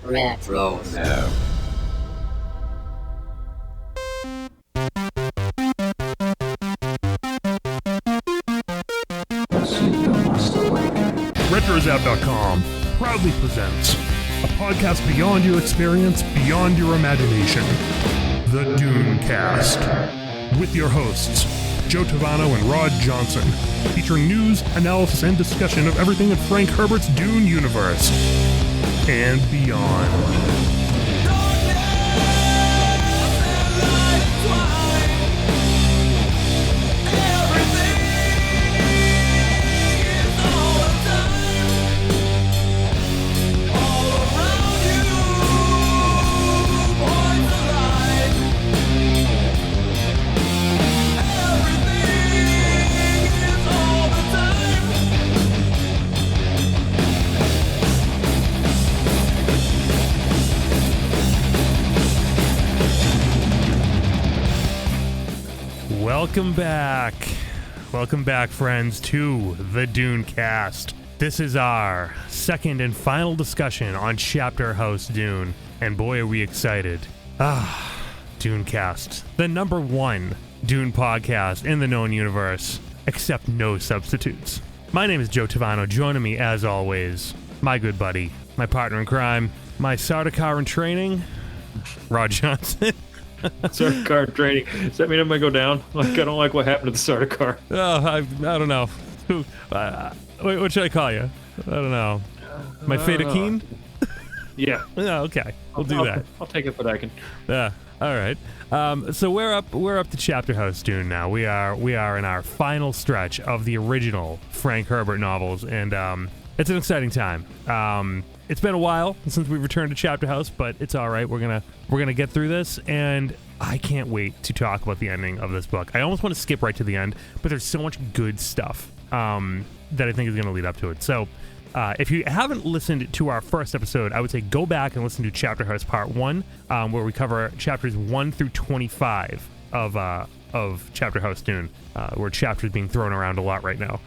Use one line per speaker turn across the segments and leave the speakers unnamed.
Retro. No.
RetroZap.com proudly presents a podcast beyond your experience, beyond your imagination. The DuneCast. With your hosts, Joe Tavano and Rod Johnson. Featuring news, analysis, and discussion of everything in Frank Herbert's Dune universe. And beyond. Welcome back, friends, to the DuneCast. This is our second and final discussion on Chapterhouse Dune, and boy are we excited. DuneCast, the number one Dune podcast in the known universe, except no substitutes. My name is Joe Tavano. Joining me, as always, my good buddy, my partner in crime, my Sardaukar in training, Rod Johnson.
Sardaukar training. Does that mean I'm gonna go down? Like, I don't like what happened to the Sardaukar.
Oh, I don't know. Wait, what should I call you? I don't know. My Fedakeen?
Yeah.
Oh, okay. We'll do that.
I'll take it, but I can.
Yeah. All right. So we're up to Chapterhouse Dune now. We are in our final stretch of the original Frank Herbert novels, and it's an exciting time. It's been a while since we returned to Chapterhouse, but it's all right. We're gonna get through this, and I can't wait to talk about the ending of this book. I almost want to skip right to the end, but there's so much good stuff that I think is going to lead up to it. So if you haven't listened to our first episode, I would say go back and listen to Chapterhouse Part 1, where we cover chapters 1 through 25 of Chapterhouse Dune, where chapters being thrown around a lot right now.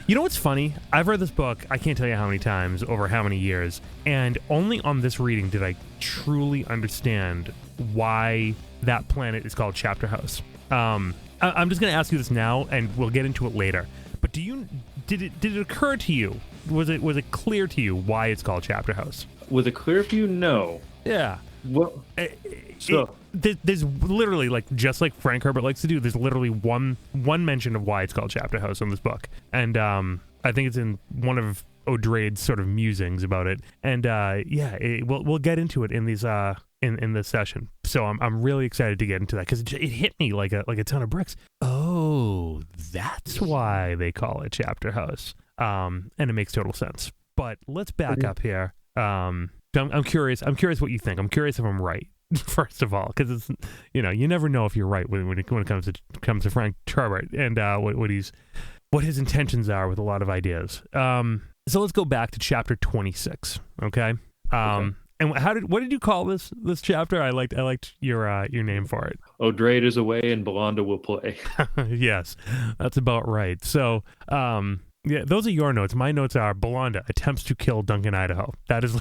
You know what's funny? I've read this book, I can't tell you how many times, over how many years, and only on this reading did I truly understand why that planet is called Chapterhouse. I'm just going to ask you this now, and we'll get into it later. But did it occur to you? Was it clear to you why it's called Chapterhouse?
Was it clear for you? No.
Yeah.
Well,
there's literally, like, just like Frank Herbert likes to do, there's literally one mention of why it's called Chapterhouse in this book, and I think it's in one of O'Drade's sort of musings about it, and we'll get into it in these in this session. So I'm really excited to get into that because it hit me like a ton of bricks. Oh, that's why they call it Chapterhouse, and it makes total sense. But let's back up here. I'm curious what you think. I'm curious if I'm right. First of all, because it's, you never know if you're right when it comes to Frank Herbert and what his intentions are with a lot of ideas. So let's go back to chapter 26. Okay. And what did you call this chapter? I liked your name for it.
O'Drade is away and Belanda will play.
Yes, that's about right. So yeah, those are your notes. My notes are Belanda attempts to kill Duncan, Idaho. That's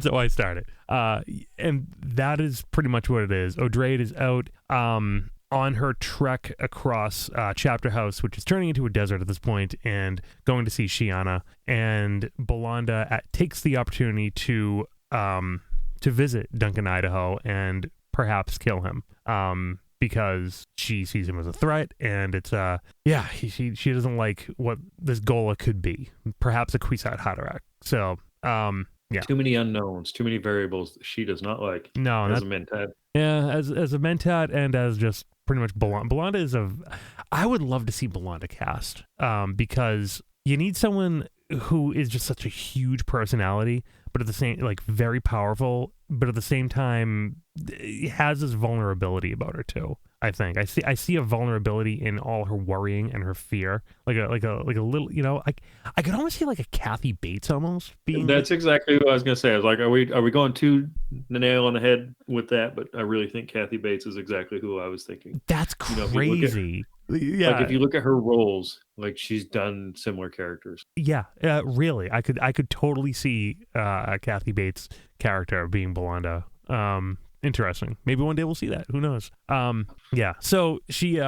how I started. And that is pretty much what it is. O'Drade is out on her trek across Chapterhouse, which is turning into a desert at this point, and going to see Shiana. And Belanda takes the opportunity to visit Duncan, Idaho, and perhaps kill him. Because she sees him as a threat, and it's she doesn't like what this Ghola could be. Perhaps a Kwisatz Haderach. So yeah,
too many unknowns, too many variables that she does not like.
No,
as a Mentat.
Yeah, as a Mentat, and as just pretty much Belanda. Belanda is I would love to see Belanda cast, because you need someone who is just such a huge personality, but at the same, like, very powerful, but at the same time has this vulnerability about her too. I think I see a vulnerability in all her worrying and her fear, like a little, I could almost see like a Kathy Bates almost being.
That's exactly what I was gonna say. I was like, are we going too the nail on the head with that? But I really think Kathy Bates is exactly who I was thinking.
That's crazy. Yeah.
Like if you look at her roles, like she's done similar characters.
Yeah, really, I could totally see Kathy Bates' character being Belinda. Interesting. Maybe one day we'll see that. Who knows? Yeah. So she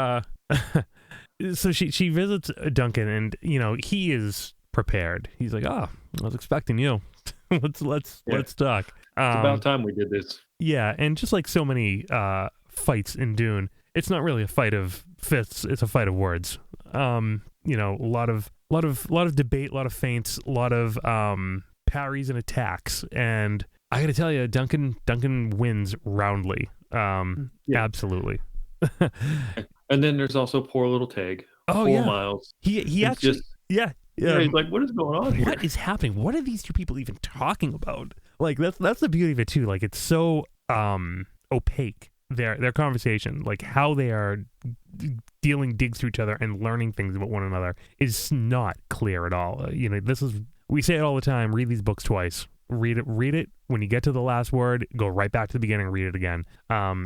she visits Duncan, and he is prepared. He's like, "Oh, I was expecting you. let's talk."
It's about time we did this.
Yeah, and just like so many fights in Dune, it's not really a fight of fists; it's a fight of words. A lot of debate, a lot of feints, a lot of parries and attacks, and I got to tell you, Duncan wins roundly. Absolutely.
And then there's also poor little Tag.
Oh,
poor
yeah.
Miles.
He actually,
just,
yeah.
he's like, what is going on here?
What is happening? What are these two people even talking about? Like that's the beauty of it too. Like it's so opaque. Their conversation, like how they are dealing digs to each other and learning things about one another, is not clear at all. We say it all the time. Read these books twice. Read it. When you get to the last word, go right back to the beginning and read it again.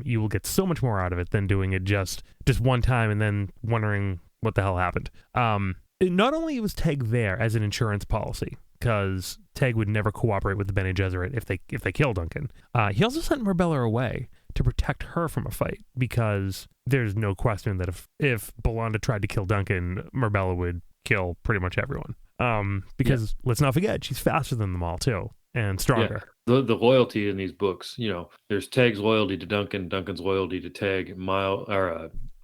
You will get so much more out of it than doing it just one time and then wondering what the hell happened. Not only was Teg there as an insurance policy, because Teg would never cooperate with the Bene Gesserit if they kill Duncan. He also sent Marbella away to protect her from a fight, because there's no question that if Belinda tried to kill Duncan, Marbella would kill pretty much everyone. Because let's not forget, she's faster than them all too, and stronger.
Yeah. The loyalty in these books, there's Tag's loyalty to Duncan, Duncan's loyalty to Tag,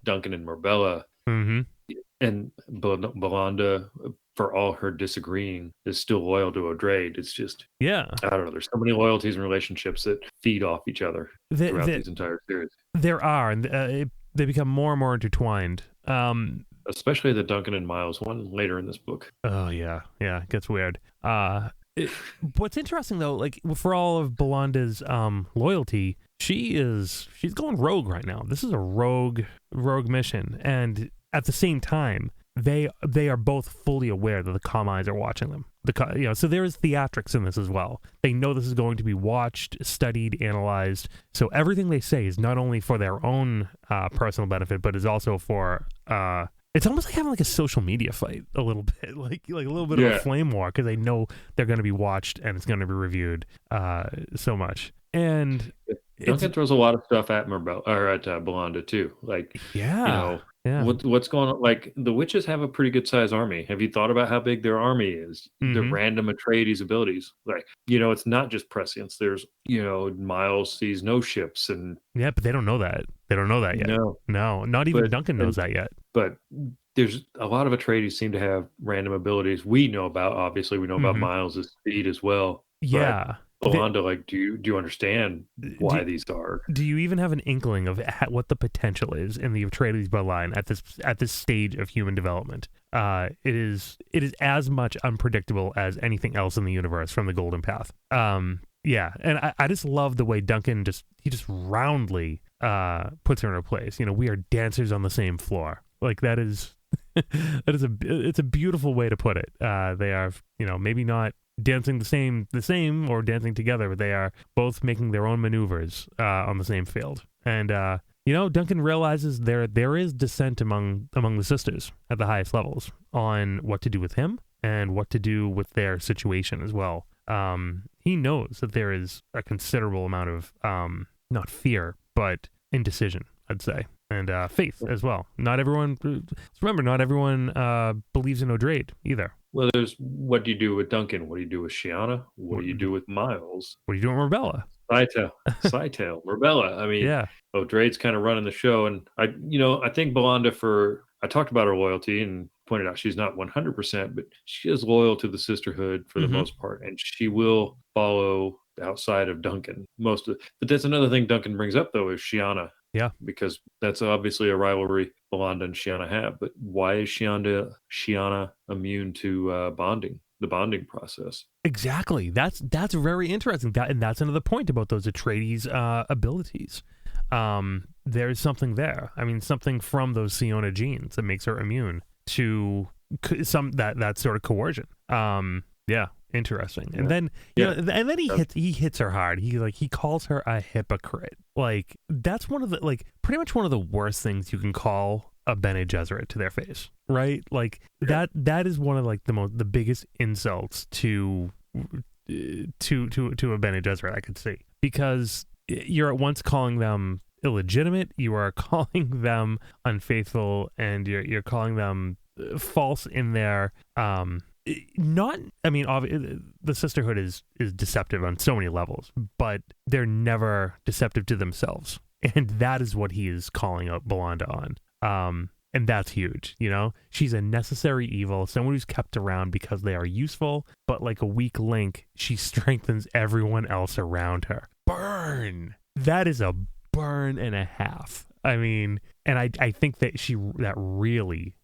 Duncan and Marbella, and Belinda, for all her disagreeing, is still loyal to Odrade. It's just, I don't know. There's so many loyalties and relationships that feed off each other throughout these entire series. There
are, and they become more and more intertwined.
Especially the Duncan and Miles one later in this book.
Oh yeah, it gets weird. What's interesting though, like for all of Belinda's loyalty, she's going rogue right now. This is a rogue mission, and at the same time, they are both fully aware that the Comm Eyes are watching them. So there is theatrics in this as well. They know this is going to be watched, studied, analyzed. So everything they say is not only for their own personal benefit, but is also for. It's almost like having like a social media fight a little bit, like a little bit of a flame war, because they know they're going to be watched and it's going to be reviewed so much. And
Duncan throws a lot of stuff at Marbella or at Belinda too. Like, what's going on? Like the witches have a pretty good sized army. Have you thought about how big their army is? The random Atreides abilities, like it's not just prescience. There's Miles sees no ships, and
but they don't know that. They don't know that yet. No, not even Duncan knows that yet.
But there's a lot of Atreides seem to have random abilities. We know about, obviously, we know about Miles' speed as well.
Yeah.
Belinda, like, do you understand why these are?
Do you even have an inkling of what the potential is in the Atreides bloodline at this stage of human development? It is as much unpredictable as anything else in the universe from the Golden Path. And I just love the way Duncan just roundly puts her in her place. We are dancers on the same floor. Like that is it's a beautiful way to put it. They are maybe not dancing the same or dancing together, but they are both making their own maneuvers on the same field. And Duncan realizes there is dissent among the sisters at the highest levels on what to do with him and what to do with their situation as well. He knows that there is a considerable amount of not fear but indecision, I'd say, and faith as well. Not everyone believes in Odrade either.
Well, there's what do you do with Duncan? What do you do with Shiana? What do you do with Miles?
What do you do with Marbella?
Scytale, Marbella. I mean, Odrade's kind of running the show, and I think Belinda, I talked about her loyalty and pointed out she's not 100%, but she is loyal to the sisterhood for the most part, and she will follow outside of Duncan but that's another thing Duncan brings up though, is Shiana. Yeah, because that's obviously a rivalry Belinda and Shiana have. But why is Shiana immune to the bonding process?
Exactly. That's very interesting. And that's another point about those Atreides abilities. There's something there. I mean, something from those Siona genes that makes her immune to that sort of coercion. Interesting. And then and then he hits her hard. He calls her a hypocrite. Like that's one of the pretty much one of the worst things you can call a Bene Gesserit to their face, right? Like that is one of like the biggest insults to a Bene Gesserit I could see, because you're at once calling them illegitimate, you are calling them unfaithful, and you're calling them false in their not, I mean, the sisterhood is deceptive on so many levels, but they're never deceptive to themselves, and that is what he is calling out Belanda on. And that's huge, you know? She's a necessary evil, someone who's kept around because they are useful, but like a weak link, she strengthens everyone else around her. Burn! That is a burn and a half. I mean, and I think that that really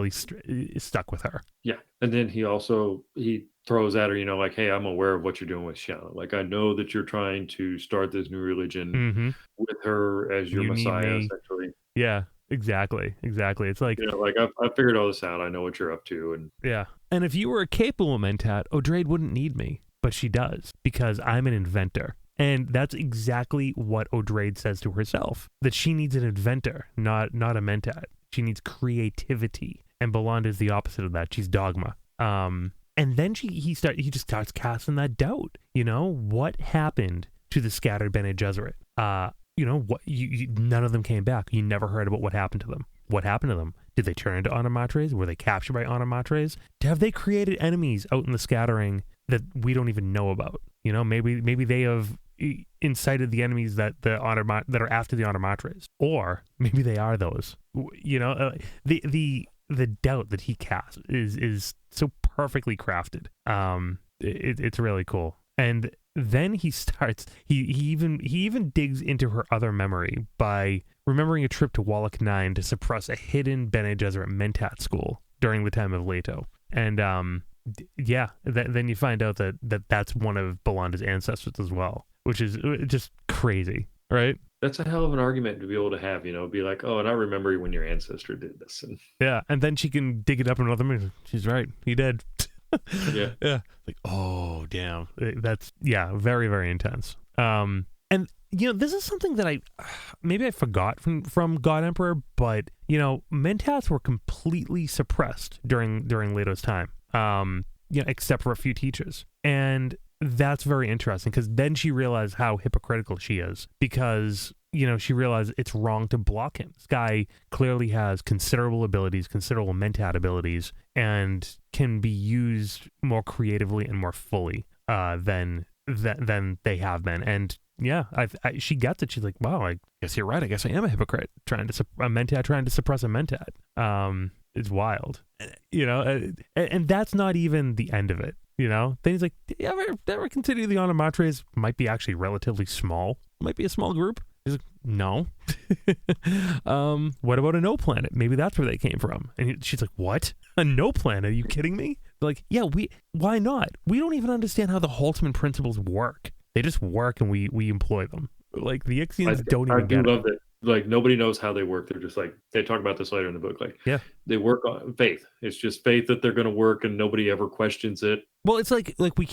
stuck with her.
Yeah. And then he throws at her, you know, like, hey, I'm aware of what you're doing with Shanna. Like, I know that you're trying to start this new religion with her as your Messiah, essentially.
Yeah. Exactly. It's like,
you know, like I figured all this out. I know what you're up to, and
yeah. And if you were a capable mentat, Odrade wouldn't need me, but she does, because I'm an inventor, and that's exactly what Odrade says to herself, that she needs an inventor, not a mentat. She needs creativity, and Belanda is the opposite of that. She's dogma. And then he just starts casting that doubt. You know, what happened to the scattered Bene Gesserit? You know what? None of them came back. You never heard about what happened to them. What happened to them? Did they turn into Animatres? Were they captured by Animatres? Have they created enemies out in the scattering that we don't even know about? You know, maybe they have incited the enemies that are after the Animatres, or maybe they are those. You know, the doubt that he casts is so perfectly crafted. It's really cool. And then he even digs into her other memory by remembering a trip to Wallach 9 to suppress a hidden Bene Gesserit mentat school during the time of Leto. And then you find out that's one of Belanda's ancestors as well, which is just crazy, right?
That's a hell of an argument to be able to have, you know, be like, oh, and I remember when your ancestor did this. And
yeah, and then she can dig it up in another minute. She's right, he did. Yeah. Like, oh, damn. That's, very, very intense. And, you know, this is something that I forgot from God Emperor, but, you know, mentats were completely suppressed during Leto's time, you know, except for a few teachers. And that's very interesting, because then she realized how hypocritical she is, because, you know, she realized it's wrong to block him. This guy clearly has considerable mentat abilities, and can be used more creatively and more fully than they have been. And yeah, she gets it. She's like, wow, I guess you're right. I guess I am a hypocrite trying to suppress a mentat. It's wild, you know. And that's not even the end of it. You know, then he's like, do you ever consider the Animatres might be actually relatively small? Might be a small group? He's like, no. What about a no planet? Maybe that's where they came from. And she's like, what? A no planet? Are you kidding me? They're like, yeah, why not? We don't even understand how the Holtzman principles work. They just work, and we employ them. Like, the Ixians don't even get it. I do love that.
Like, nobody knows how they work. They're just like, they talk about this later in the book. Like, yeah, they work on faith. It's just faith that they're going to work, and nobody ever questions it.
Well, it's like we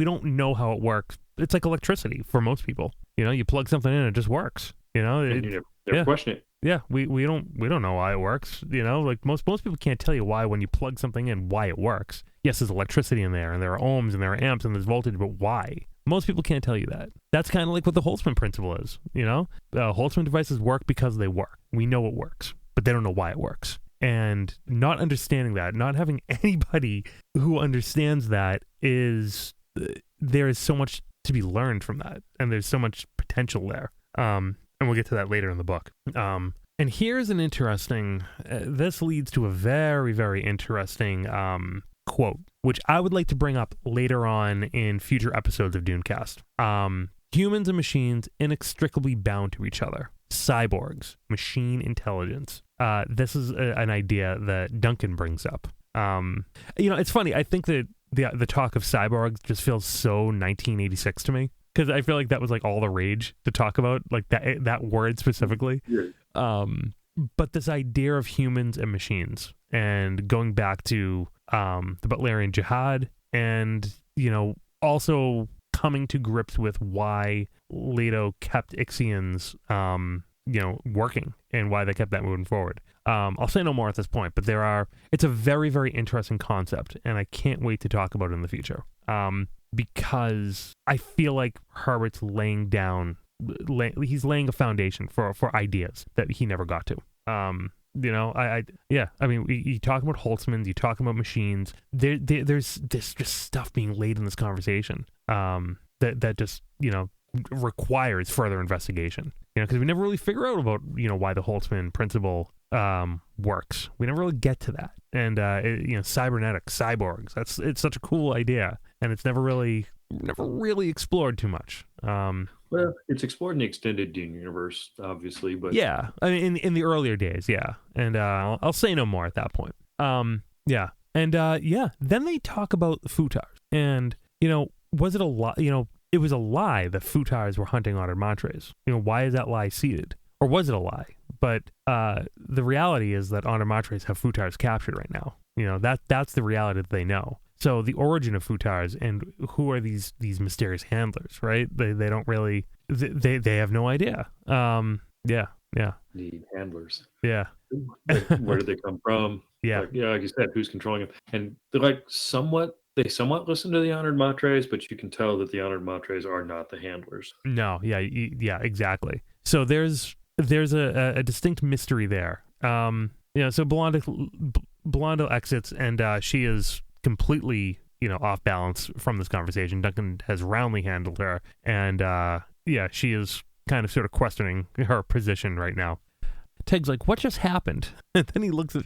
don't know how it works. It's like electricity for most people. You know, you plug something in, it just works. You know,
you never question it.
Yeah, we don't know why it works. You know, like most people can't tell you why when you plug something in, why it works. Yes, there's electricity in there, and there are ohms, and there are amps, and there's voltage, but why? Most people can't tell you that. That's kind of like what the Holtzman principle is. You know, Holtzman devices work because they work. We know it works, but they don't know why it works. And not understanding that, not having anybody who understands that, there is so much to be learned from that, and there's so much potential there. And we'll get to that later in the book. And here's an interesting, this leads to a very, very interesting quote, which I would like to bring up later on in future episodes of DuneCast. Humans and machines inextricably bound to each other. Cyborgs, machine intelligence. This is an idea that Duncan brings up. You know, it's funny. I think that the talk of cyborgs just feels so 1986 to me, because I feel like that was like all the rage to talk about, like that word specifically. Yeah. But this idea of humans and machines, and going back to the Butlerian Jihad, and, you know, also coming to grips with why Leto kept Ixians working and why they kept that moving forward. I'll say no more at this point, but it's a very, very interesting concept, and I can't wait to talk about it in the future. Because I feel like Herbert's laying a foundation for ideas that he never got to. You talk about Holtzmans, you talk about machines. There's just stuff being laid in this conversation that just requires further investigation. Because we never really figure out about why the Holtzman principle works. We never really get to that. And cybernetics, cyborgs. It's such a cool idea, and it's never really explored too much.
Well, it's explored in the extended Dune universe, obviously, but
yeah, I mean, in the earlier days, yeah, and I'll say no more at that point. Yeah, and then they talk about the futars, and was it a lie? It was a lie that futars were hunting honored Montres. Why is that lie seated, or was it a lie? But the reality is that honored Montres have futars captured right now. That's the reality that they know. So the origin of futars and who are these mysterious handlers, right? They don't really, they have no idea. Yeah.
Need handlers.
Yeah.
Where did they come from?
Yeah.
Like you said, who's controlling them? And they're somewhat listen to the honored Montres, but you can tell that the honored Montres are not the handlers.
No. Yeah. Yeah. Exactly. So there's a distinct mystery there. So Blondo exits, and she is completely off balance from this conversation. Duncan has roundly handled her, and she is kind of sort of questioning her position right now. Teg's like, what just happened? And then he looks at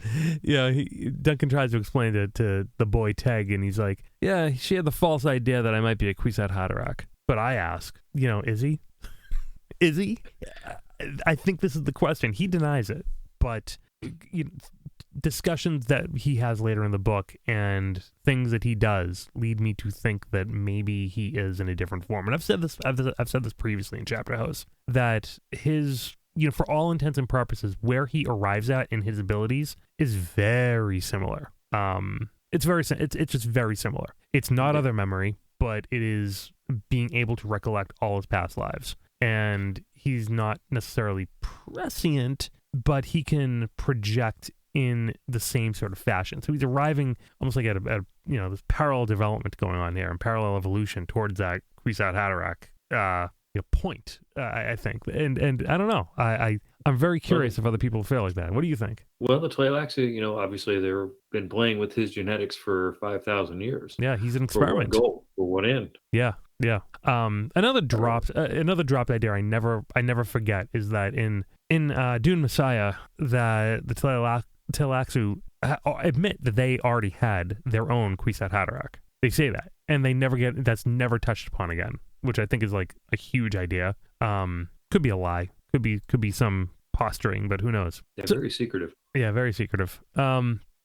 Duncan tries to explain it to the boy Teg, and he's like, yeah, she had the false idea that I might be a Kwisatz Haderach. But I ask, is he? Is he? I think this is the question. He denies it, but discussions that he has later in the book and things that he does lead me to think that maybe he is in a different form. And I've said this previously in Chapterhouse, that his, for all intents and purposes, where he arrives at in his abilities is very similar. It's just very similar. It's not other memory, but it is being able to recollect all his past lives. And he's not necessarily prescient, but he can project in the same sort of fashion. So he's arriving almost like at this parallel development going on here and parallel evolution towards that Kwisatz Haderach point, I think. And I don't know. I'm very curious if other people feel like that. What do you think?
Well, the Tleilaxu, obviously they've been playing with his genetics for 5,000 years.
Yeah, he's an experiment.
For one goal, for one end.
Yeah. Another dropped idea I never forget is that in Dune Messiah, that the Tleilaxu admit that they already had their own Kwisatz Haderach. They say that, and that's never touched upon again, which I think is like a huge idea. Could be a lie, could be some posturing, but who knows?
Yeah, very secretive.
Yeah, very secretive.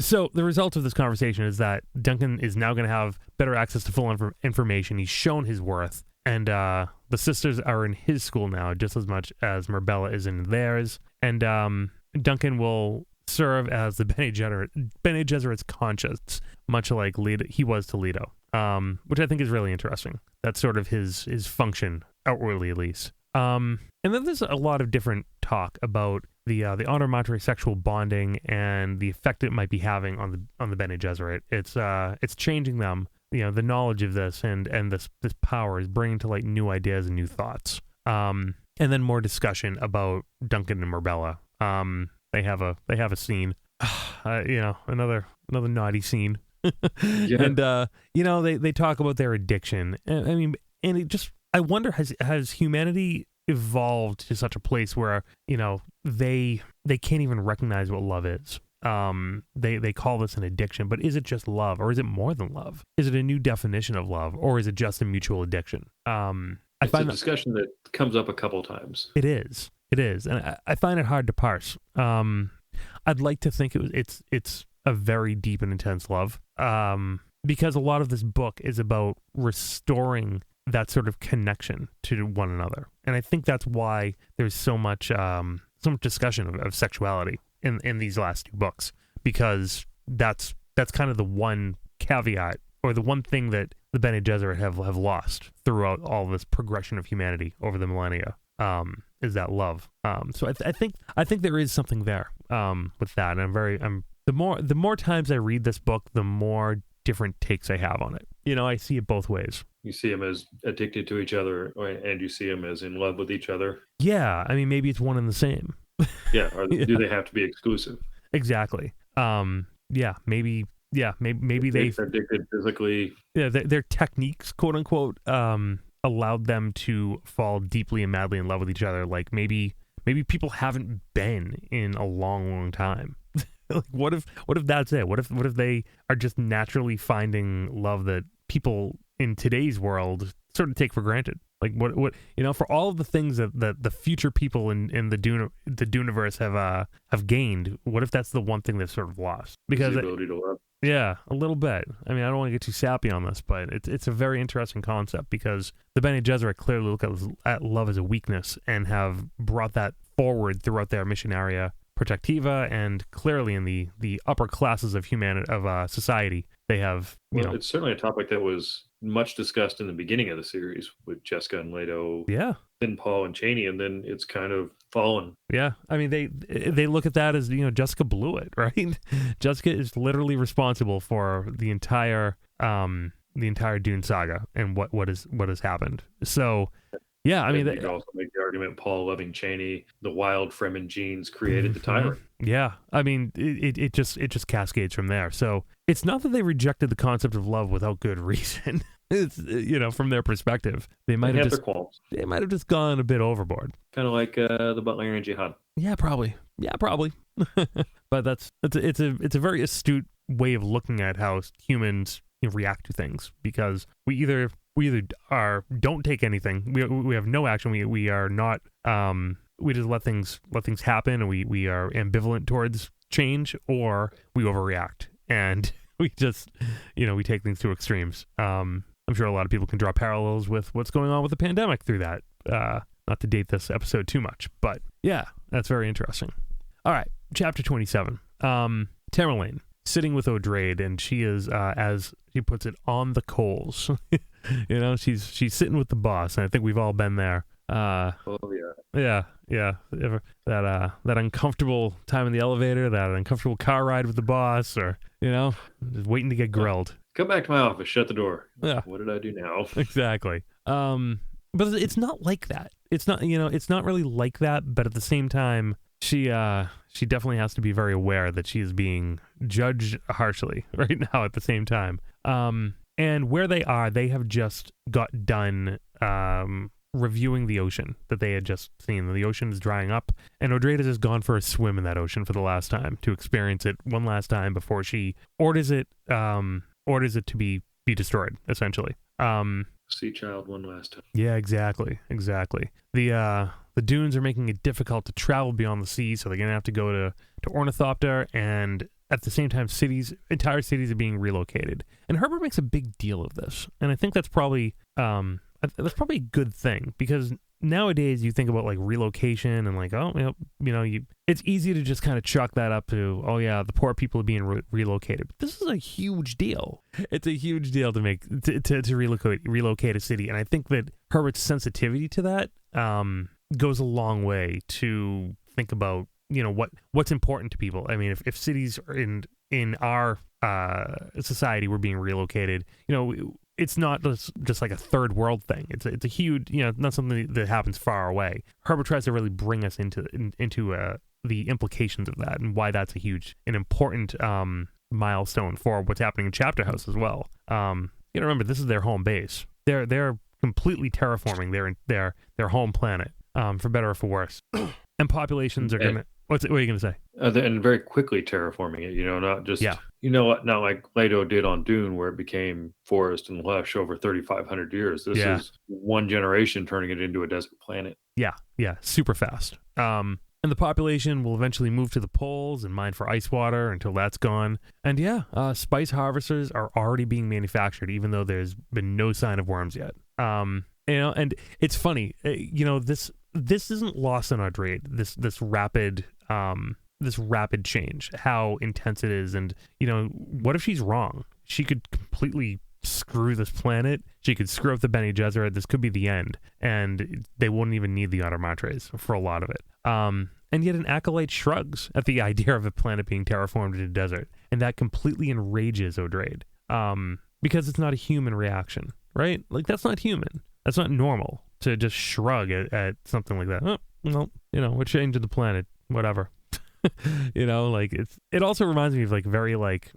So the result of this conversation is that Duncan is now going to have better access to full information. He's shown his worth, and the sisters are in his school now just as much as Marbella is in theirs. And Duncan will serve as the Bene Gesserit's conscience, much like he was to Leto, which I think is really interesting. That's sort of his function, outwardly at least. And then there's a lot of different talk about the Honor Montre sexual bonding and the effect it might be having on the Bene Gesserit. It's changing them. The knowledge of this and this power is bringing to light new ideas and new thoughts. And then more discussion about Duncan and Marbella. They have a scene, another naughty scene.
Yeah.
And they talk about their addiction. And I wonder, has humanity evolved to such a place where they can't even recognize what love is? They call this an addiction, but is it just love, or is it more than love? Is it a new definition of love, or is it just a mutual addiction?
It's a discussion that comes up a couple times.
It is, and I find it hard to parse. I'd like to think it's a very deep and intense love, because a lot of this book is about restoring that sort of connection to one another, and I think that's why there's so much discussion of sexuality in these last two books, because that's kind of the one caveat, or the one thing that the Bene Gesserit have lost throughout all this progression of humanity over the millennia, that love. So I think there is something there with that. And the more times I read this book, the more different takes I have on it. I see it both ways.
You see them as addicted to each other, and you see them as in love with each other.
Yeah, I mean, maybe it's one and the same.
Yeah, or do they have to be exclusive?
Exactly. Yeah, maybe they're
addicted physically.
Yeah, their techniques, quote unquote, allowed them to fall deeply and madly in love with each other. Like maybe people haven't been in a long time. Like what if that's it? What if they are just naturally finding love that people in today's world sort of take for granted? Like what for all of the things that the future people in the Duneverse have gained, what if that's the one thing they've sort of lost? Because
the ability to love.
Yeah, a little bit. I mean, I don't want to get too sappy on this, but it's a very interesting concept because the Bene Gesserit clearly look at love as a weakness and have brought that forward throughout their mission area Protectiva, and clearly in the upper classes of society, they have.
It's certainly a topic that was much discussed in the beginning of the series with Jessica and Leto.
Yeah.
Then Paul and Cheney, and then it's kind of fallen.
Yeah, I mean they look at that as Jessica blew it, right? Jessica is literally responsible for the entire Dune saga and what has happened. So. Yeah, I mean,
you can also make the argument Paul loving Cheney, the wild Fremen genes created the tyrant.
Yeah, I mean, it just cascades from there. So it's not that they rejected the concept of love without good reason. It's from their perspective, they might have just gone a bit overboard.
Kind of like the Butlerian Jihad.
Yeah, probably. But it's a very astute way of looking at how humans react to things, because we either don't take anything, we have no action, we are not we just let things happen, and we are ambivalent towards change, or we overreact and we just we take things to extremes. I'm sure a lot of people can draw parallels with what's going on with the pandemic through that, not to date this episode too much, but yeah, that's very interesting. All right, chapter 27. Tamerlane sitting with O'Drade, and she is, as she puts it, on the coals. She's sitting with the boss, and I think we've all been there. Yeah. That uncomfortable time in the elevator, that uncomfortable car ride with the boss, or just waiting to get grilled.
Come back to my office, shut the door.
Yeah.
What did I do now?
Exactly. But it's not like that. It's not, it's not really like that, but at the same time, she definitely has to be very aware that she is being judged harshly right now at the same time. And where they have just got done reviewing the ocean that they had just seen. The ocean is drying up, and O'Drade has gone for a swim in that ocean for the last time to experience it one last time before she orders it to be destroyed, essentially.
Sea child one last time.
Yeah, exactly. The dunes are making it difficult to travel beyond the sea, so they're gonna have to go to Ornithopter, and at the same time, entire cities are being relocated. And Herbert makes a big deal of this, and I think that's probably a good thing, because nowadays you think about like relocation and like, it's easy to just kind of chalk that up to, oh yeah, the poor people are being relocated. But this is a huge deal. It's a huge deal to make to relocate a city, and I think that Herbert's sensitivity to that goes a long way to think about what's important to people. I mean, if cities are in our society were being relocated, it's not just like a third world thing. It's a huge, not something that happens far away. Herbert tries to really bring us into the implications of that and why that's an important milestone for what's happening in Chapterhouse as well. Remember, this is their home base. They're completely terraforming their home planet, for better or for worse. And populations are gonna. What are you gonna say?
And very quickly terraforming it. Not just not like Leto did on Dune, where it became forest and lush over 3,500 years. This is one generation turning it into a desert planet. Yeah, super fast. And the population will eventually move to the poles and mine for ice water until that's gone. And spice harvesters are already being manufactured, even though there's been no sign of worms yet. And it's funny, this isn't lost on O'Drade, this rapid change, how intense it is. And what if she's wrong? She could completely
screw this planet. She could screw up the Bene Gesserit. This could be the end, and they wouldn't even need the Automatres for a lot of it. And yet an acolyte shrugs at the idea of a planet being terraformed in a desert, and that completely enrages O'Drade. Because it's not a human reaction, right? Like, that's not human. That's not normal to just shrug at something like that. Oh, well, we're changing the planet, whatever. Like it also reminds me of like very like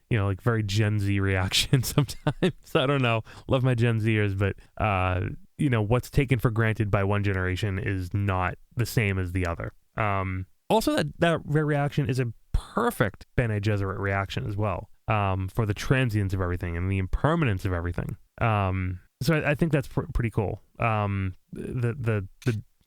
very Gen Z reaction sometimes. I don't know. Love my Gen Zers, but what's taken for granted by one generation is not the same as the other. Also that reaction is a perfect Bene Gesserit reaction as well. For the transience of everything and the impermanence of everything. So I think that's pretty cool. The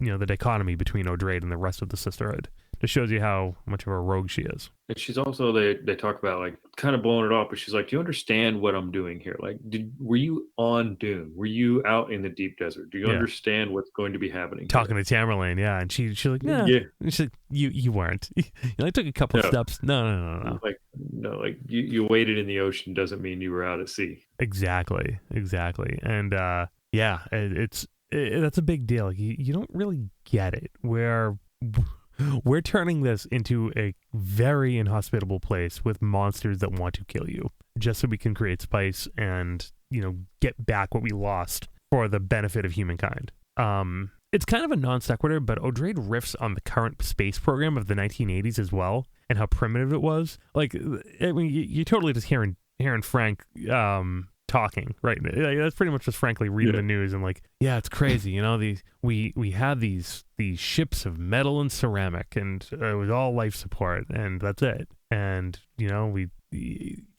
dichotomy between O'Drade and the rest of the Sisterhood. Just shows you how much of a rogue she is.
And she's also, they talk about like kind of blowing it off, but she's like, do you understand what I'm doing here? Like, were you on Dune? Were you out in the deep desert? Do you understand what's going to be happening?
Talking to Tamerlane, yeah. And she's like, yeah. And she's like, you weren't. I took a couple steps. No.
Like you waded in the ocean doesn't mean you were out at sea.
Exactly. And that's a big deal. Like, you don't really get it. We're turning this into a very inhospitable place with monsters that want to kill you just so we can create spice and, get back what we lost for the benefit of humankind. It's kind of a non sequitur, but O'Drade riffs on the current space program of the 1980s as well and how primitive it was. Like, I mean, you're totally just hearing Frank talking, right? That's pretty much just frankly reading the news and like, yeah, it's crazy. We had these ships of metal and ceramic, and it was all life support, and that's it. And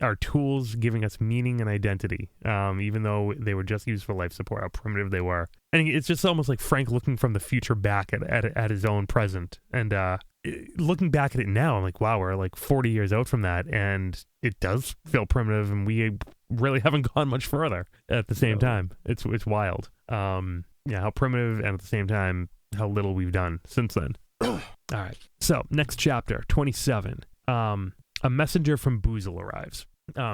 our tools giving us meaning and identity, even though they were just used for life support, how primitive they were. And it's just almost like Frank looking from the future back at his own present, and looking back at it now, I'm like, wow, we're like 40 years out from that, and it does feel primitive, and we really haven't gone much further at the same time. It's wild. How primitive, and at the same time, how little we've done since then. All right. So next chapter, 27. A messenger from Boozle arrives.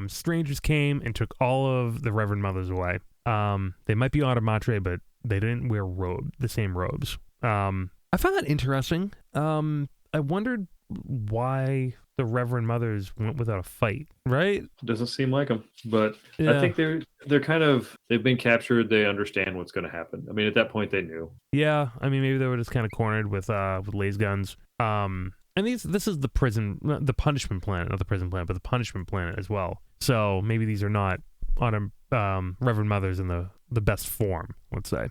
Strangers came and took all of the Reverend Mothers away. They might be Automatre, but they didn't wear the same robes. I found that interesting. I wondered why the Reverend Mothers went without a fight, right?
Doesn't seem like them, but I think they're kind of, they've been captured. They understand what's going to happen. I mean, at that point they knew.
Yeah. I mean, maybe they were just kind of cornered with laser guns. And this is the punishment planet, not the prison planet, but the punishment planet as well. So maybe these are not Reverend Mothers in the best form, let's say.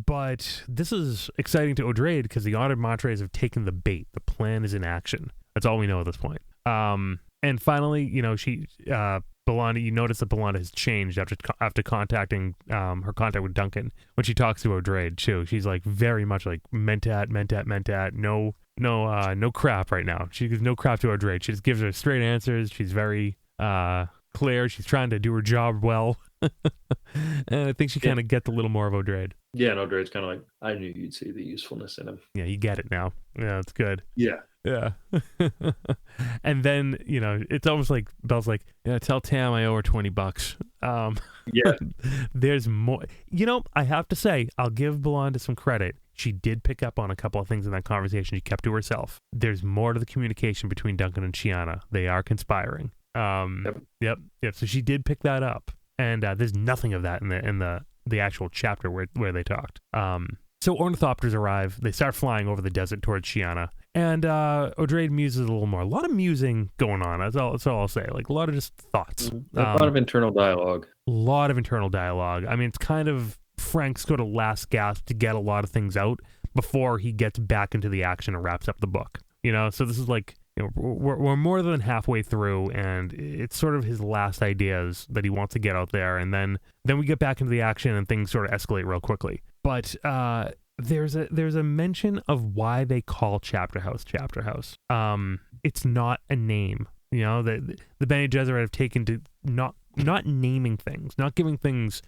But this is exciting to O'Drade because the Automatres have taken the bait. The plan is in action. That's all we know at this point. And finally, Belanda, you notice that Belanda has changed after contacting her contact with Duncan. When she talks to O'Drade too, she's like very much like mentat, no crap right now. She gives no crap to O'Drade. She just gives her straight answers. She's very clear. She's trying to do her job well. And I think she kind of gets a little more of O'Drade.
Yeah, and O'Drade's kind of like, I knew you'd see the usefulness in him.
Yeah, you get it now. Yeah, it's good.
Yeah.
And then, it's almost like Belle's like, yeah, tell Tam I owe her $20.
Yeah.
There's more. I have to say, I'll give Belanda some credit. She did pick up on a couple of things in that conversation. She kept to herself. There's more to the communication between Duncan and Chiana. They are conspiring. Yep. So she did pick that up. And there's nothing of that in the actual chapter where they talked. So ornithopters arrive. They start flying over the desert towards Chiana. And O'Drade muses a little more. A lot of musing going on. That's all I'll say. Like a lot of just thoughts.
A lot of internal dialogue.
I mean, it's kind of Frank's sort of last gasp to get a lot of things out before he gets back into the action and wraps up the book. So this is like, we're more than halfway through, and it's sort of his last ideas that he wants to get out there, and then we get back into the action and things sort of escalate real quickly. But there's a mention of why they call Chapterhouse. It's not a name. The Bene Gesserit have taken to not naming things, not giving things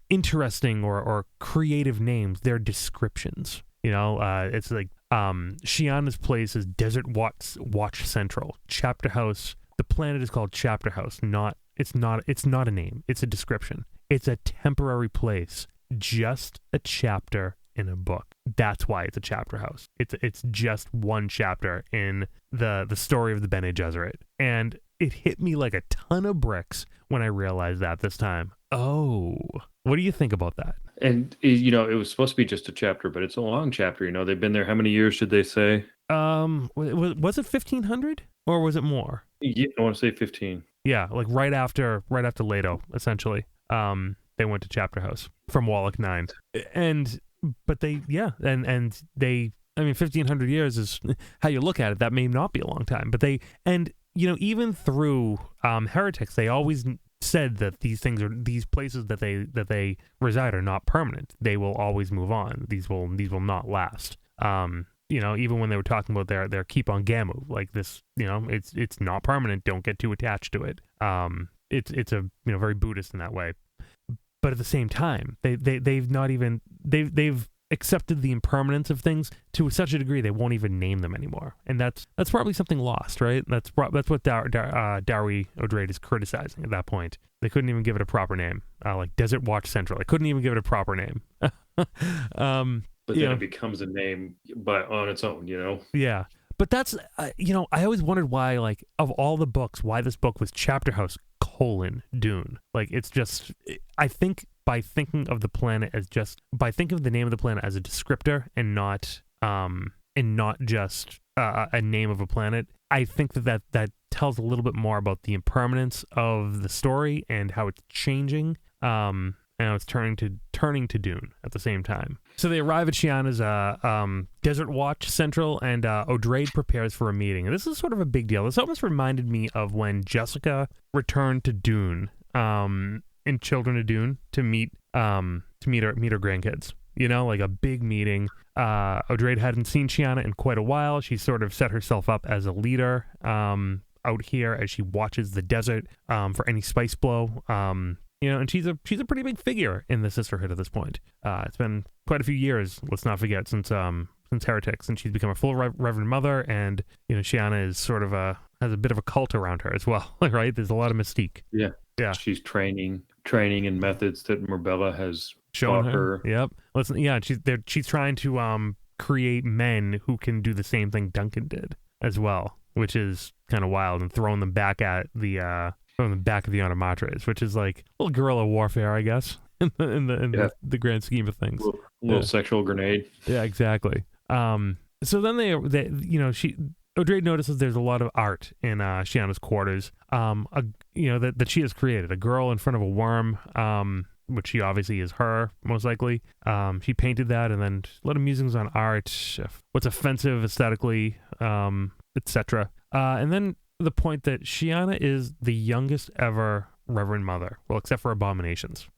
interesting or creative names. They're descriptions. It's like Chiana's place is Desert Watch Central. Chapterhouse. The planet is called Chapterhouse, not It's not a name. It's a description. It's a temporary place, just a chapter in a book. That's why it's a chapter house. It's just one chapter in the story of the Bene Gesserit. And it hit me like a ton of bricks when I realized that this time. Oh, what do you think about that?
And, you know, it was supposed to be just a chapter, but it's a long chapter. You know, they've been there. How many years did they say?
Was it 1500 or was it more?
Yeah, I want to say 15.
Yeah, like right after Leto, essentially. They went to Chapterhouse from Wallach 9. But they, and they, I mean, 1500 years is how you look at it. That may not be a long time, but even through Heretics, they always said that these places that they reside are not permanent. They will always move on. These will not last. Even when they were talking about their keep on Gamu, like this, it's not permanent. Don't get too attached to it. It's a very Buddhist in that way. But at the same time, they've accepted the impermanence of things to such a degree they won't even name them anymore, and that's probably something lost, right? That's what Dowie O'Drade is criticizing at that point. They couldn't even give it a proper name, like Desert Watch Central. They couldn't even give it a proper name.
But then it becomes a name on its own,
Yeah. But that's, I always wondered why, like, of all the books, why this book was Chapterhouse : Dune. Like, it's just, I think by thinking of the planet by thinking of the name of the planet as a descriptor and not just a name of a planet, I think that tells a little bit more about the impermanence of the story and how it's changing. And it's turning to Dune at the same time. So they arrive at Shiana's Desert Watch Central, and O'Drade prepares for a meeting. And this is sort of a big deal. This almost reminded me of when Jessica returned to Dune in Children of Dune to meet her grandkids. Like a big meeting. O'Drade hadn't seen Shiana in quite a while. She sort of set herself up as a leader out here as she watches the desert for any spice blow. And she's a pretty big figure in the sisterhood at this point. It's been quite a few years, let's not forget, since Heretics, and she's become a full Reverend Mother, and Shiana is sort of has a bit of a cult around her as well, right? There's a lot of mystique.
Yeah. She's training in methods that Marbella has shown her.
Yep. She's trying to create men who can do the same thing Duncan did as well, which is kind of wild, and throwing them back at the back of the Animatres, which is like a little guerrilla warfare, I guess, in the grand scheme of things.
A little sexual grenade.
Yeah, exactly. So then O'Drade notices there's a lot of art in Shiana's quarters. That she has created a girl in front of a worm, which she obviously is her, most likely. She painted that, and then a lot of musings on art, what's offensive aesthetically, etc. And then the point that Shiana is the youngest ever Reverend Mother, well, except for abominations.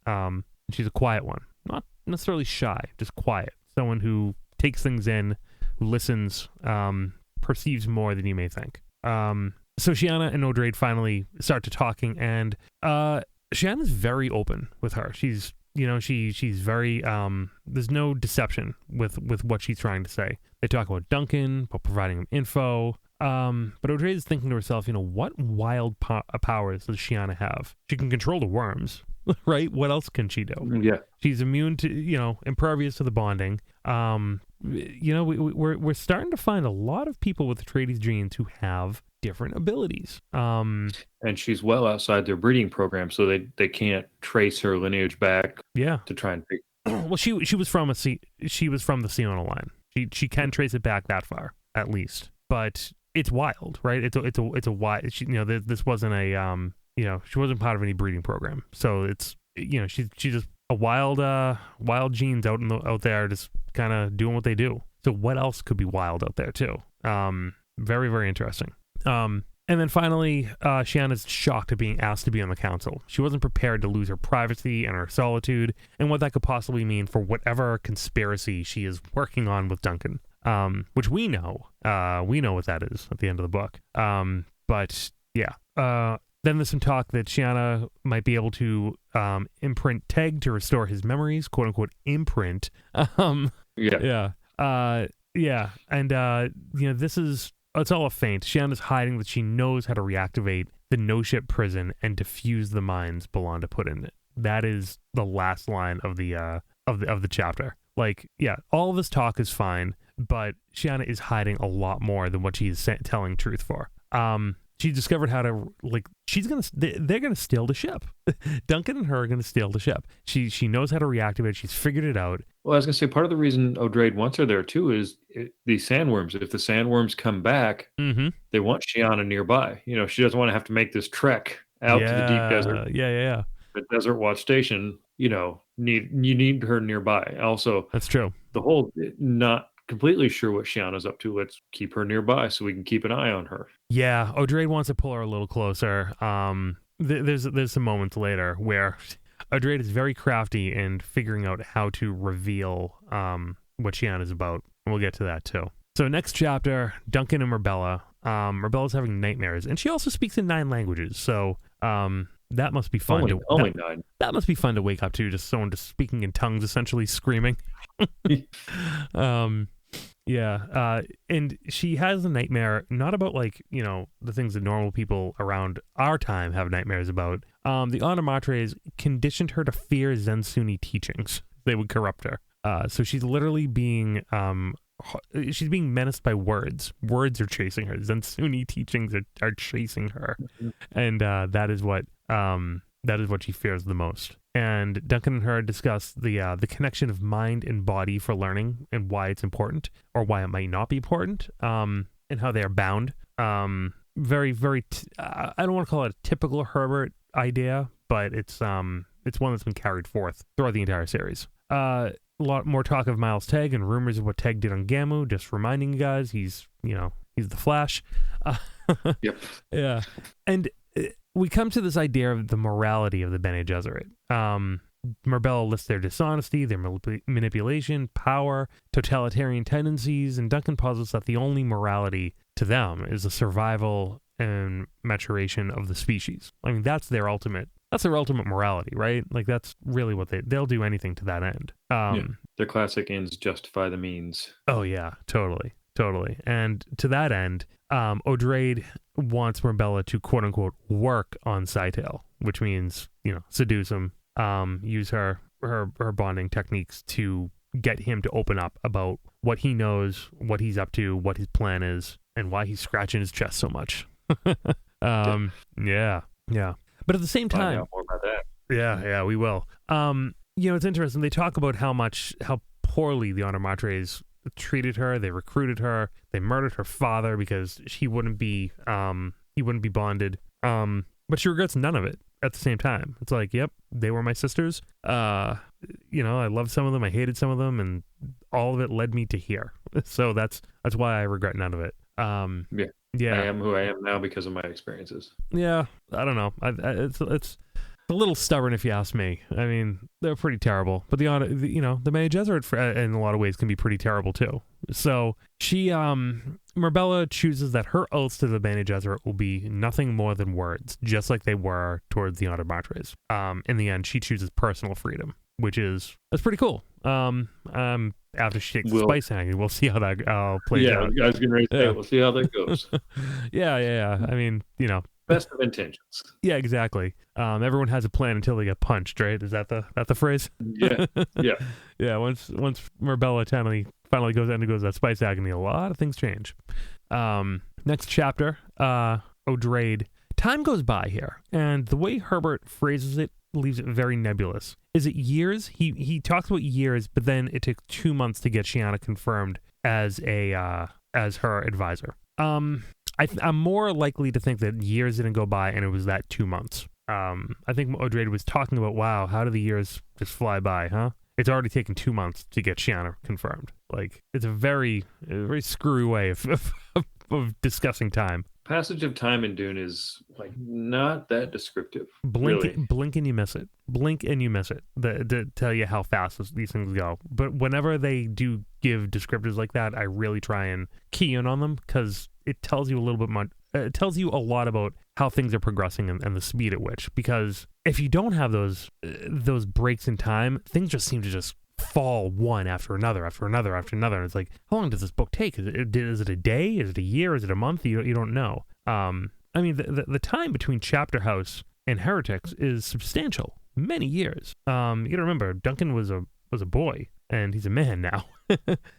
She's a quiet one, not necessarily shy, just quiet. Someone who takes things in, who listens, perceives more than you may think. So Shiana and O'Drade finally start to talking, and Shiana's very open with her. She's very, there's no deception with what she's trying to say. They talk about Duncan, about providing him info. But O'Drade is thinking to herself, what wild powers does Shiana have? She can control the worms, right? What else can she do?
Yeah.
She's immune to, impervious to the bonding. We're starting to find a lot of people with Atreides genes who have different abilities.
And she's well outside their breeding program, so they can't trace her lineage back.
Yeah.
To try and pick.
Well, she was from the Siona line. She can trace it back that far, at least. But it's wild, right? It's a wild. This wasn't a she wasn't part of any breeding program, so it's she's just a wild genes out there, just kind of doing what they do. So what else could be wild out there too? Very, very interesting. And then finally, Shiana's shocked at being asked to be on the council. She wasn't prepared to lose her privacy and her solitude, and what that could possibly mean for whatever conspiracy she is working on with Duncan. Which we know what that is at the end of the book. But yeah. Then there's some talk that Shiana might be able to imprint Teg to restore his memories, quote unquote imprint.
Yeah.
And it's all a feint. Shiana's hiding that she knows how to reactivate the no-ship prison and defuse the mines Belanda put in it. That is the last line of the chapter. Like, yeah, all this talk is fine, but Shiana is hiding a lot more than what she is telling truth for. She discovered how to, like, they're gonna steal the ship. Duncan and her are gonna steal the ship. She knows how to reactivate. She's figured it out.
Well, I was gonna say, part of the reason O'Drade wants her there too is these sandworms. If the sandworms come back, they want Shiana nearby. You know, she doesn't want to have to make this trek out to the deep desert.
Yeah.
The Desert Watch Station, you know, you need her nearby. Also,
that's true. The
whole not completely sure what Shiana's up to. Let's keep her nearby so we can keep an eye on her.
Yeah, O'Drade wants to pull her a little closer. There's some moments later where O'Drade is very crafty in figuring out how to reveal what Shiana's about. We'll get to that too. So next chapter, Duncan and Marbella. Marbella's having nightmares, and she also speaks in 9 languages. So that must be fun.
Only 9.
That must be fun to wake up to, just someone just speaking in tongues, essentially screaming. And she has a nightmare, not about, like, you know, the things that normal people around our time have nightmares about. The Animatres conditioned her to fear Zensuni teachings. They would corrupt her. So she's literally being menaced by words. Words are chasing her. Zensuni teachings are chasing her. And that is what she fears the most. And Duncan and her discuss the connection of mind and body for learning and why it's important, or why it might not be important, and how they are bound. Very, very. I don't want to call it a typical Herbert idea, but it's one that's been carried forth throughout the entire series. A lot more talk of Miles Tegg and rumors of what Tegg did on Gamu. Just reminding you guys, he's the Flash.
Yep.
Yeah, and we come to this idea of the morality of the Bene Gesserit. Marbella lists their dishonesty, their manipulation, power, totalitarian tendencies, and Duncan posits that the only morality to them is the survival and maturation of the species. I mean, that's their ultimate morality, right? Like, that's really what they'll do anything to that end.
The classic ends justify the means.
Oh yeah, totally. And to that end, O'Drade wants Marbella to quote unquote work on Scytale, which means, you know, seduce him, use her bonding techniques to get him to open up about what he knows, what he's up to, what his plan is, and why he's scratching his chest so much. Yeah. But at the same time,
find out more about that.
Yeah, we will. You know, it's interesting. They talk about how poorly the Animatres treated her. They recruited her. They murdered her father because he wouldn't be bonded. But she regrets none of it at the same time. It's like, yep, they were my sisters. You know, I loved some of them, I hated some of them, and all of it led me to here. So that's why I regret none of it. Yeah.
I am who I am now because of my experiences.
Yeah, I don't know. It's a little stubborn if you ask me. I mean, they're pretty terrible, but the Bene Gesserit in a lot of ways can be pretty terrible too. So Marbella chooses that her oaths to the Bene Gesserit will be nothing more than words, just like they were towards the Animatres. In the end, she chooses personal freedom, that's pretty cool. After she takes the spice hanging, we'll see how that plays out.
Yeah, I was getting ready to say, we'll see how that goes.
Yeah. I mean, you know,
best of intentions.
Yeah, exactly. Everyone has a plan until they get punched, right? Is that the phrase?
Yeah.
Yeah. Once Marbella finally goes into that spice agony, a lot of things change. Next chapter, O'Drade. Time goes by here, and the way Herbert phrases it leaves it very nebulous. Is it years? He talks about years, but then it took 2 months to get Shiana confirmed as her advisor. I'm more likely to think that years didn't go by and it was that 2 months. I think O'Drade was talking about, wow, how do the years just fly by, huh? It's already taken 2 months to get Shiana confirmed. Like, it's a very screwy way of discussing time.
Passage of time in Dune is like not that descriptive.
Blink and you miss it. To tell you how fast these things go. But whenever they do give descriptors like that, I really try and key in on them, because it tells you a little bit more. It tells you a lot about how things are progressing and the speed at which. Because if you don't have those breaks in time, things just seem to just fall one after another. And it's like, how long does this book take? Is it a day? Is it a year? Is it a month? You don't know. I mean, the time between Chapterhouse and Heretics is substantial, many years. You got to remember, Duncan was a boy, and he's a man now.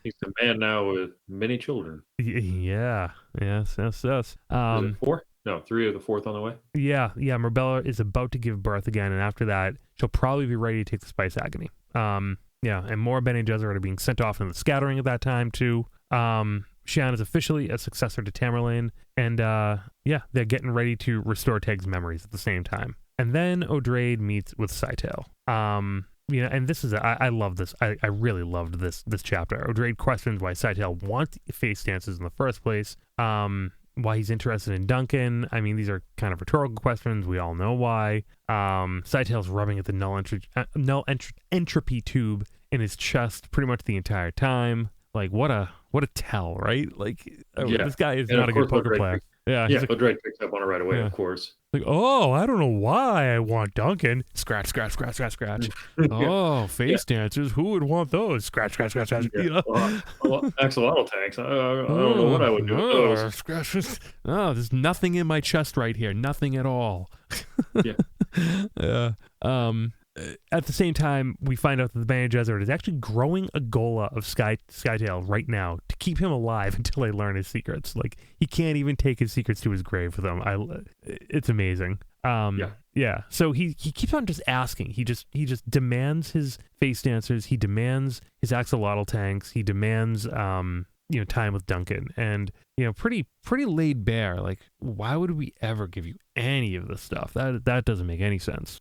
He's a man now with many children.
Yeah, yes.
Is it 4? No, 3 of the 4th on the way.
Yeah. Marbella is about to give birth again, and after that, she'll probably be ready to take the Spice Agony. Yeah, and more Bene Gesserit are being sent off in the Scattering at that time too. Shiana's officially a successor to Tamerlane, and they're getting ready to restore Teg's memories at the same time. And then Odrade meets with Scytale. And this is I love this. I really loved this chapter. Odrade questions why Scytale wants face dances in the first place. Why he's interested in Duncan. I mean, these are kind of rhetorical questions. We all know why. Scytale's rubbing at the null entropy tube in his chest pretty much the entire time. Like, what a tell, right? Like, this guy is not a good poker player.
Odrade picks up on it right away, of course.
Like, oh, I don't know why I want Duncan. Scratch. Oh, face dancers. Who would want those? Scratch.
Axolotl tanks. I don't know what I would do with those.
Scratch. Oh, there's nothing in my chest right here. Nothing at all. Yeah. At the same time, we find out that the Bene Gesserit is actually growing a Ghola of Scytale right now to keep him alive until they learn his secrets. Like, he can't even take his secrets to his grave with him. It's amazing. Yeah. So he keeps on just asking. He just demands his face dancers. He demands his axolotl tanks. He demands time with Duncan, and pretty laid bare. Like, why would we ever give you any of this stuff? That doesn't make any sense.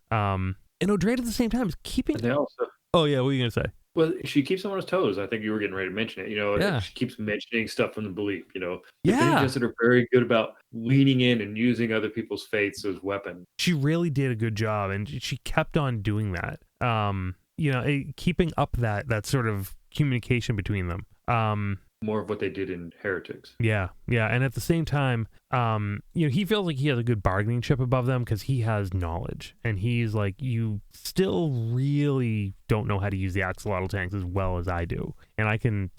And Odrade at the same time is keeping.
And they also.
Oh yeah, what are you gonna say?
Well, she keeps him on his toes. I think you were getting ready to mention it. She keeps mentioning stuff from the belief. The Bene Gesserit are very good about leaning in and using other people's faiths as weapons.
She really did a good job, and she kept on doing that. Keeping up that sort of communication between them.
More of what they did in Heretics.
Yeah. And at the same time, he feels like he has a good bargaining chip above them because he has knowledge. And he's like, you still really don't know how to use the axolotl tanks as well as I do. And I can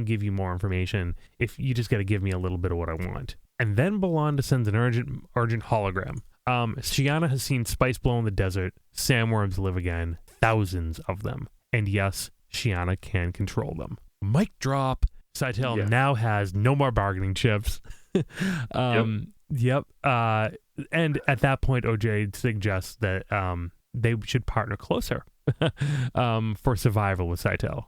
give you more information if you just got to give me a little bit of what I want. And then Belanda sends an urgent hologram. Shiana has seen spice blow in the desert. Sandworms live again. Thousands of them. And yes, Shiana can control them. Mic drop. Scytale now has no more bargaining chips. Yep. And at that point, OJ suggests that they should partner closer for survival with Scytale.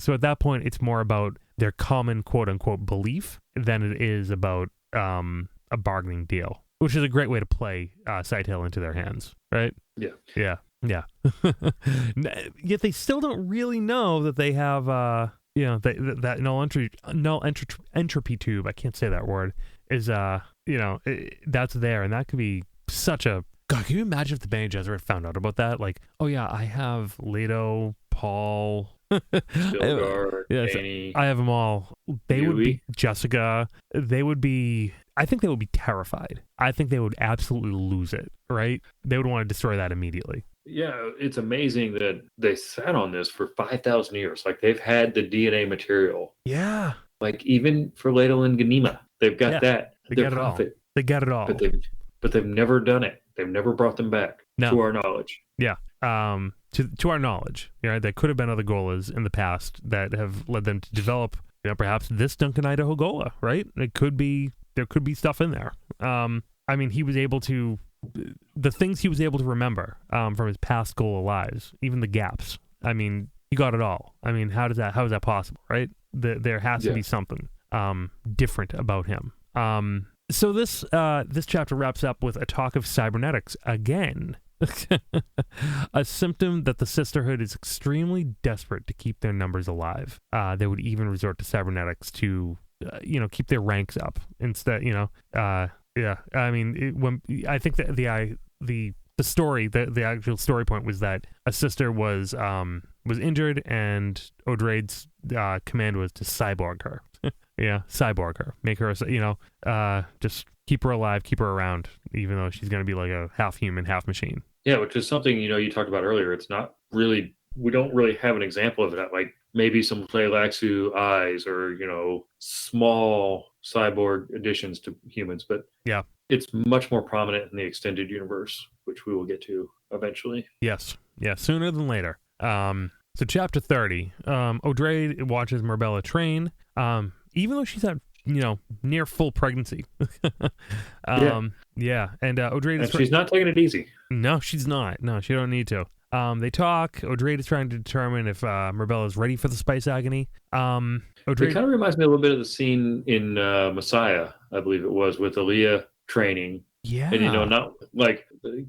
So at that point, it's more about their common quote unquote belief than it is about a bargaining deal, which is a great way to play Scytale into their hands, right? Yeah. Yet they still don't really know that they have that null entropy tube. I can't say that word. Is that's there, and that could be such a God. Can you imagine if the Bene Gesserit found out about that? Like, oh yeah, I have Leto, Paul,
Danny,
I have them all. They
Yui.
Would be Jessica. They would be. I think they would be terrified. I think they would absolutely lose it. Right? They would want to destroy that immediately.
Yeah, it's amazing that they sat on this for 5,000 years. Like, they've had the DNA material.
Yeah.
Like, even for Leto and Ganima, they've got that.
They got it all. They got it all.
But they've never done it. They've never brought them back, to our knowledge.
Yeah. To our knowledge. Yeah, there could have been other Gholas in the past that have led them to develop, perhaps this Duncan Idaho Ghola, right? There could be stuff in there. I mean, he was able to. The things he was able to remember from his past Ghola lives, even the gaps. I mean, he got it all. I mean, how is that possible, right? There has to be something different about him. So this chapter wraps up with a talk of cybernetics again. A symptom that the Sisterhood is extremely desperate to keep their numbers alive. They would even resort to cybernetics to, keep their ranks up instead. Yeah, I mean, I think that the story, the actual story point was that a sister was injured, and Odrade's command was to cyborg her. Yeah, cyborg her, make her, just keep her alive, keep her around, even though she's going to be like a half human, half machine.
Yeah, which is something you talked about earlier. It's not really. We don't really have an example of that. Like maybe some Tleilaxu eyes, or small cyborg additions to humans, but it's much more prominent in the extended universe, which we will get to eventually.
Yes. Yeah, sooner than later. So chapter 30, O'Drade watches Marbella train, even though she's at, near full pregnancy. Yeah. And O'Drade is...
she's not taking it easy.
No, she's not. No, she don't need to. They talk. O'Drade is trying to determine if Marbella is ready for the spice agony. O'Drade...
It kind of reminds me a little bit of the scene in Messiah, I believe it was, with Aaliyah training.
Yeah.
And, not like,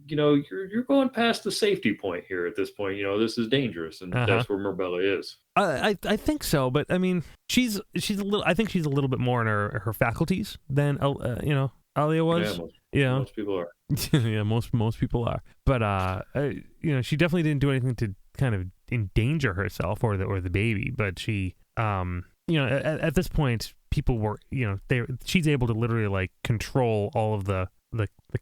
you're going past the safety point here at this point. This is dangerous, and that's where Marbella is.
I think so, but I mean, she's a little. I think she's a little bit more in her faculties than Aaliyah was.
Yeah, most people are.
Yeah, most people are. But she definitely didn't do anything to kind of endanger herself or the baby. But she, at this point, people were, she's able to literally like control all of the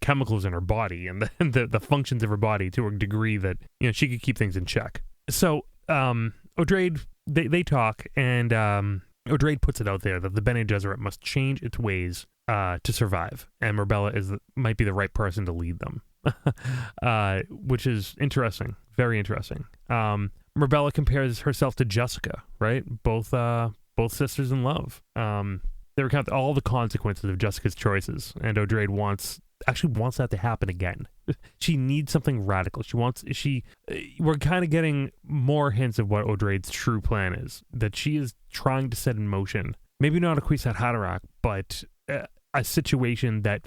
chemicals in her body and the functions of her body to a degree that she could keep things in check. So O'Drade, they talk, and O'Drade puts it out there that the Bene Gesserit must change its ways to survive, and Marbella might be the right person to lead them, which is interesting, very interesting. Marbella compares herself to Jessica, right? Both sisters in love. They recount all the consequences of Jessica's choices, and O'Drade wants that to happen again. She needs something radical. We're kind of getting more hints of what O'Drade's true plan is, that she is trying to set in motion, maybe not a Kwisatz Haderach, but a situation that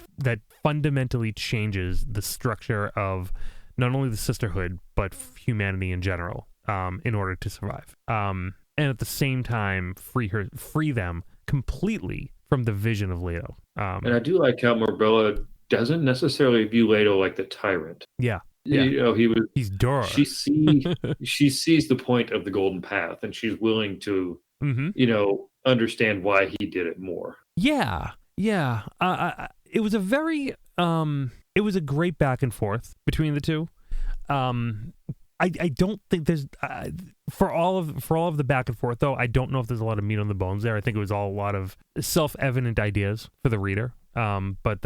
fundamentally changes the structure of not only the sisterhood, but humanity in general, in order to survive. And at the same time, free them completely from the vision of Leto.
And I do like how Marbella doesn't necessarily view Leto like the tyrant.
Yeah.
He's
Dora.
She sees the point of the golden path, and she's willing to, understand why he did it more.
Yeah. It was it was a great back and forth between the two. I don't think there's for all of the back and forth, though. I don't know if there's a lot of meat on the bones there. I think it was all a lot of self-evident ideas for the reader. But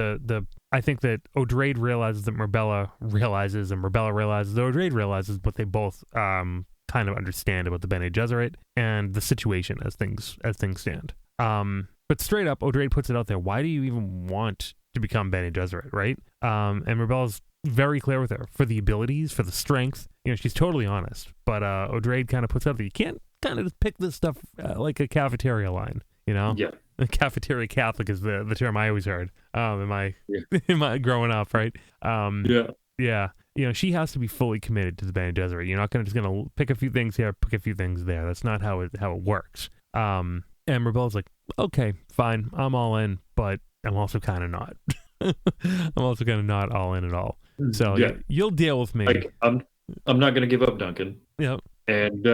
I think that O'Drade realizes that Marbella realizes, and Marbella realizes that O'Drade realizes what they both kind of understand about the Bene Gesserit and the situation as things stand. But straight up, O'Drade puts it out there. Why do you even want to become Bene Gesserit, right? And Marbella's very clear with her for the abilities, for the strength. She's totally honest. But O'Drade kind of puts out that you can't kind of just pick this stuff like a cafeteria line,
Yeah.
Cafeteria Catholic is the term I always heard. In my growing up, right? Yeah. She has to be fully committed to the Bene Gesserit. You're not just gonna pick a few things here, pick a few things there. That's not how it works. And Marbella's like, okay, fine, I'm all in, but I'm also kind of not. I'm also kind of not all in at all. So you'll deal with me.
Like, I'm not going to give up Duncan.
Yeah.
And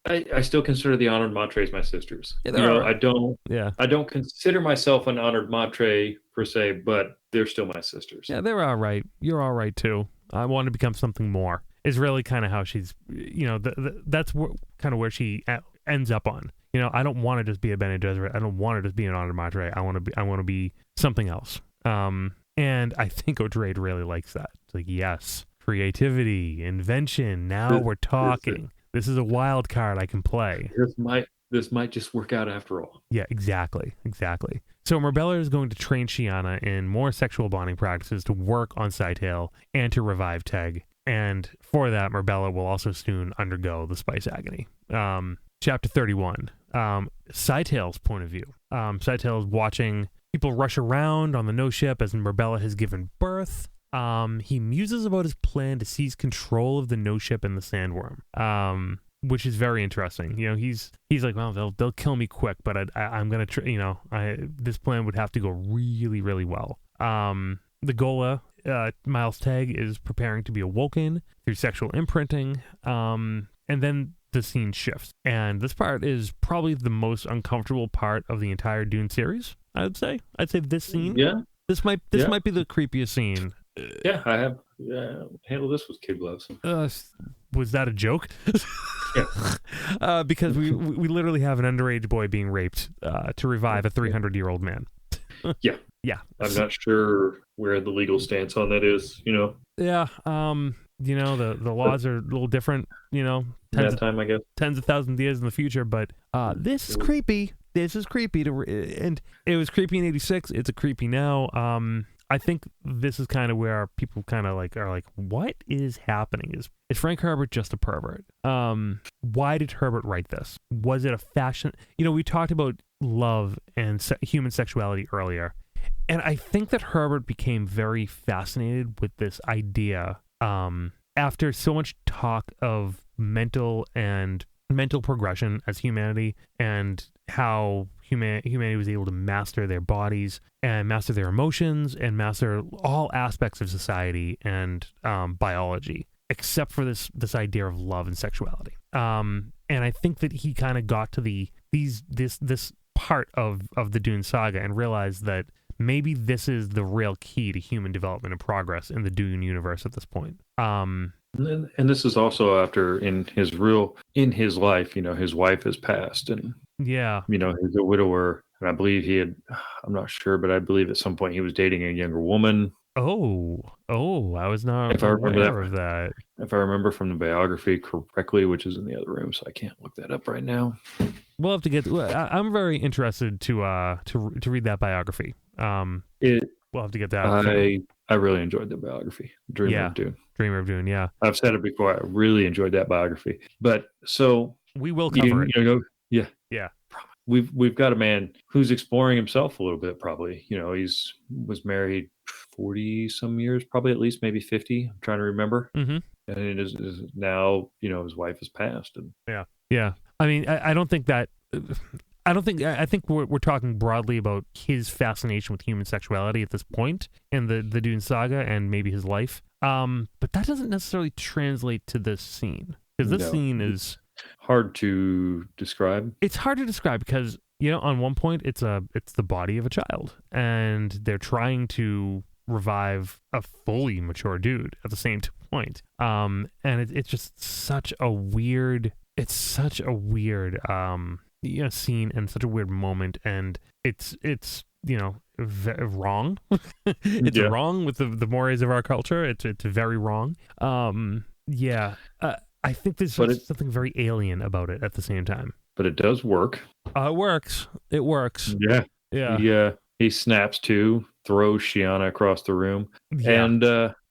I still consider the honored matres my sisters.
Yeah,
I don't consider myself an honored matre per se, but they're still my sisters.
Yeah, they're all right. You're all right too. I want to become something more. Is really kind of how she's. That's kind of where she ends up on. I don't want to just be a Bene Gesserit. I don't want to just be an honored matre. I want to be something else. And I think O'Drade really likes that. It's like, yes, creativity, invention. Now we're talking. This is a wild card I can play.
This might just work out after all.
Yeah, exactly. So Marbella is going to train Shiana in more sexual bonding practices to work on Sightale and to revive Teg. And for that, Marbella will also soon undergo the spice agony. Chapter 31. Sightale's point of view. Sightale is watching people rush around on the no ship as Marbella has given birth. He muses about his plan to seize control of the no ship and the sandworm, which is very interesting. He's like, well, they'll kill me quick, but I'm gonna this plan would have to go really, really well. The Ghola, Miles Teg, is preparing to be awoken through sexual imprinting, and then the scene shifts, and this part is probably the most uncomfortable part of the entire Dune series. I'd say this scene.
Yeah.
This might be the creepiest scene.
Yeah, I have handled this with kid gloves.
Was that a joke?
Yeah.
Because we literally have an underage boy being raped to revive a 300-year-old man.
Yeah.
Yeah.
I'm not sure where the legal stance on that is,
Yeah. The laws are a little different,
that time, I guess.
tens of thousands of years in the future, but this is creepy. This is creepy and it was creepy in 86. It's a creepy now. I think this is kind of where people kind of are like, what is happening? Is Frank Herbert just a pervert? Why did Herbert write this? Was it a fashion? We talked about love and human sexuality earlier. And I think that Herbert became very fascinated with this idea after so much talk of mental progression as humanity and how humanity was able to master their bodies and master their emotions and master all aspects of society and biology, except for this idea of love and sexuality. And I think that he kind of got to this part of the Dune saga and realized that maybe this is the real key to human development and progress in the Dune universe at this point.
And this is also after in his life, his wife has passed, and he's a widower, and I believe I'm not sure, but I believe at some point he was dating a younger woman.
Oh, I was not aware of that.
If I remember from the biography correctly, which is in the other room, so I can't look that up right now.
We'll have to get. I'm very interested to read that biography. We'll have to get that.
I really enjoyed the biography, Dreamer of Dune.
Dreamer of Dune, yeah.
I've said it before. I really enjoyed that biography. But so
we will cover it.
Yeah. We've got a man who's exploring himself a little bit. Probably, was married 40 some years, probably at least maybe 50. I'm trying to remember.
Mm-hmm.
And it is now, his wife has passed. And
yeah. I mean, I don't think that. I think we're talking broadly about his fascination with human sexuality at this point in the Dune saga and maybe his life. But that doesn't necessarily translate to this scene, because this scene is
hard to describe.
It's hard to describe because, on one point it's the body of a child and they're trying to revive a fully mature dude at the same point. And it's just such a weird scene and such a weird moment, and it's wrong. It's wrong with the mores of our culture. It's very wrong. I think there's something very alien about it at the same time.
But it does work.
It works.
Yeah. He snaps to, throws Shiana across the room, and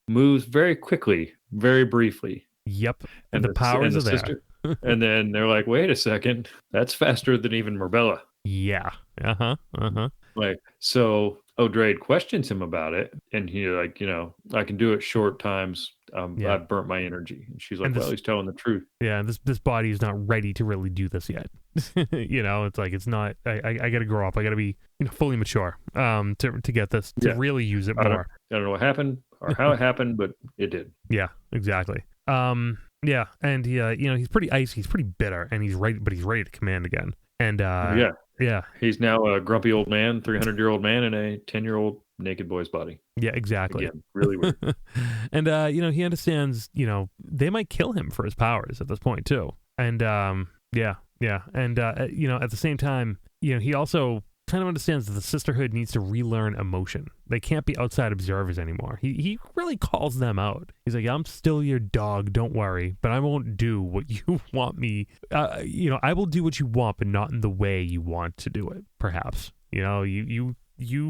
moves very quickly, very briefly.
Yep. And the powers are there.
And then they're like, wait a second, that's faster than even Marbella.
Yeah.
So O'Drade questions him about it, and he's like, I can do it short times. I've burnt my energy. And she's like, well, he's telling the truth.
Yeah, this body is not ready to really do this yet. It's like, it's not, I got to grow up. I got to be fully mature to get this, to really use it more.
I don't know what happened or how it happened, but it did.
Yeah, exactly. Yeah, and he's pretty icy, he's pretty bitter, and he's ready to command again. And
he's now a grumpy old man, 300-year-old man in a 10-year-old naked boy's body.
Yeah, exactly.
Again, really weird.
And he understands, they might kill him for his powers at this point too. And and at the same time, he also kind of understands that the sisterhood needs to relearn emotion. They can't be outside observers anymore. He really calls them out. He's like, I'm still your dog, don't worry, but I won't do what you want me. I will do what you want, but not in the way you want to do it, perhaps. You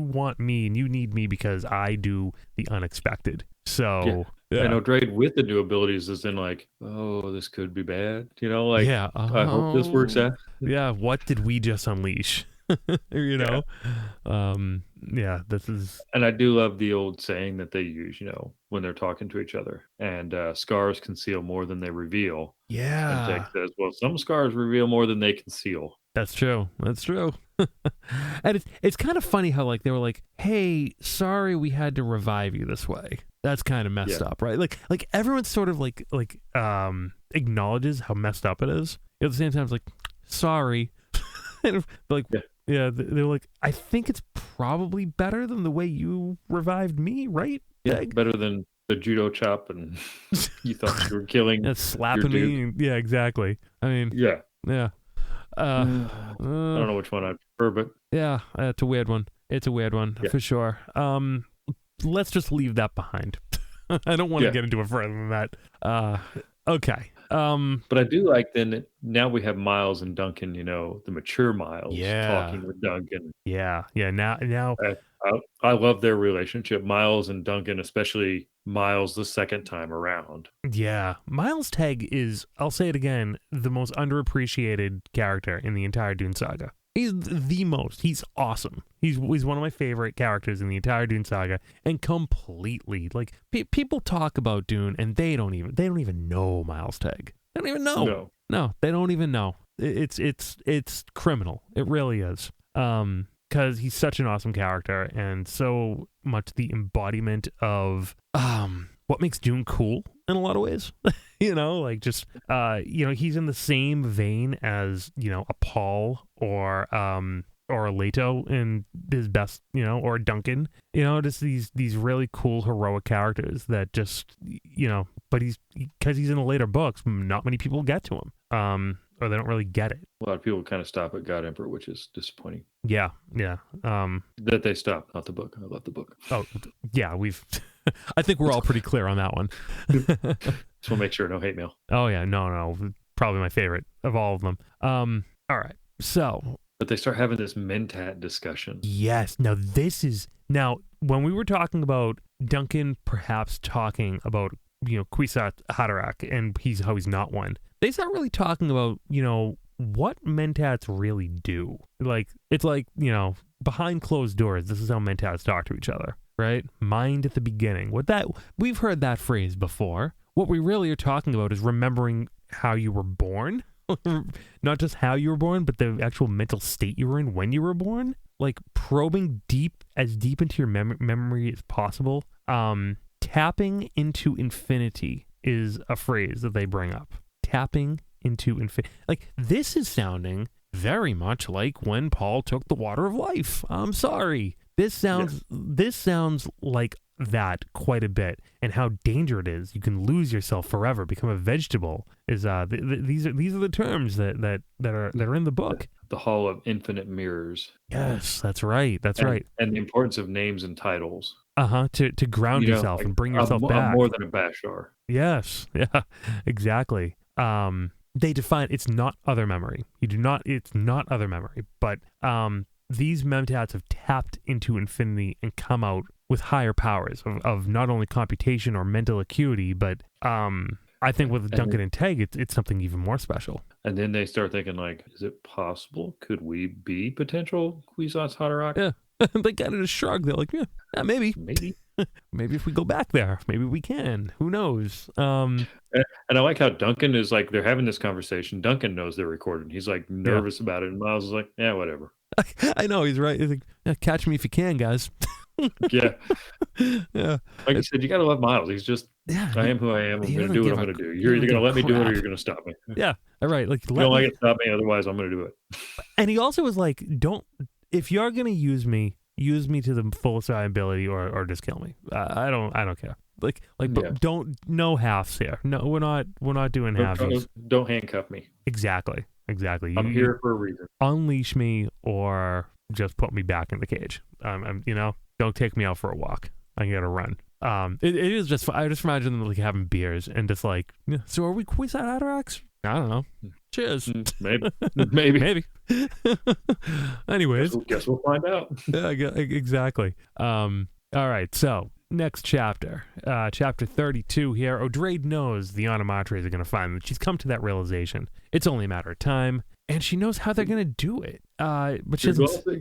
want me and you need me because I do the unexpected. So
I know Drade with the new abilities is then like, oh, this could be bad. I hope this works out.
Yeah, what did we just unleash? This is,
and I do love the old saying that they use, when they're talking to each other, and scars conceal more than they reveal.
Yeah,
and Jack says, well, some scars reveal more than they conceal.
That's true. And it's kind of funny how they were like, hey, sorry we had to revive you this way. That's kind of messed up, right? Like everyone sort of acknowledges how messed up it is. At the same time, it's like, sorry. They're like, I think it's probably better than the way you revived me, right?
Yeah, better than the judo chop, and you thought you were killing,
slapping me. Yeah, exactly. I mean,
yeah.
I
don't know which one I prefer, but
it's a weird one. It's a weird one for sure. Let's just leave that behind. I don't want to get into it further than that. Okay.
But I do like then now we have Miles and Duncan, the mature Miles talking with Duncan.
Yeah. Now
I love their relationship, Miles and Duncan, especially Miles the second time around.
Yeah. Miles Tegg is, I'll say it again, the most underappreciated character in the entire Dune saga. He's the most. He's awesome. He's one of my favorite characters in the entire Dune saga, and completely like people talk about Dune and they don't even know Miles Tegg. They don't even know. No, they don't even know. It's criminal. It really is. Because he's such an awesome character and so much the embodiment of what makes Dune cool in a lot of ways. He's in the same vein as, a Paul or a Leto in his best, or a Duncan, just these really cool heroic characters that just, but because he's in the later books, not many people get to him. Or they don't really get it.
A lot of people kind of stop at God Emperor, which is disappointing.
Yeah.
That they stopped, not the book. I love the book.
Oh, yeah, I think we're all pretty clear on that one.
Just want to make sure, no hate mail.
Oh, yeah, no, probably my favorite of all of them. All right, so.
But they start having this Mentat discussion.
Yes, now when we were talking about Duncan perhaps talking about, Kwisatz Haderach and how he's not one, they start really talking about, what Mentats really do. Like, it's like, behind closed doors, this is how Mentats talk to each other, right? Mind at the beginning. We've heard that phrase before. What we really are talking about is remembering how you were born. Not just how you were born, but the actual mental state you were in when you were born. Like, probing deep into your memory as possible. Tapping into infinity is a phrase that they bring up. Tapping into infinity. Like, this is sounding very much like when Paul took the water of life. I'm sorry. This sounds like that quite a bit, and how dangerous it is. You can lose yourself forever, become a vegetable. These are the terms that are in the book.
The Hall of Infinite Mirrors.
Yes, that's right. Right. And
the importance of names and titles.
To ground yourself and bring yourself back.
I'm more than a Bashar.
Yes. Yeah. Exactly. They define it's not other memory. It's not other memory, but these Mentats have tapped into infinity and come out with higher powers of not only computation or mental acuity, but I think with Duncan and Tegg, it's something even more special.
And then they start thinking, like, is it possible? Could we be potential Kwisatz Haderach?
Yeah. They kind of just shrug. They're like, yeah, maybe. Maybe if we go back there, maybe we can. Who knows?
And I like how Duncan is like, they're having this conversation. Duncan knows they're recording. He's like nervous about it. And Miles is like, yeah, whatever.
I know, he's right. He's like, yeah, catch me if you can, guys.
Yeah.
Yeah.
Like you said, you got to love Miles. He's just, I am who I am. I'm going to do what I'm going to do. You're either going to let me do it or you're going to stop me.
Yeah. All right. Like,
you don't like it, stop me. Otherwise, I'm going to do it.
And he also was like, if you're going to use me to the fullest of my ability or just kill me. I don't care. Like, but don't, no halves here. No, we're not doing halves.
Don't handcuff me.
Exactly.
I'm here for a reason.
Unleash me or just put me back in the cage. Don't take me out for a walk. I gotta run. It is just, I just imagine them like having beers and just like, so are we Kwisatz Haderachs? I don't know. Cheers.
Maybe.
Anyways.
Guess we'll find out.
Yeah, exactly. All right, so next chapter. Chapter 32 here. Odrade knows the Animatres are going to find them. She's come to that realization. It's only a matter of time, and she knows how they're going to do it. But she's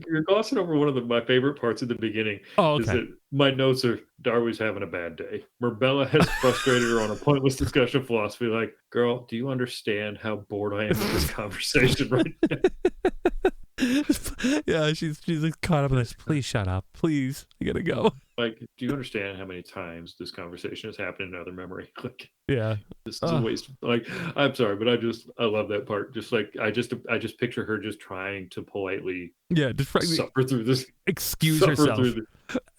you're glossing over one of my favorite parts at the beginning.
Oh, okay.
Is that my notes are Darwy's having a bad day. Marbella has frustrated her on a pointless discussion of philosophy. Like, girl, do you understand how bored I am with this conversation right now?
Yeah, she's like caught up in this. Please shut up. Please, I gotta go.
Like, do you understand how many times this conversation has happened in other memory? Like,
yeah,
this is a waste. Like, I'm sorry, but I love that part. Just like I just picture her just trying to politely,
just
suffer through this,
excuse herself.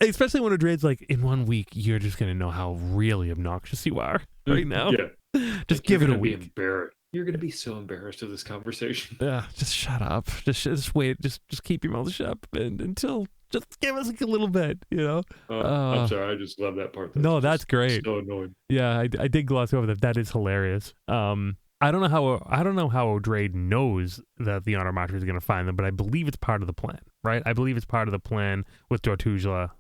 Especially when Odrade's like, in 1 week, you're just gonna know how really obnoxious you are right now.
Yeah,
just give it a week.
Embarrassed. You're gonna be so embarrassed of this conversation.
Yeah, just shut up. Just wait. Just keep your mouth shut until Just give us a little bit,
I'm sorry, I just love that part.
That's great.
So annoying.
Yeah, I did gloss over that. That is hilarious. I don't know how Odrade knows that the Honor Matra is going to find them, but I believe it's part of the plan, right? I believe it's part of the plan with Dortujla,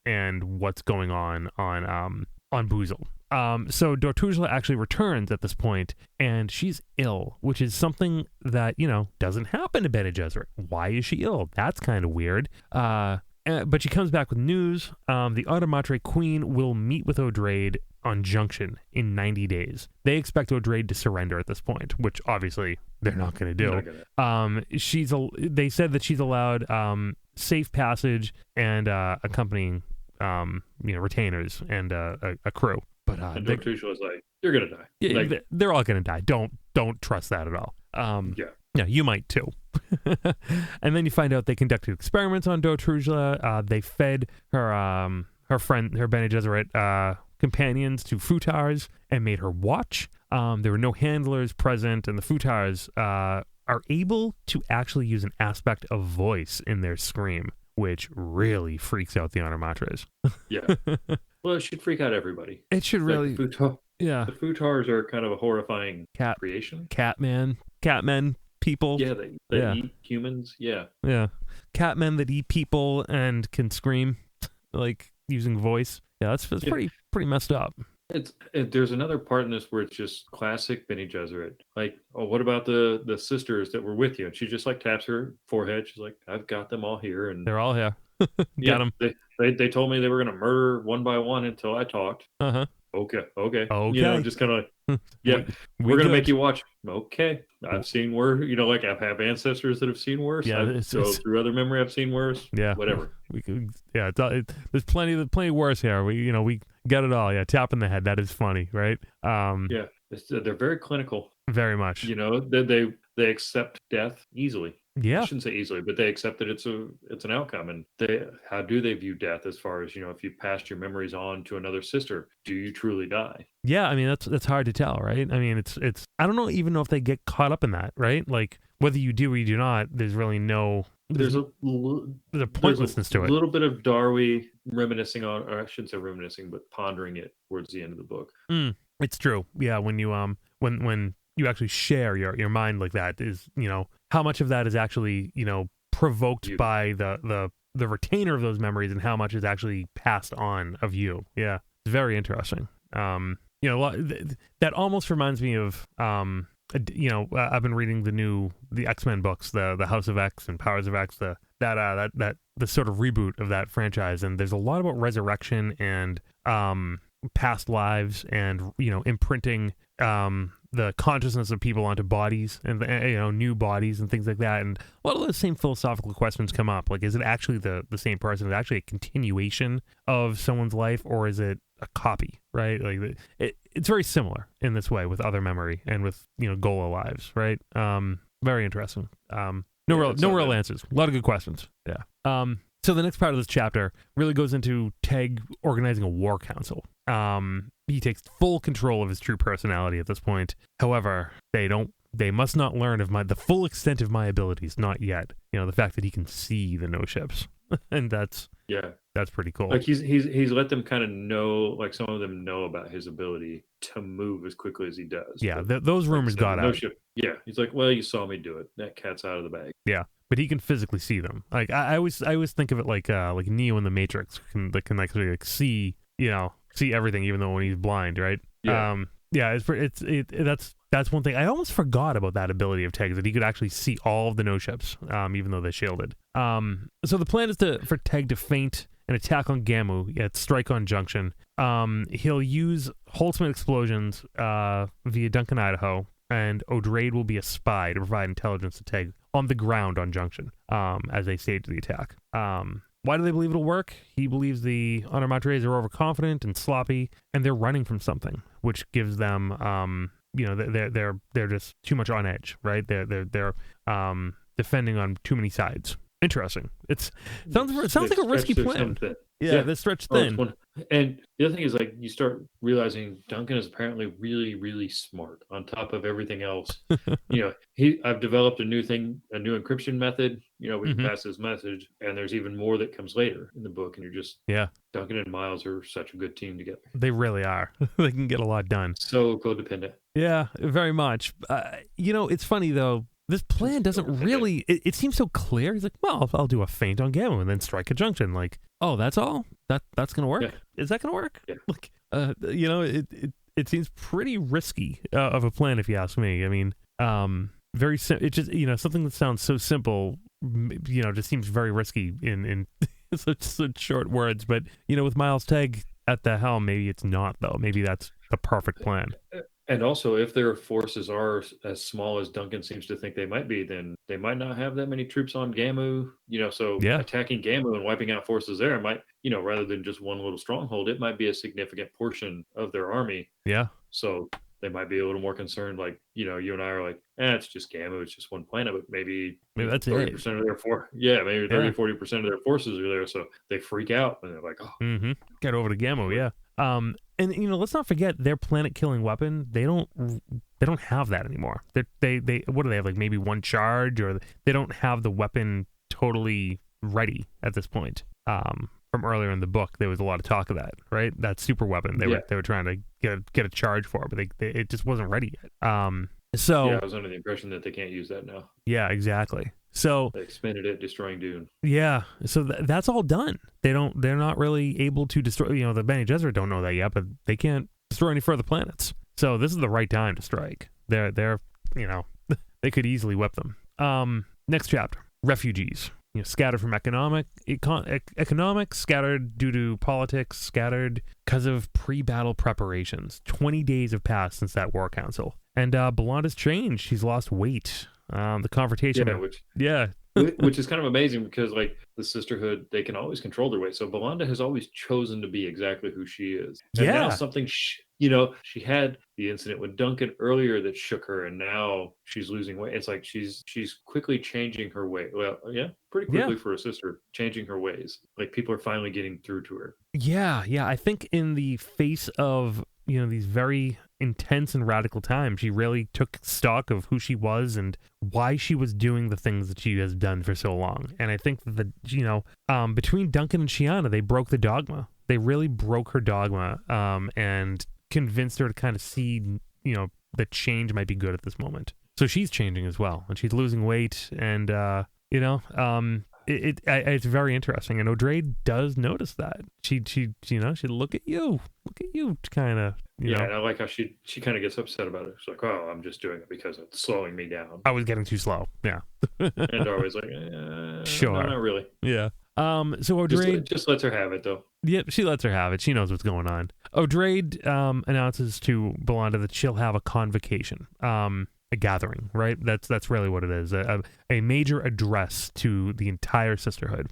and what's going on Boozle. So Dortujla actually returns at this point, and she's ill, which is something that, doesn't happen to Bene Gesserit. Why is she ill? That's kind of weird. But she comes back with news. The Honor Matre Queen will meet with Odrade on Junction in 90 days. They expect Odrade to surrender at this point, which obviously they're not going to do. They said that she's allowed safe passage and accompanying retainers and a crew. But
and Dortujla was like, "You're gonna die."
Yeah, they're all gonna die. Don't trust that at all. Yeah, you might too. And then you find out they conducted experiments on Dortujla. They fed her friend, her Bene Gesserit companions to futars and made her watch. There were no handlers present, and the futars are able to actually use an aspect of voice in their scream, which really freaks out the Honor Matres.
Yeah. Well, it should freak out everybody.
It should really. Yeah.
The futars are kind of a horrifying creation.
Catmen people.
Yeah, they eat humans. Yeah.
Yeah. Catmen that eat people and can scream, like using voice. Yeah, that's pretty messed up.
There's another part in this where it's just classic Bene Gesserit. Like, oh, what about the sisters that were with you? And she just like taps her forehead. She's like, I've got them all here, and
they're all here. Got them.
They told me they were gonna murder one by one until I talked. Okay. Just kind of like, yeah, we're gonna make you watch. Okay, I've seen worse. Like I have ancestors that have seen worse.
Yeah,
through other memory, I've seen worse.
Yeah,
whatever.
We could. Yeah, there's plenty worse here. We get it all. Yeah, tap in the head. That is funny, right?
Yeah, they're very clinical.
Very much.
They accept death easily.
Yeah,
I shouldn't say easily, but they accept that it's an outcome. And how do they view death as far as, if you passed your memories on to another sister, do you truly die?
Yeah, I mean that's hard to tell, right? I mean it's I don't even know if they get caught up in that, right? Like whether you do or you do not, there's really no there's a pointlessness to it.
A little bit of Darby reminiscing on, or I shouldn't say reminiscing, but pondering it towards the end of the book.
It's true. Yeah, when you when you actually share your mind like that, is how much of that is actually provoked by the retainer of those memories, and how much is actually passed on of you. Yeah, it's very interesting. That almost reminds me of I've been reading the X-Men books, the House of X and Powers of X, the sort of reboot of that franchise, and there's a lot about resurrection and past lives and imprinting the consciousness of people onto bodies and new bodies and things like that, and a lot of those same philosophical questions come up. Like, is it actually the same person? Is it actually a continuation of someone's life, or is it a copy? Right? Like it's very similar in this way with other memory and with Ghola lives. Right? Very interesting. No real answers. A lot of good questions. Yeah. So the next part of this chapter really goes into Teg organizing a war council. He takes full control of his true personality at this point. However, they must not learn of the full extent of my abilities, not yet. The fact that he can see the no ships. And that's pretty cool.
Like he's let them kind of know, like some of them know about his ability to move as quickly as he does.
Yeah, those rumors got out.
Ship. Yeah, he's like, well, you saw me do it. That cat's out of the bag.
Yeah. But he can physically see them. Like I always think of it like Neo in the Matrix can actually see everything, even though when he's blind, right?
Yeah.
That's one thing I almost forgot about, that ability of Teg, that he could actually see all of the no ships, even though they're shielded. So the plan is for Teg to feint an attack on Gamu at Strike on Junction. He'll use Holtzman explosions via Duncan, Idaho, and Odrade will be a spy to provide intelligence to Teg on the ground on Junction as they stage the attack. Why do they believe it'll work? He believes the Honor Matres are overconfident and sloppy, and they're running from something, which gives them, they're just too much on edge, right? They're defending on too many sides. Interesting. It sounds like a risky plan. They stretch thin.
And the other thing is, like, you start realizing Duncan is apparently really, really smart on top of everything else. I've developed a new encryption method. We can pass this message, and there's even more that comes later in the book. And you're just, Duncan and Miles are such a good team together.
They really are. They can get a lot done.
So codependent.
Yeah, very much. It's funny though. This plan doesn't really, it seems so clear. He's like, well, I'll do a feint on Gamma and then strike a junction. Like, oh, that's all? That's going to work?
Yeah.
Is that going to work?
Yeah.
Like, it seems pretty risky of a plan, if you ask me. I mean, very simple. It just, something that sounds so simple, just seems very risky in such short words. But, with Miles Tegg at the helm, maybe it's not, though. Maybe that's the perfect plan.
And also, if their forces are as small as Duncan seems to think they might be, then they might not have that many troops on Gamu. Attacking Gamu and wiping out forces there might, rather than just one little stronghold, it might be a significant portion of their army.
Yeah.
So they might be a little more concerned, like, you and I are like, it's just Gamu, it's just one planet, but maybe
that's
30% of their maybe 30-40% of their forces are there, so they freak out and they're like, oh,
get over to Gamu, yeah. And let's not forget their planet killing weapon. They don't have that anymore. They what do they have? Like maybe one charge, or they don't have the weapon totally ready at this point. From earlier in the book, there was a lot of talk of that, right? That super weapon they were trying to get a charge for, but it just wasn't ready yet. So
I was under the impression that they can't use that now.
Yeah, exactly. So
they expanded it, destroying Dune.
Yeah, so that's all done. They're not really able to destroy. The Bene Gesserit don't know that yet, but they can't destroy any further planets. So this is the right time to strike. They're they could easily whip them. Next chapter: refugees. Scattered from economics, scattered due to politics, scattered because of pre-battle preparations. 20 days have passed since that war council, and Belanda's changed. She's lost weight. The confrontation.
Which is kind of amazing because, like, the sisterhood, they can always control their weight. So Belanda has always chosen to be exactly who she is. And now something, she had the incident with Duncan earlier that shook her, and now she's losing weight. It's like she's quickly changing her way. Well, pretty quickly for a sister, changing her ways. Like, people are finally getting through to her.
Yeah. I think in the face of these very intense and radical times, she really took stock of who she was and why she was doing the things that she has done for so long. And I think that between Duncan and Shiana, they broke the dogma. They really broke her dogma, and convinced her to kind of see that change might be good at this moment. So she's changing as well, and she's losing weight, and it's very interesting, and O'Drade does notice that. She'd look at you, kind of.
And I like how she kind of gets upset about it. She's like, "Oh, I'm just doing it because it's slowing me down.
I was getting too slow." Yeah.
And Darway's like,
"Sure,
no, not really."
Yeah. So O'Drade
just lets her have it, though.
Yep, she lets her have it. She knows what's going on. O'Drade announces to Belanda that she'll have a convocation. A gathering, right? That's really what it is. A major address to the entire sisterhood.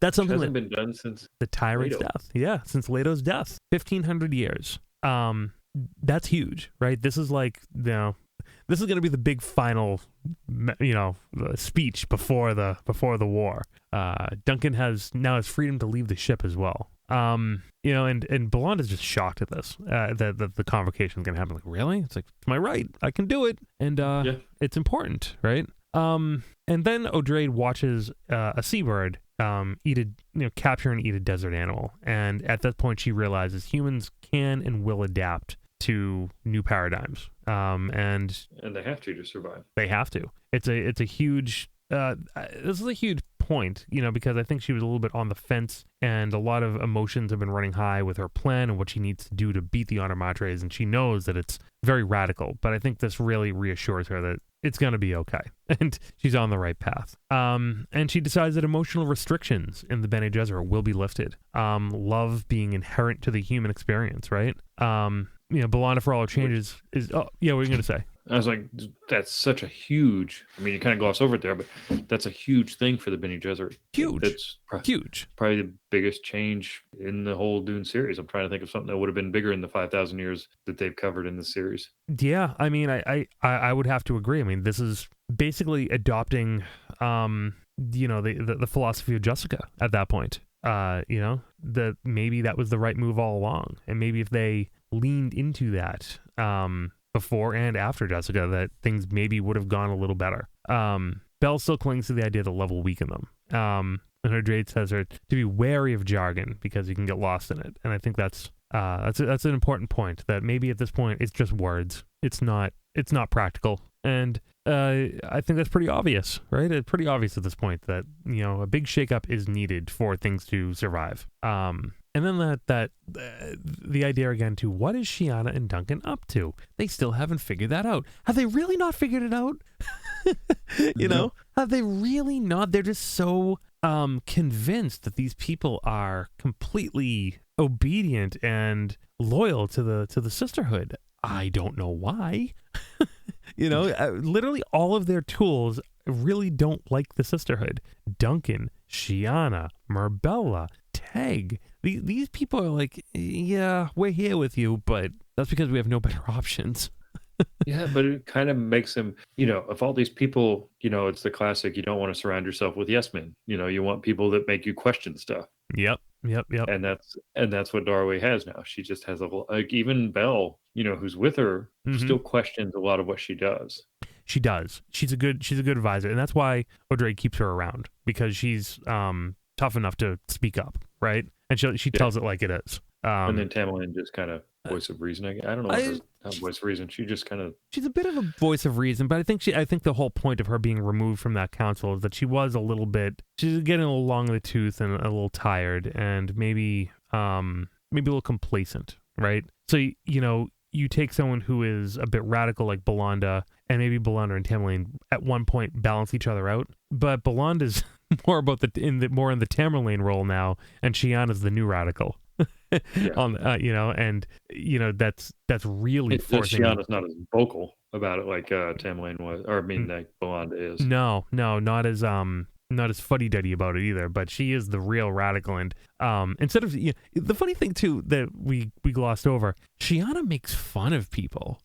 That's something that
hasn't been done since
the tyrant's death. Yeah, since Leto's death, 1500 years. That's huge, right? This is like, this is going to be the big final, speech before the war. Duncan has freedom to leave the ship as well. And Belanda's just shocked at this, that the convocation is going to happen. Like, really? It's like, it's my right. I can do it. And it's important, right? And then O'Drade watches a seabird capture and eat a desert animal. And at that point, she realizes humans can and will adapt to new paradigms. And
they have to survive.
They have to. It's a huge. This is a huge point, because I think she was a little bit on the fence, and a lot of emotions have been running high with her plan and what she needs to do to beat the Automatres, and she knows that it's very radical, but I think this really reassures her that it's going to be okay, and she's on the right path. And she decides that emotional restrictions in the Bene Gesserit will be lifted. Love being inherent to the human experience, right? Belanda, for all her changes, is... Oh, yeah, what are you going to say?
I was like, that's such a huge... I mean, you kind of gloss over it there, but that's a huge thing for the Bene Gesserit.
Huge.
It's
huge.
Probably the biggest change in the whole Dune series. I'm trying to think of something that would have been bigger in the 5,000 years that they've covered in the series.
Yeah, I mean, I would have to agree. I mean, this is basically adopting, the philosophy of Jessica at that point. that maybe that was the right move all along, and maybe if they leaned into that before and after Jessica, that things maybe would have gone a little better. Belle still clings to the idea that love will weaken them. And Odrade says her to be wary of jargon because you can get lost in it. And I think that's an important point, that maybe at this point it's just words. It's not practical. And I think that's pretty obvious, right? It's pretty obvious at this point that, a big shakeup is needed for things to survive. And then the idea again to what is Shiana and Duncan up to? They still haven't figured that out. Have they really not figured it out? Have they really not? They're just so convinced that these people are completely obedient and loyal to the sisterhood. I don't know why. Literally all of their tools really don't like the sisterhood. Duncan, Shiana, Marbella, Teg. These people are like, yeah, we're here with you, but that's because we have no better options.
Yeah, but it kind of makes them, of all these people, it's the classic, you don't want to surround yourself with yes men. You want people that make you question stuff.
Yep.
And that's what Darway has now. She just has even Belle, who's with her, still questions a lot of what she does.
She does. She's a good advisor, and that's why Odrade keeps her around, because she's tough enough to speak up, right? And she tells it like it is.
And then Tamerlane just kind of voice of reason. I don't know. Not voice of reason. She's
a bit of a voice of reason, but I think the whole point of her being removed from that council is that she's getting a little long in the tooth and a little tired, and maybe a little complacent, right? So you take someone who is a bit radical like Belanda, and maybe Belanda and Tamerlane at one point balance each other out, but Belanda's more in the Tamerlane role now, and Shiana's the new radical.
Yeah.
That's really forcing.
Shiana's not as vocal about it like Tamerlane was, or like Belanda is.
No, not as fuddy-duddy about it either, but she is the real radical. And instead of the funny thing too that we glossed over, Shiana makes fun of people.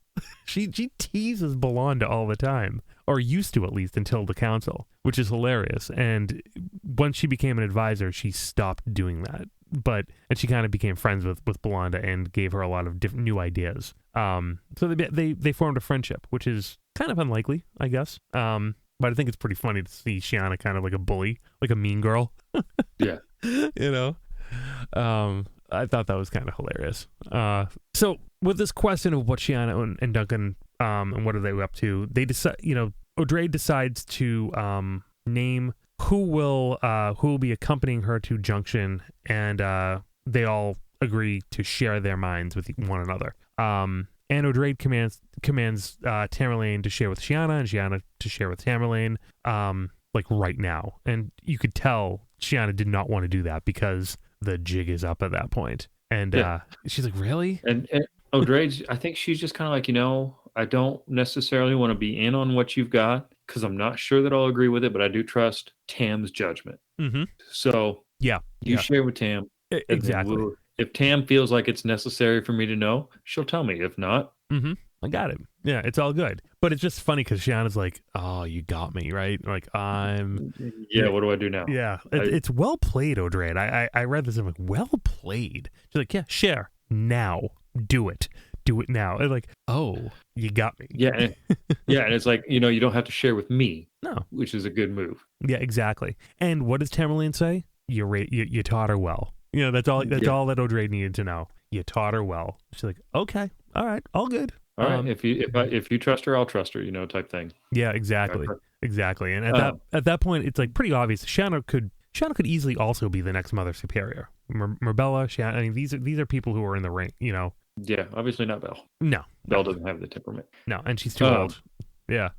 She teases Belanda all the time, or used to, at least until the council, which is hilarious. And once she became an advisor, she stopped doing that. And she kind of became friends with Belanda and gave her a lot of different new ideas. So they formed a friendship, which is kind of unlikely, I guess. But I think it's pretty funny to see Shiana kind of like a bully, like a mean girl.
Yeah.
I thought that was kind of hilarious. So with this question of what Shiana and Duncan and what are they up to, they decide. Odrade decides to name who will be accompanying her to Junction, and they all agree to share their minds with one another. And Odrade commands Tamerlane to share with Shiana, and Shiana to share with Tamerlane, like right now. And you could tell Shiana did not want to do that because the jig is up at that point. And she's like, really?
And Odrade, I think she's just kind of like, I don't necessarily want to be in on what you've got, because I'm not sure that I'll agree with it, but I do trust Tam's judgment.
Mm-hmm.
So you share with Tam.
Exactly.
If Tam feels like it's necessary for me to know, she'll tell me. If not,
I got it. Yeah, it's all good. But it's just funny because Shiana's like, oh, you got me, right? Like,
what do I do now?
Yeah, it's well played, Odrade. I read this and I'm like, well played. She's like, yeah, share now. Do it now. And like, oh, you got me.
Yeah. And it's like, you don't have to share with me.
No.
Which is a good move.
Yeah, exactly. And what does Tamerlane say? You taught her well. That's all that Odrade needed to know. You taught her well. She's like, okay, all right, all good.
All right. If you trust her, I'll trust her, type thing.
Yeah, exactly. Exactly. And at that point, it's like pretty obvious. Shiana could easily also be the next Mother Superior. Marbella, Shiana. I mean, these are people who are in the ring.
Yeah, obviously not Belle.
No,
Belle doesn't have the temperament.
No, and she's too old. Yeah.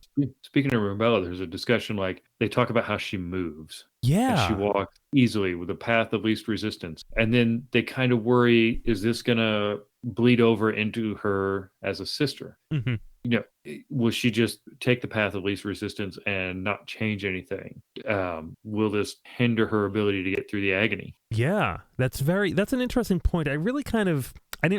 Speaking of Marbella, there's a discussion like they talk about how she moves.
Yeah.
And she walks easily with a path of least resistance. And then they kind of worry, is this going to bleed over into her as a sister?
Mm-hmm.
Will she just take the path of least resistance and not change anything? Will this hinder her ability to get through the agony?
Yeah, that's an interesting point. I didn't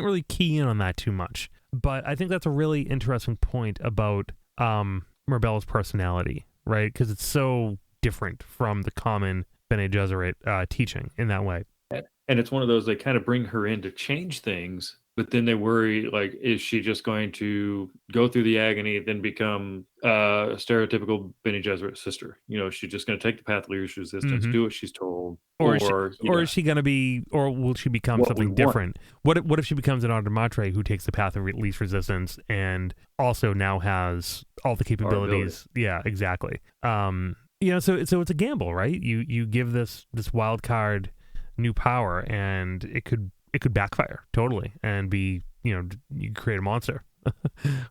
really key in on that too much, but I think that's a really interesting point about Marbella's personality, right? Because it's so different from the common Bene Gesserit teaching in that way.
And it's one of those, they kind of bring her in to change things, but then they worry, like, is she just going to go through the agony, then become a stereotypical Bene Gesserit sister? You know, is she just going to take the path of least resistance, do what she's told,
or is she going to be, or will she become something different? What if she becomes an Andromatre who takes the path of least resistance and also now has all the capabilities? Yeah, exactly. You know, so it's a gamble, right? You give this wild card new power, and it could backfire totally and be, you know, you create a monster.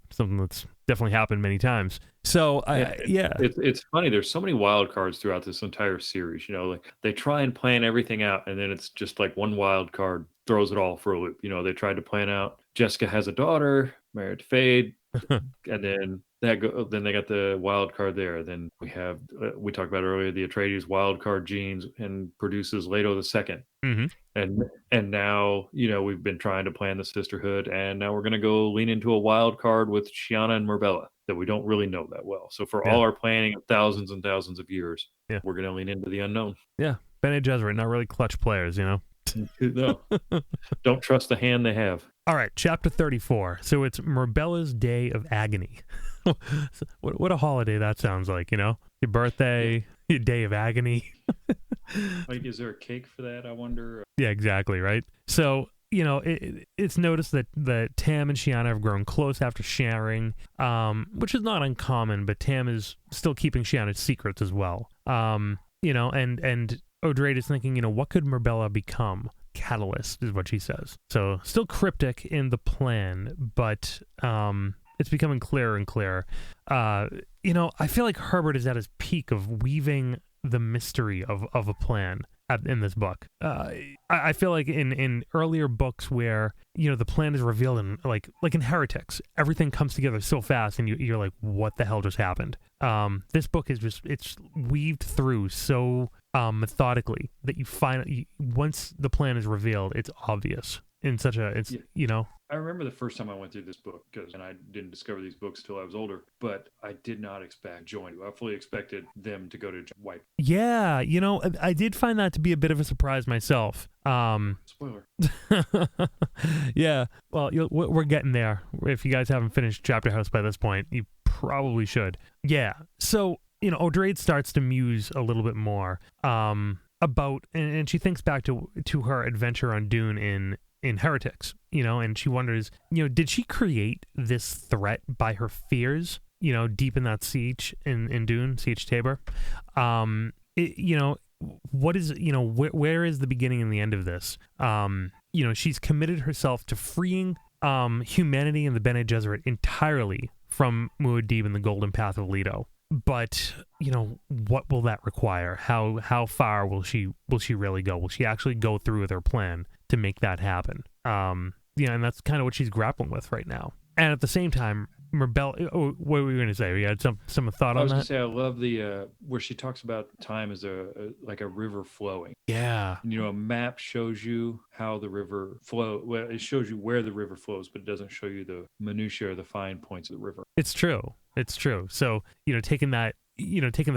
Something that's definitely happened many times. So it's funny, there's so many wild cards throughout this entire series. You know, like they try and plan everything out, and then it's just like one wild card throws it all for a loop. You know, they tried to plan out Jessica has a daughter married to Fade, and then then they got the wild card there. Then we have we talked about earlier the Atreides wild card genes and produces Leto the second. And now, you know, we've been trying to plan the sisterhood, and now we're going to go lean into a wild card with Shiana and Marbella that we don't really know that well. So for all our planning of thousands and thousands of years, we're going to lean into the unknown. Yeah, Bene Gesserit, not really clutch players, you know.
No, don't trust the hand they have.
All right, chapter 34. So it's Marbella's Day of Agony. What a holiday that sounds like, you know? Your birthday, your day of agony.
Like, is there a cake for that, I wonder?
Yeah, exactly, right? So, you know, it's noticed that Tam and Shiana have grown close after sharing, which is not uncommon, but Tam is still keeping Shiana's secrets as well. You know, and Odrade is thinking, you know, what could Marbella become? Catalyst is what she says. So still cryptic in the plan, but it's becoming clearer and clearer. You know, I feel like Herbert is at his peak of weaving the mystery of a plan in this book. I feel like in earlier books where, you know, the plan is revealed in like in Heretics, everything comes together so fast and you're like, what the hell just happened? This book is just, it's weaved through so methodically that you find once the plan is revealed, it's obvious in such a, you know.
I remember the first time I went through this book, and I didn't discover these books till I was older, but I did not expect join. I fully expected them to go to white.
Yeah, you know, I did find that to be a bit of a surprise myself.
Spoiler.
Yeah, well, we're getting there. If you guys haven't finished Chapterhouse by this point, you probably should. Yeah, so, you know, Odrade starts to muse a little bit more about, and she thinks back to her adventure on Dune in Heretics, you know, and she wonders, you know, did she create this threat by her fears, you know, deep in that siege in Dune, Siege Tabor? You know, what is, you know, where is the beginning and the end of this? You know, she's committed herself to freeing humanity and the Bene Gesserit entirely from Muad'Dib and the Golden Path of Leto. But, you know, what will that require? How far will she really go? Will she actually go through with her plan to make that happen? Yeah, and that's kind of what she's grappling with right now. And at the same time, Marbella, what were you going to say? You had some thought on that?
I was going to say, I love the where she talks about time as like a river flowing.
Yeah.
You know, a map shows you how the river flows. Well, it shows you where the river flows, but it doesn't show you the minutiae or the fine points of the river.
It's true. So, you know, taking the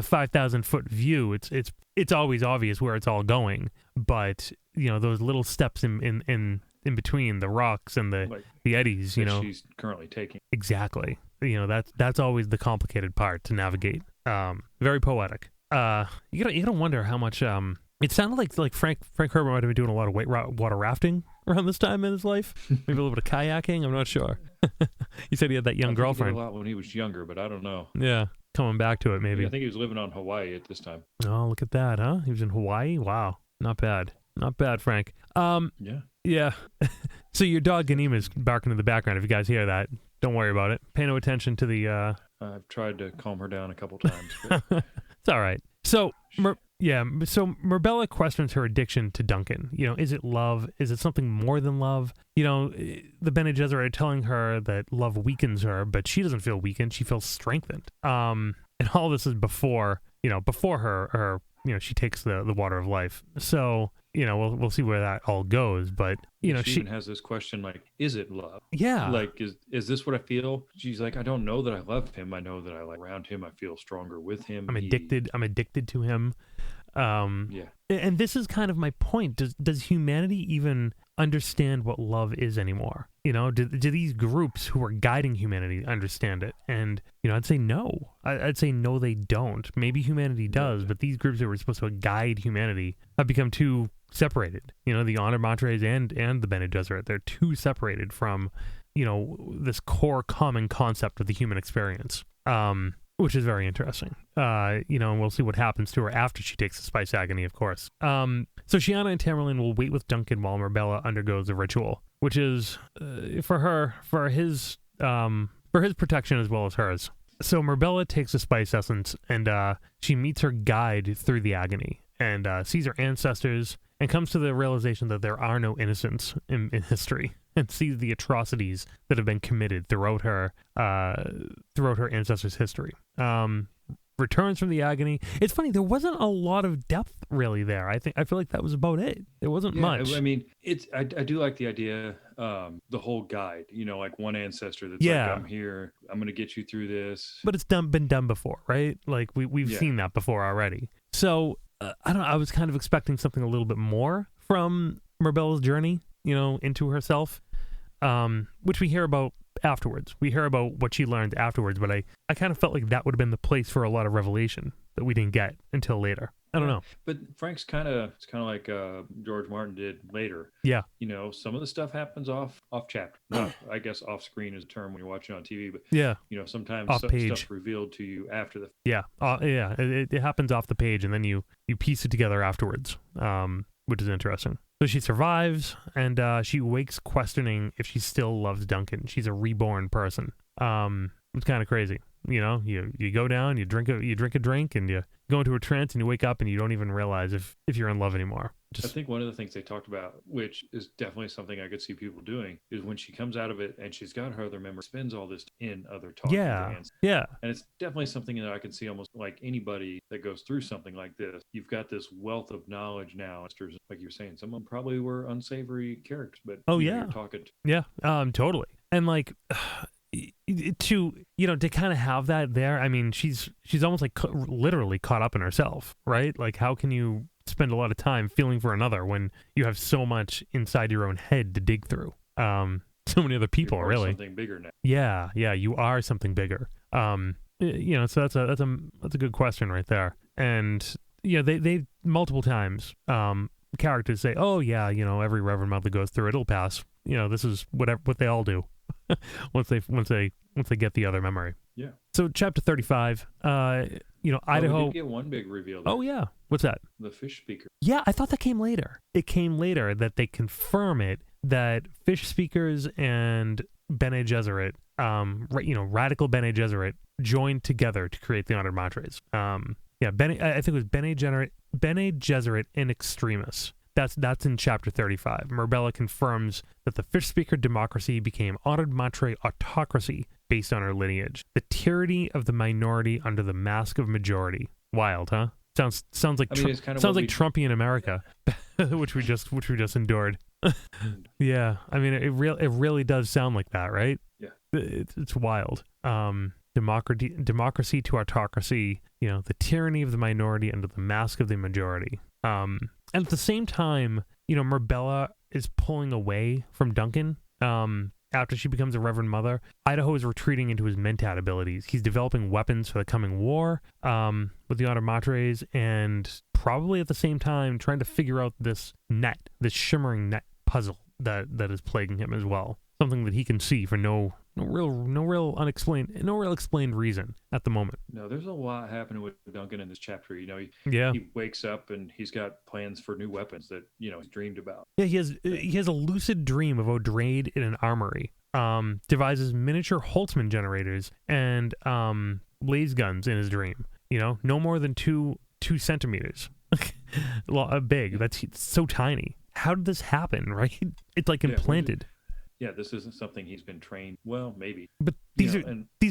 5,000 foot view, it's always obvious where it's all going. But, you know, those little steps in between the rocks and the eddies, you know,
she's currently taking.
Exactly. You know, that's always the complicated part to navigate. Very poetic. You gotta wonder how much. It sounded like Frank Herbert might have been doing a lot of water rafting around this time in his life. Maybe a little bit of kayaking. I'm not sure. He said he had that young girlfriend.
He did a lot when he was younger, but I don't know.
Yeah, coming back to it maybe.
I think he was living on Hawaii at this time.
Oh, look at that, huh? He was in Hawaii. Wow, not bad, Frank. Yeah. So your dog Ganima is barking in the background. If you guys hear that, don't worry about it. Pay no attention to the.
I've tried to calm her down a couple times. But...
It's all right. So. So Marbella questions her addiction to Duncan. You know, is it love? Is it something more than love? You know, the Bene Gesserit are telling her that love weakens her, but she doesn't feel weakened. She feels strengthened. And all this is before her, you know, she takes the water of life. So, we'll see where that all goes. But
she even has this question like, is it love?
Yeah.
Like, is this what I feel? She's like, I don't know that I love him. I know that I like around him. I feel stronger with him.
I'm addicted to him. And this is kind of my point. Does humanity even understand what love is anymore? Do these groups who are guiding humanity understand it? And I'd say no. I'd say no, they don't. Maybe humanity does, but these groups that were supposed to guide humanity have become too separated. The Honored Matres and the Bene Gesserit, they're too separated from this core common concept of the human experience. Which is very interesting. And we'll see what happens to her after she takes the spice agony, of course. So Shiana and Tamerlane will wait with Duncan while Marbella undergoes the ritual, which is for his protection as well as hers. So Marbella takes the spice essence and she meets her guide through the agony and sees her ancestors and comes to the realization that there are no innocents in history, and sees the atrocities that have been committed throughout her ancestors' history. Returns from the agony. It's funny, there wasn't a lot of depth really there. I feel like that was about it. There wasn't much.
I mean, I do like the idea, the whole guide. Like one ancestor that's like, I'm here. I'm gonna get you through this.
But it's been done before, right? Like we've seen that before already. So I don't know. I was kind of expecting something a little bit more from Marbella's journey, into herself, which we hear about afterwards. We hear about what she learned afterwards, but I kind of felt like that would have been the place for a lot of revelation that we didn't get until later. I don't know.
But Frank's it's kind of like George Martin did later.
Yeah.
Some of the stuff happens off chapter. Not, I guess off screen is a term when you're watching on TV, but sometimes stuff's revealed to you after the.
Yeah. It happens off the page, and then you piece it together afterwards, which is interesting. So she survives, and she wakes questioning if she still loves Duncan. She's a reborn person. It's kind of crazy. You go down, you drink a drink, and you go into a trance, and you wake up, and you don't even realize if you're in love anymore.
I think one of the things they talked about, which is definitely something I could see people doing, is when she comes out of it and she's got her other memory, spends all this in other talking bands.
Yeah.
And it's definitely something that I can see almost like anybody that goes through something like this. You've got this wealth of knowledge now. Like you were saying, some of them probably were unsavory characters, but you're talking to.
Yeah, totally. And like to kind of have that there, I mean, she's almost like literally caught up in herself, right? Like, how can you spend a lot of time feeling for another when you have so much inside your own head to dig through? So many other people, really.
Something bigger now.
Yeah, you are something bigger. So that's a good question right there. And they multiple times characters say, oh yeah, every Reverend Mother goes through it, it'll pass. This is what they all do once they get the other memory.
Yeah.
So chapter 35, Idaho.
We did get one big reveal there.
Oh yeah. What's that?
The fish speaker.
Yeah, I thought that came later. It came later that they confirm it, that fish speakers and Bene Gesserit, radical Bene Gesserit joined together to create the Honored Matres. I think it was Bene Gesserit in extremis. That's in chapter 35. Marbella confirms that the fish speaker democracy became Honored Matre autocracy based on her lineage. The tyranny of the minority under the mask of majority. Wild, huh? Sounds like Trumpian America, which we just endured. Yeah, I mean it really does sound like that, right?
Yeah,
it's wild. Democracy to autocracy. The tyranny of the minority under the mask of the majority. And at the same time, Marbella is pulling away from Duncan. After she becomes a Reverend Mother, Idaho is retreating into his mentat abilities. He's developing weapons for the coming war with the Honored Matres, and probably at the same time trying to figure out this shimmering net puzzle that is plaguing him as well. Something that he can see for no real explained reason at the moment.
No, there's a lot happening with Duncan in this chapter. He wakes up and he's got plans for new weapons that he's dreamed about.
Yeah, he has a lucid dream of Odrade in an armory. Devises miniature Holtzman generators and laser guns in his dream. No more than 2 centimeters big. That's so tiny. How did this happen? Right? It's like implanted.
Yeah, this isn't something he's been trained. Well, maybe.
But these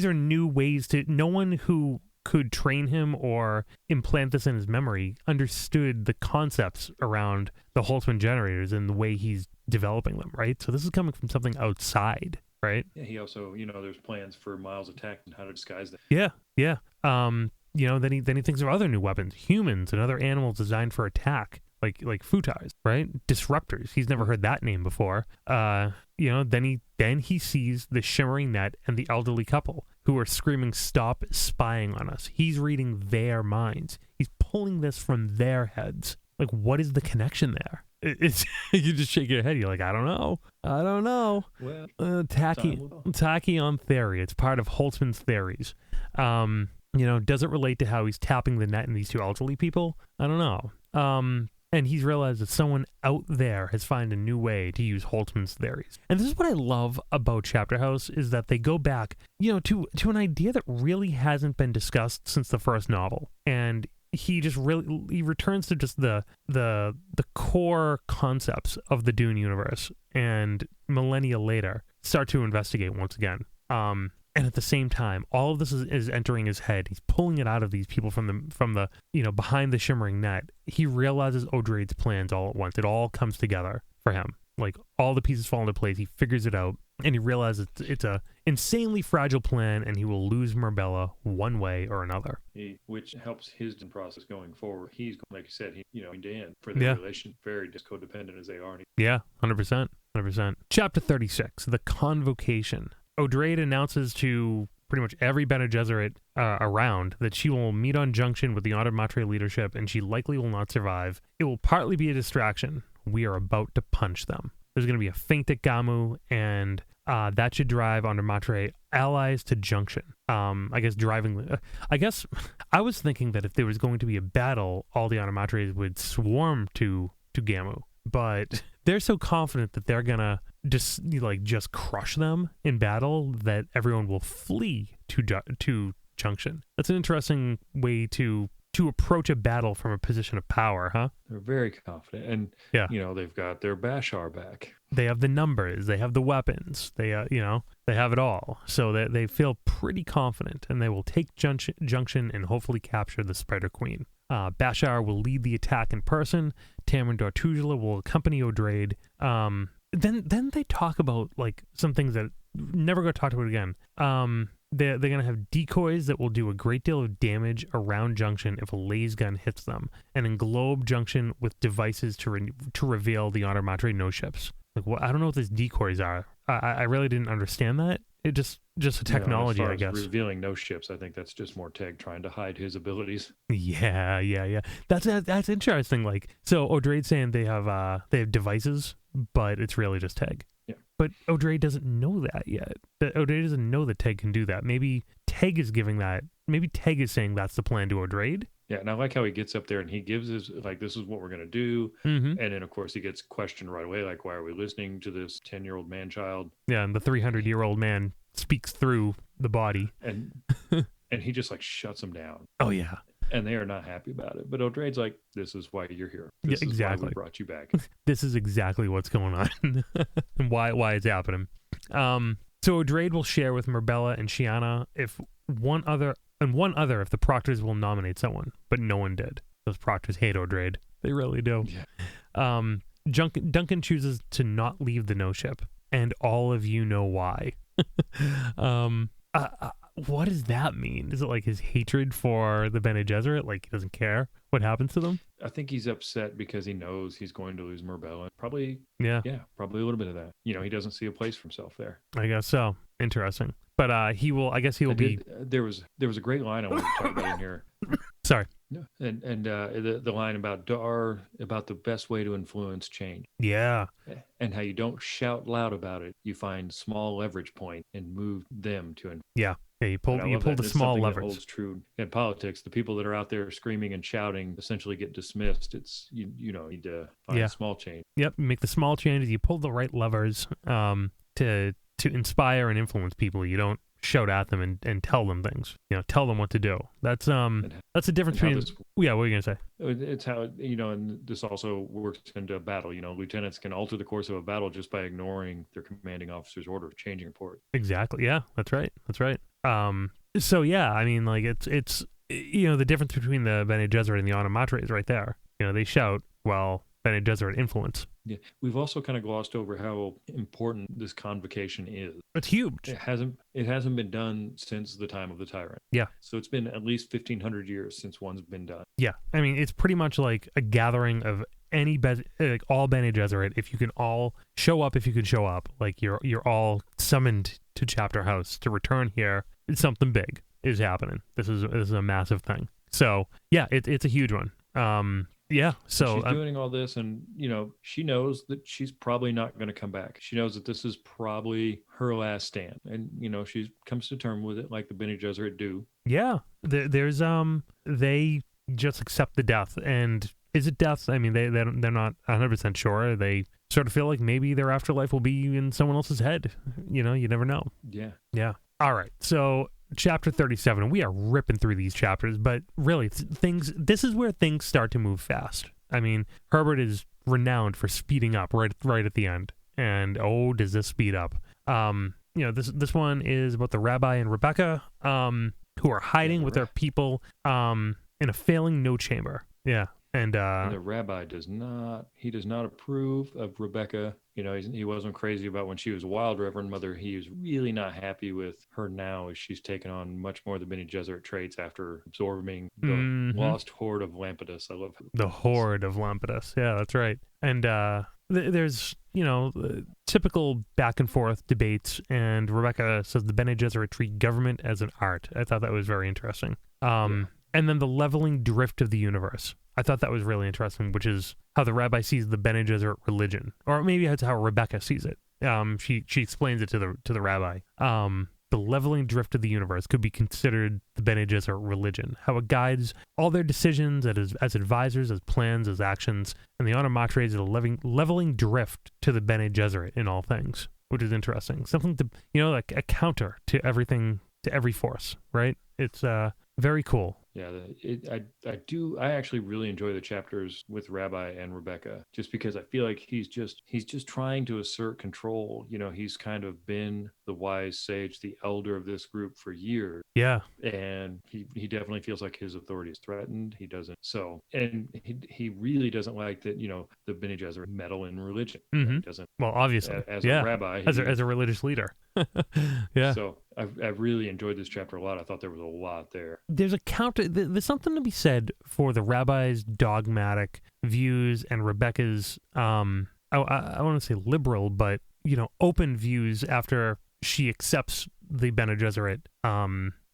are new ways to. No one who could train him or implant this in his memory understood the concepts around the Holtzman generators and the way he's developing them, right? So this is coming from something outside, right?
Yeah, he also, there's plans for Miles' attack and how to disguise that.
Yeah. Then he thinks of other new weapons, humans and other animals designed for attack, like futars, right? Disruptors. He's never heard that name before. Then he sees the shimmering net and the elderly couple who are screaming, "Stop spying on us." He's reading their minds. He's pulling this from their heads. Like, what is the connection there? It's you just shake your head. You're like, I don't know. Well, tacky on theory. It's part of Holtzman's theories. Does it relate to how he's tapping the net in these two elderly people? I don't know. And he's realized that someone out there has found a new way to use Holtzman's theories. And this is what I love about Chapterhouse, is that they go back, to an idea that really hasn't been discussed since the first novel. And he returns to just the core concepts of the Dune universe, and millennia later start to investigate once again. And at the same time, all of this is entering his head. He's pulling it out of these people from the behind the shimmering net. He realizes Odrade's plans all at once. It all comes together for him. Like, all the pieces fall into place. He figures it out, and he realizes it's a insanely fragile plan, and he will lose Marbella one way or another.
Which helps his process going forward. He's, like you said, Dan, for their relation, very codependent as they are.
Yeah, 100%. Chapter 36, The Convocation. Odrade announces to pretty much every Bene Gesserit around that she will meet on junction with the Andromatre leadership, and she likely will not survive. It will partly be a distraction. We are about to punch them. There's going to be a feint at Gamu, and that should drive Andromatre allies to junction. I guess I was thinking that if there was going to be a battle, all the Andromatres would swarm to Gamu, but they're so confident that they're gonna just crush them in battle that everyone will flee to junction. That's an interesting way to approach a battle from a position of power, huh?
They're very confident, and they've got their Bashar back.
They have the numbers, they have the weapons, they have it all, so that they feel pretty confident, and they will take junction and hopefully capture the Spider Queen. Bashar will lead the attack in person. Tamron Dartugela will accompany Odrade. Then they talk about some things that never got talked about again. They're gonna have decoys that will do a great deal of damage around junction if a laser gun hits them, and englobe junction with devices to reveal the Andromatre no ships. I don't know what these decoys are. I really didn't understand that. It just a technology,
as
I guess.
Revealing no ships, I think that's just more Teg trying to hide his abilities.
Yeah. That's interesting. So Odrade's saying they have devices, but it's really just Teg.
Yeah.
But Odrade doesn't know that yet. Odrade doesn't know that Teg can do that. Maybe Teg is giving that. Maybe Teg is saying that's the plan to Odrade.
Yeah, and I like how he gets up there and he gives his, this is what we're going to do.
Mm-hmm.
And then, of course, he gets questioned right away, why are we listening to this 10-year-old man-child?
Yeah, and the 300-year-old man speaks through the body.
And he just, shuts him down.
Oh, yeah.
And they are not happy about it. But Odrade's like, this is why you're here. This
is why we
brought you back.
This is exactly what's going on and why it's happening. So Odrade will share with Marbella and Shiana if one other if the proctors will nominate someone, but no one did. Those proctors hate Odrade. They really do.
Yeah.
Duncan chooses to not leave the no ship, and all of you know why. What does that mean? Is it his hatred for the Bene Gesserit? He doesn't care what happens to them?
I think he's upset because he knows he's going to lose Marbella. Probably a little bit of that. He doesn't see a place for himself there.
I guess so. Interesting. But he will be.
There was a great line I wanted to talk about in here.
Sorry.
No, and the line about the best way to influence change.
Yeah.
And how you don't shout loud about it. You find small leverage point and move them to.
Yeah. You pull the small leverage.
That holds true in politics. The people that are out there screaming and shouting essentially get dismissed. It's you need to find a small change.
Yep. Make the small changes. You pull the right levers to inspire and influence people. You don't shout at them and tell them things. Tell them what to do. That's a difference between. Yeah, what are you gonna say?
It's how and this also works into a battle. Lieutenants can alter the course of a battle just by ignoring their commanding officer's order, changing report.
Exactly. Yeah, that's right. So yeah, I mean, like it's the difference between the Bene Gesserit and the Animatre is right there. They shout while Bene Gesserit influence.
Yeah, we've also kind of glossed over how important this convocation is.
It's huge.
It hasn't been done since the time of the tyrant.
Yeah.
So it's been at least 1,500 years since one's been done.
Yeah, I mean, it's pretty much like a gathering of all Bene Gesserit. If you can all show up, like you're all summoned to Chapterhouse to return here. Something big is happening. This is a massive thing. So yeah, it's a huge one. Yeah, so
she's doing all this, and she knows that she's probably not going to come back. She knows that this is probably her last stand, and she comes to terms with it, like the Bene Gesserit do.
Yeah, there's they just accept the death, and is it death? I mean, they're not 100% sure. They sort of feel like maybe their afterlife will be in someone else's head. You never know. Yeah. All right, so chapter 37. We are ripping through these chapters, but really, this is where things start to move fast. I mean, Herbert is renowned for speeding up right at the end, and does this speed up? This one is about the rabbi and Rebecca, who are hiding with their people, in a failing no chamber. Yeah. And
the rabbi does not approve of Rebecca. He wasn't crazy about when she was a wild Reverend Mother. He was really not happy with her now, as she's taken on much more of the Bene Gesserit traits after absorbing the lost horde of Lampetus. I love
the horde of Lampetus. Yeah, that's right. And there's typical back and forth debates, and Rebecca says the Bene Gesserit treat government as an art. I thought that was very interesting. And then the leveling drift of the universe. I thought that was really interesting, which is how the rabbi sees the Bene Gesserit religion, or maybe that's how Rebecca sees it. She explains it to the rabbi. The leveling drift of the universe could be considered the Bene Gesserit religion, how it guides all their decisions as advisors, as plans, as actions, and the Animatre is a leveling drift to the Bene Gesserit in all things, which is interesting. Something to, like a counter to everything, to every force, right? It's very cool.
Yeah, I actually really enjoy the chapters with Rabbi and Rebecca, just because I feel like he's just trying to assert control. He's kind of been the wise sage, the elder of this group for years.
Yeah.
And he definitely feels like his authority is threatened. He doesn't. So, and he really doesn't like that, the Bene Gesserit meddle in religion.
Mm-hmm.
He doesn't.
Well, obviously.
As a rabbi.
As a religious leader. Yeah.
So I've really enjoyed this chapter a lot. I thought there was a lot there.
There's a counter. There's something to be said for the rabbi's dogmatic views and Rebecca's, I want to say liberal, but, open views after she accepts the Bene Gesserit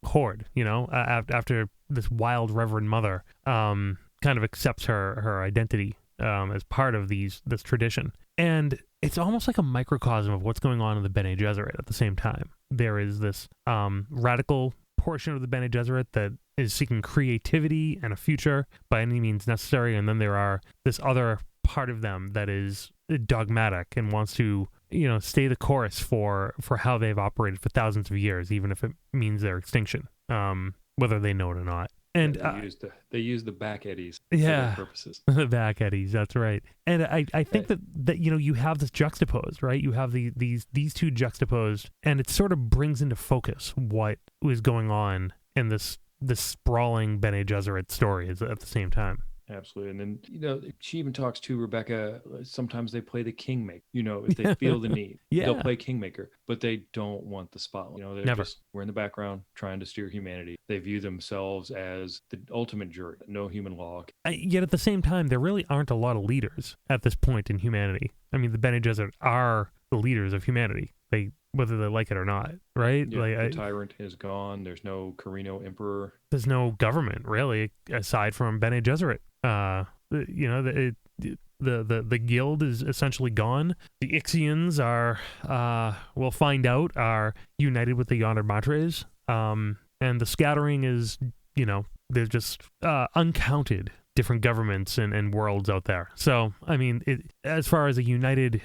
horde, after this wild Reverend Mother kind of accepts her identity as part of this tradition. And it's almost like a microcosm of what's going on in the Bene Gesserit at the same time. There is this radical portion of the Bene Gesserit that is seeking creativity and a future by any means necessary, and then there are this other part of them that is dogmatic and wants to stay the course for how they've operated for thousands of years, even if it means their extinction, whether they know it or not. And
they use the back eddies
for
their purposes.
The back eddies, that's right. And I think that you have this juxtaposed, right? You have these two juxtaposed, and it sort of brings into focus what was going on in this sprawling Bene Gesserit story at the same time.
Absolutely. And then, she even talks to Rebecca. Sometimes they play the kingmaker, if they feel the need. They'll play kingmaker, but they don't want the spotlight. They're we're in the background trying to steer humanity. They view themselves as the ultimate jury, no human law.
Yet at the same time, there really aren't a lot of leaders at this point in humanity. I mean, the Bene Gesserit are the leaders of humanity. Whether they like it or not, right?
Yeah, the tyrant is gone. There's no Carino emperor.
There's no government, really, aside from Bene Gesserit. The guild is essentially gone. The Ixians we'll find out, are united with the Animatres. And the scattering is, there's just uncounted different governments and worlds out there. So, I mean, as far as a united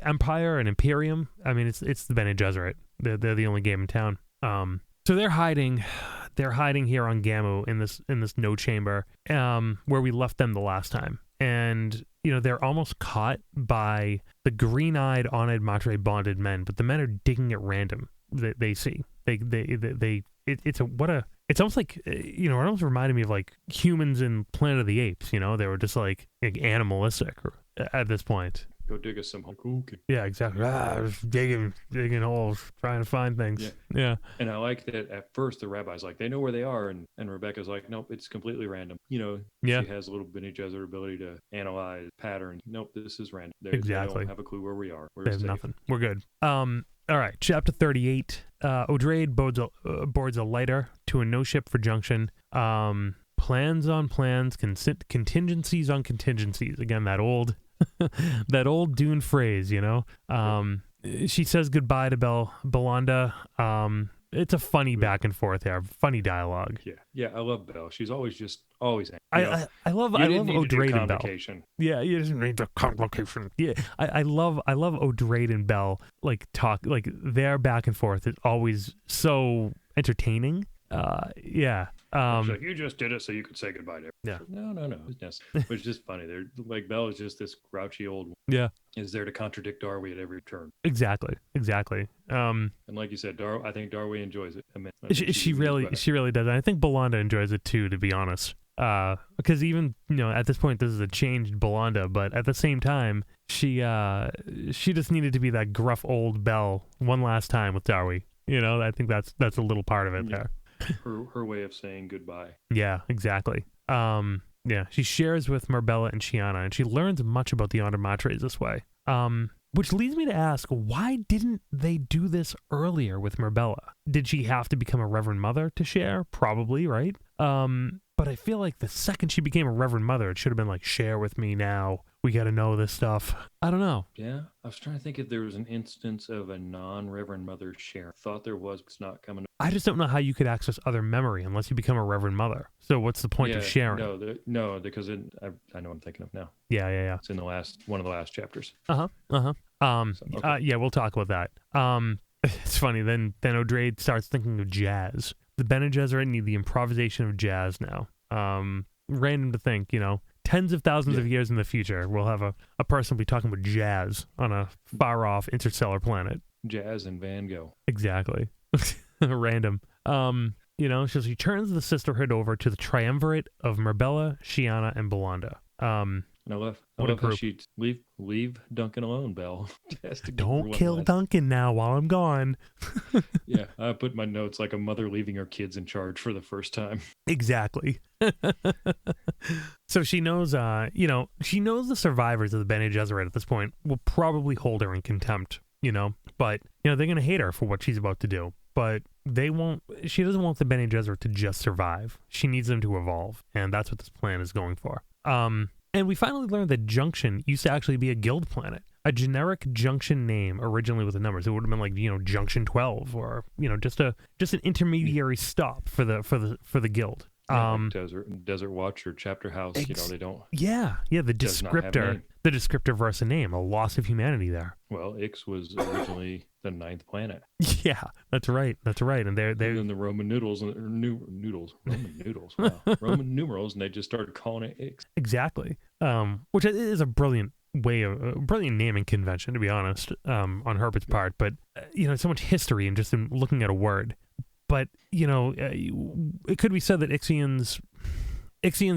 empire and imperium, I mean, it's the Bene Gesserit. They're the only game in town. So they're hiding here on Gamu in this no chamber, where we left them the last time. And, they're almost caught by the green-eyed, on-eyed Matre bonded men, but the men are digging at random. They see. It's almost like, it almost reminded me of like humans in Planet of the Apes. They were just like animalistic at this point.
Go dig us some hole.
Yeah, exactly. Just digging holes, trying to find things. Yeah.
And I like that at first the rabbi's like, they know where they are, and Rebecca's like, nope, it's completely random. She has a little Bene Gesserit ability to analyze patterns. Nope, this is random. They don't have a clue where we are.
They have nothing. We're good. All right, chapter 38. Odrade boards a lighter to a no-ship for Junction. Plans on plans, contingencies on contingencies. Again, that old Dune phrase, She says goodbye to Belanda. It's a funny back and forth there, funny dialogue.
Yeah, I love Belle. She's always
I love Odrade and Belle. Yeah, you just need the complication. Yeah, I love Odrade and Belle talk their back and forth is always so entertaining.
She's like, you just did it so you could say goodbye to her.
Yeah.
No. It's just funny. They're like, Belle is just this grouchy old one.
Yeah.
Is there to contradict Darby at every turn.
Exactly. And
like you said, I think Darby enjoys it.
She really does. And I think Belanda enjoys it too, to be honest. Because even, at this point, this is a changed Belanda, but at the same time, she just needed to be that gruff old Belle one last time with Darby. I think that's a little part of it there.
Her way of saying goodbye.
Yeah, exactly. She shares with Marbella and Chiana, and she learns much about the Andromatres this way. Which leads me to ask, why didn't they do this earlier with Marbella? Did she have to become a Reverend Mother to share? Probably, right? But I feel like the second she became a Reverend Mother, it should have been like, share with me now. We got to know this stuff. I don't know.
Yeah, I was trying to think if there was an instance of a non-Reverend Mother share. Thought there was, but it's not coming.
I just don't know how you could access other memory unless you become a Reverend Mother. So what's the point of sharing?
No, because I know what I'm thinking of now.
Yeah.
It's in one of the last chapters.
We'll talk about that. It's funny. Then Odrade starts thinking of jazz. The Bene Gesserit need the improvisation of jazz now. Random to think, tens of thousands of years in the future, we'll have a person be talking about jazz on a far-off interstellar planet.
Jazz and Van Gogh.
Exactly. Random. So she turns the sisterhood over to the triumvirate of Marbella, Chiana, and Belanda.
I love how she leave Duncan alone, Belle.
Don't kill Duncan now while I'm gone.
Yeah, I put my notes like a mother leaving her kids in charge for the first time.
Exactly. So she knows, she knows the survivors of the Bene Gesserit at this point will probably hold her in contempt, but, they're going to hate her for what she's about to do. But she doesn't want the Bene Gesserit to just survive. She needs them to evolve, and that's what this plan is going for. And we finally learned that Junction used to actually be a guild planet, a generic Junction name originally with the numbers. It would have been like, Junction 12 or, just an intermediary stop for the guild.
Like Desert Watch or Chapterhouse, they don't.
Yeah, the descriptor versus a name, a loss of humanity there.
Well, Ix was originally the 9th planet.
Yeah, that's right. And they're
in the Roman noodles and Roman noodles. Wow, Roman numerals, and they just started calling it Ix.
Exactly. Which is a brilliant naming convention, to be honest, on Herbert's part. But so much history and just in looking at a word. But, it could be said that Ixians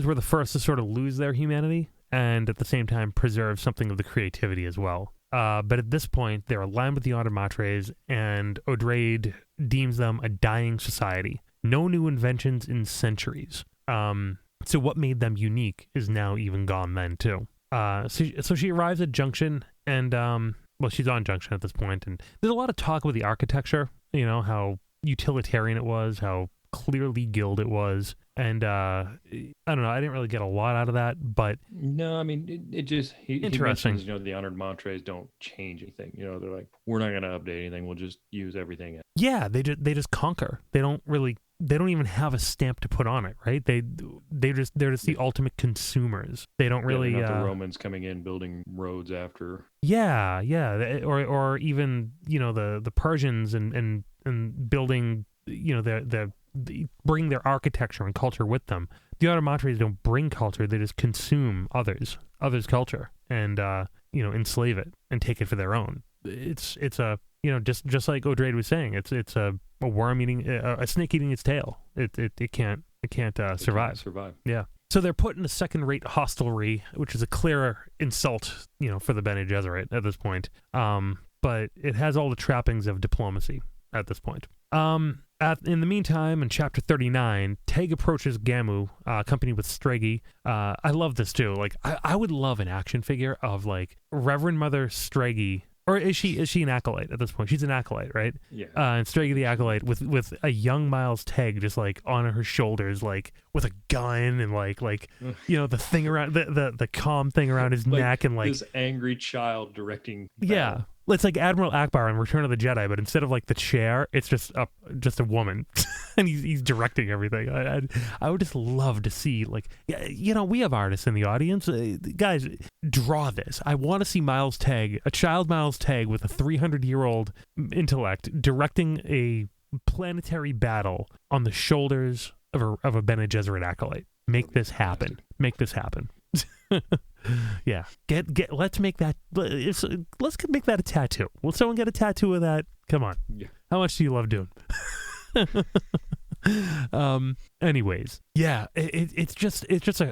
were the first to sort of lose their humanity and at the same time preserve something of the creativity as well. But at this point, they're aligned with the Andromatres, and Odrade deems them a dying society. No new inventions in centuries. So what made them unique is now even gone then, too. So she arrives at Junction, and, she's on Junction at this point, and there's a lot of talk about the architecture, how utilitarian it was, how clearly guild it was, and I don't know, I didn't really get a lot out of that, but
no, I mean it just
interesting.
He mentions, the Andromatres don't change anything. They're like, we're not going to update anything, we'll just use everything.
Yeah, they just conquer. They don't even have a stamp to put on it, right? They're just the ultimate consumers. They don't really
not the Romans coming in building roads after.
Yeah, or even the Persians and building bring their architecture and culture with them. The Andromatres don't bring culture; they just consume others' culture and enslave it and take it for their own. it's a, just like O'Drade was saying, it's a worm eating, a snake eating its tail. It can't survive. Yeah. So they're put in a second-rate hostelry, which is a clear insult, for the Bene Gesserit at this point. But it has all the trappings of diplomacy at this point. In the meantime, in chapter 39, Teg approaches Gamu, accompanied with Stragi. I love this too. Like, I would love an action figure of like Reverend Mother Stragi. Or is she an acolyte at this point? She's an acolyte, right? Yeah. And Stragi the acolyte with a young Miles Teg just like on her shoulders, like with a gun and like the thing around the calm thing around his neck and like
this angry child directing battle.
Yeah. It's like Admiral Akbar in Return of the Jedi, but instead of like the chair, it's just a woman, and he's directing everything. I would just love to see, like, we have artists in the audience, guys, draw this. I want to see Miles Teg, a child Miles Teg with a 300-year-old intellect, directing a planetary battle on the shoulders of a Bene Gesserit acolyte. Make this happen. Make this happen. Yeah, let's make that. Let's make that a tattoo. Will someone get a tattoo of that? Come on. Yeah. How much do you love Dune? Anyways, yeah, it's just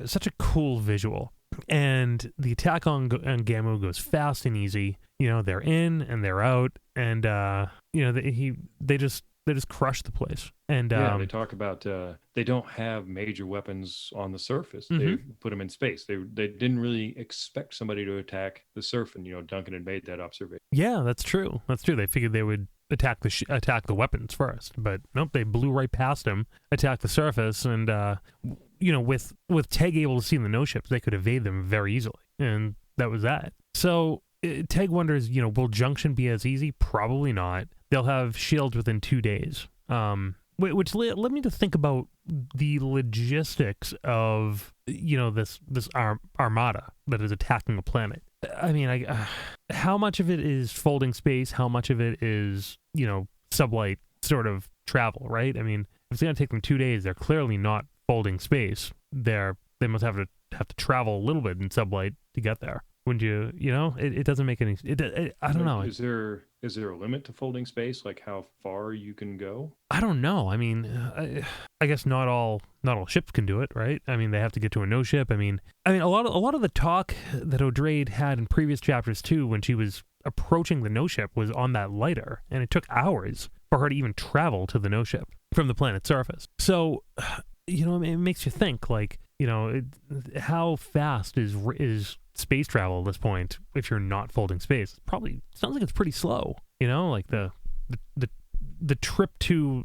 such a cool visual, and the attack on Gamu goes fast and easy. They're in and they're out, and they just crush the place. And
they talk about they don't have major weapons on the surface. They put them in space. They didn't really expect somebody to attack the surf, and Duncan had made that observation.
Yeah, that's true. They figured they would attack the weapons first, but nope, they blew right past him, attacked the surface, and with Teg able to see the no ships, they could evade them very easily, and that was that. So Teg wonders, will Junction be as easy? Probably not. They'll have shields within 2 days. Which led me to think about the logistics of, this armada that is attacking a planet. I mean, how much of it is folding space? How much of it is, sublight sort of travel, right? I mean, if it's going to take them 2 days, they're clearly not folding space. They must have to travel a little bit in sublight to get there. Wouldn't you? It doesn't make any. I don't know.
Is there a limit to folding space? Like how far you can go?
I don't know. I mean, I guess not all ships can do it, right? I mean, they have to get to a no ship. I mean, a lot of the talk that O'Drade had in previous chapters too, when she was approaching the no ship, was on that lighter, and it took hours for her to even travel to the no ship from the planet's surface. So, it makes you think, like, how fast is space travel at this point if you're not folding space? Probably sounds like it's pretty slow. Like the trip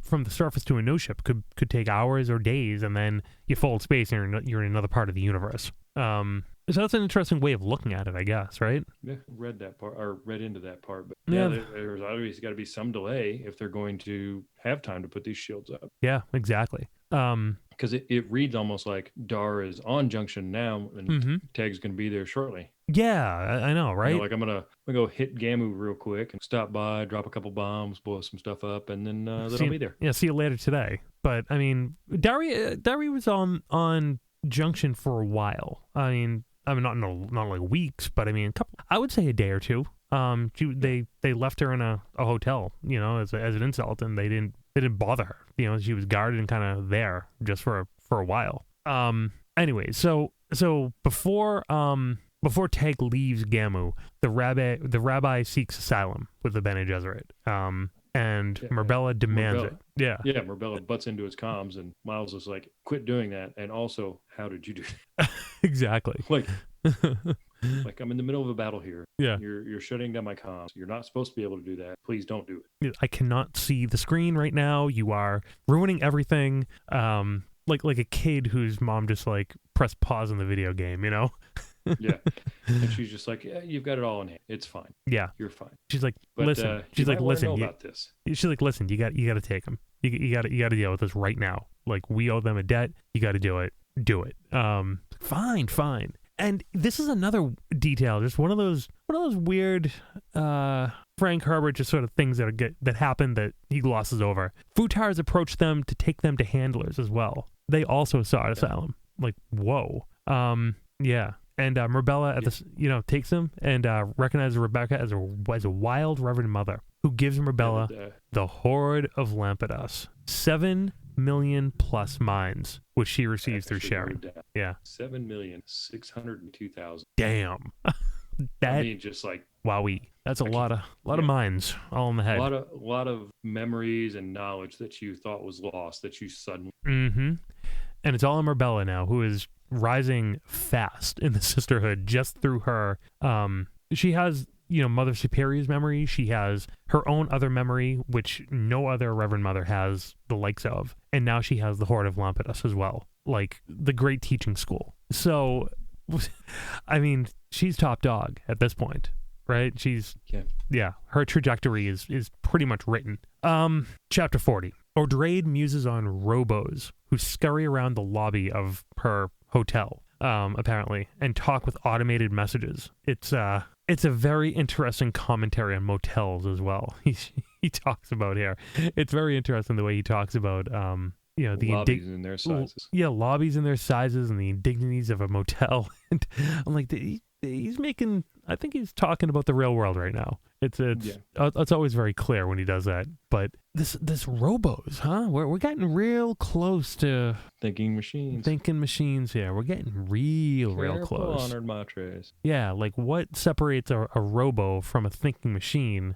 from the surface to a no ship could take hours or days, and then you fold space and you're in another part of the universe. So that's an interesting way of looking at it, I guess, right?
Yeah, read into that part, but there's obviously got to be some delay if they're going to have time to put these shields up.
Yeah, exactly.
Because it reads almost like Dar is on Junction now, and Teg's going to be there shortly.
Yeah, I know, right?
Like I'm gonna go hit Gamu real quick and stop by, drop a couple bombs, blow some stuff up, and then I'll be there. Yeah,
see you later today. But I mean, Dari was on Junction for a while. I mean, not like weeks, but I mean, I would say a day or two. They left her in a hotel, as an insult, and they didn't bother her. She was guarded and kind of there just for a while. Anyway, so before Teg leaves Gamu, the rabbi seeks asylum with the Bene Gesserit. And Murbella demands it. Yeah.
Yeah, Murbella butts into his comms, and Miles is like, quit doing that. And also, how did you do that?
Exactly.
Like I'm in the middle of a battle here.
Yeah.
You're shutting down my comms. You're not supposed to be able to do that. Please don't do it.
I cannot see the screen right now. You are ruining everything. Like a kid whose mom just like pressed pause on the video game,
Yeah, and she's just like, yeah, you've got it all in hand. It's fine.
Yeah,
you're fine.
She's like, listen. She's like, listen.
About this.
She's like, listen. You got to take them. You got to deal with this right now. Like, we owe them a debt. You got to do it. Do it. Fine. And this is another detail. Just one of those weird Frank Herbert just sort of things that happen that he glosses over. Futars approached them to take them to handlers as well. They also sought asylum. Like, whoa. Yeah. And Marbella takes him and recognizes Rebecca as a wild Reverend Mother who gives Marbella the Hoard of Lampedos, 7 million plus mines, which she receives through sharing. Yeah,
7,602,000.
Damn.
Just like
wowee. That's a lot of mines all in the head.
A lot of memories and knowledge that you thought was lost that you suddenly.
Mm-hmm. And it's all in Marbella now, who is rising fast in the sisterhood just through her. She has, Mother Superior's memory. She has her own other memory, which no other Reverend Mother has the likes of. And now she has the Hoard of Lampedos as well, like the great teaching school. So, she's top dog at this point, right? Her trajectory is pretty much written. Chapter 40. Odrade muses on robos who scurry around the lobby of her hotel, apparently, and talk with automated messages. It's a very interesting commentary on motels as well. He talks about here. It's very interesting the way he talks about the
lobbies in their sizes.
Yeah, lobbies in their sizes and the indignities of a motel. And I'm like, he's making. I think he's talking about the real world right now. It's always very clear when he does that. But this robos, huh? We're getting real close to
thinking machines.
Thinking machines here. We're getting real close.
Honored matres.
Yeah, like what separates a robo from a thinking machine?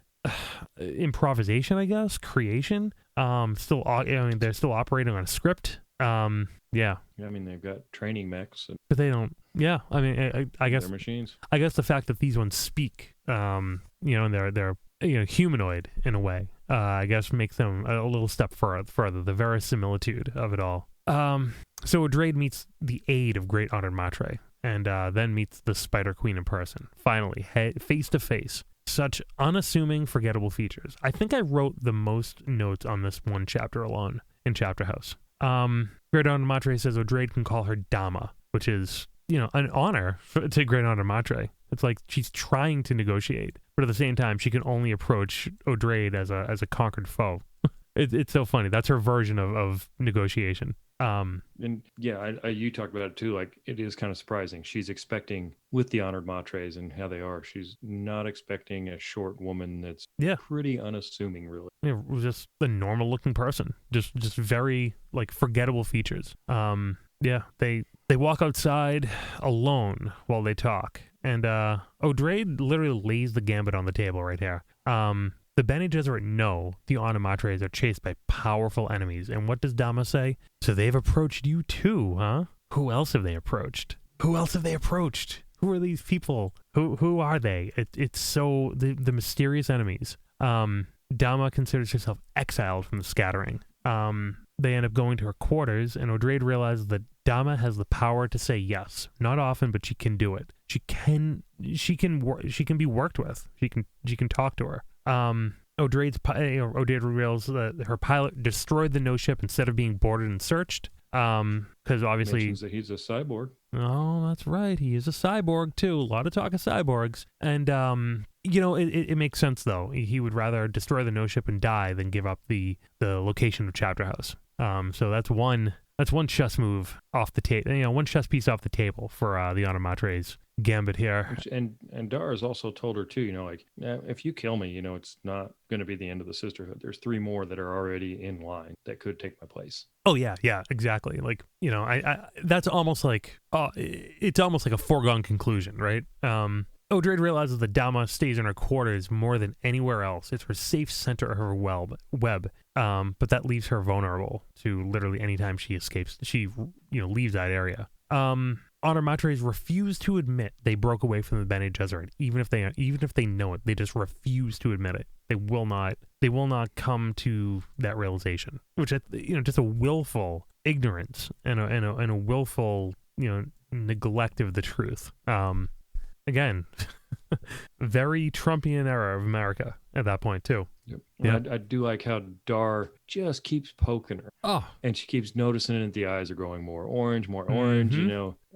Improvisation, I guess. Creation. They're still operating on a script. Yeah.
They've got training mechs,
but they don't. Yeah, I guess
they're machines.
I guess the fact that these ones speak, and they're humanoid in a way, I guess makes them a little step further. The verisimilitude of it all. So Odrade meets the aide of Great Honored Matre, and then meets the Spider Queen in person. Finally, face to face. Such unassuming, forgettable features. I think I wrote the most notes on this one chapter alone in Chapterhouse. Great Honored Matre says Odrade can call her Dama, which is, an honor to Great Honored Matre. It's like she's trying to negotiate, but at the same time, she can only approach Odrade as a conquered foe. It's so funny. That's her version of negotiation.
You talked about it too. Like, it is kind of surprising. She's expecting, with the Honored Matres and how they are, she's not expecting a short woman that's pretty unassuming, really.
Yeah, just a normal looking person. Just very like forgettable features. They walk outside alone while they talk, and Odrade literally lays the gambit on the table right here. The Bene Gesserit know the Honored Matres are chased by powerful enemies, and what does Dama say? So they've approached you too, huh? Who else have they approached? Who are these people? Who are they? It's so the mysterious enemies. Dama considers herself exiled from the scattering. They end up going to her quarters, and Odrade realizes that Dama has the power to say yes. Not often, but she can do it. She can be worked with. She can talk to her. Odrade reveals that her pilot destroyed the no ship instead of being boarded and searched. Because obviously
mentions that he's a cyborg.
Oh, that's right. He is a cyborg too. A lot of talk of cyborgs, and it makes sense though. He would rather destroy the no ship and die than give up the location of Chapterhouse. So that's one chess move off the table. One chess piece off the table for the Honored Matres gambit here.
And Dar has also told her too, if you kill me, it's not going to be the end of the sisterhood. There's 3 more that are already in line that could take my place.
Oh yeah, exactly. Like, I that's almost like, it's almost like a foregone conclusion, right? Odrade realizes that Dama stays in her quarters more than anywhere else. It's her safe center of her web. But that leaves her vulnerable to literally any time she escapes. She, leaves that area. Honored Matres refuse to admit they broke away from the Bene Gesserit, even if they know it. They just refuse to admit it. They will not come to that realization, which just a willful ignorance and a willful neglect of the truth. Again, very Trumpian era of America at that point too.
Yep. Yeah. I do like how Dar just keeps poking her.
Oh.
And she keeps noticing that the eyes are growing more orange,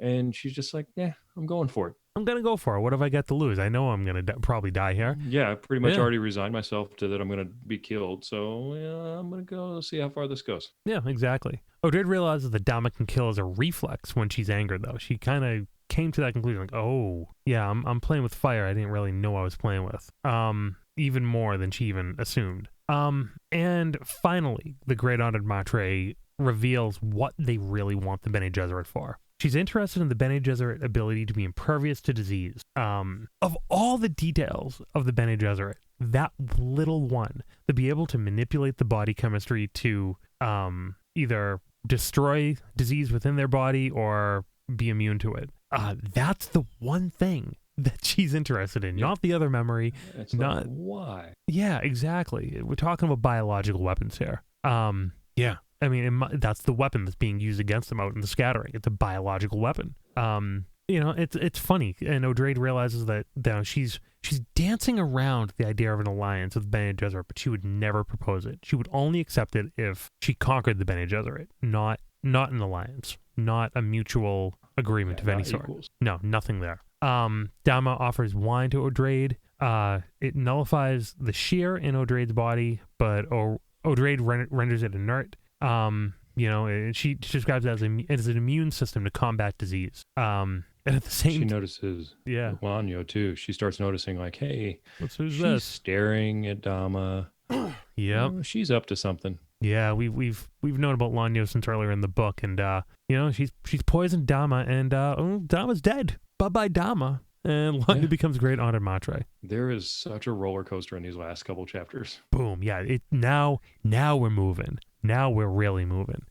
and she's just like, yeah, I'm going for it.
I'm going to go for it. What have I got to lose? I know I'm going to probably die here.
Yeah, I pretty much already resigned myself to that I'm going to be killed. So I'm going to go see how far this goes.
Yeah, exactly. Odrade realizes that Dama can kill as a reflex when she's angered, though. She kind of came to that conclusion, like, oh, yeah, I'm playing with fire I didn't really know I was playing with. Even more than she even assumed. And finally, the Great Honored Matre reveals what they really want the Bene Gesserit for. She's interested in the Bene Gesserit ability to be impervious to disease. Of all the details of the Bene Gesserit, that little one, to be able to manipulate the body chemistry to either destroy disease within their body or be immune to it. That's the one thing that she's interested in, not the other memory.
It's not why.
Yeah, exactly. We're talking about biological weapons here. Yeah. I mean, that's the weapon that's being used against them out in the scattering. It's a biological weapon. It's funny, and O'Drade realizes that she's dancing around the idea of an alliance with Bene Gesserit, but she would never propose it. She would only accept it if she conquered the Bene Gesserit, not an alliance, not a mutual agreement of any sort.
Equals.
No, nothing there. Dama offers wine to O'Drade. It nullifies the shear in O'Drade's body, but O'Drade renders it inert. She describes it as an immune system to combat disease. And at the same
she notices Lanyo too. She starts noticing, like, hey,
who's
she's
this?
Staring at Dama.
Yep.
She's up to something.
Yeah, we've known about Lanyo since earlier in the book, and she's poisoned Dama, and Dama's dead. Bye Dama. And Lanyo becomes Great Honored Matre.
There is such a roller coaster in these last couple chapters.
Boom. Yeah. Now we're moving. Now we're really moving.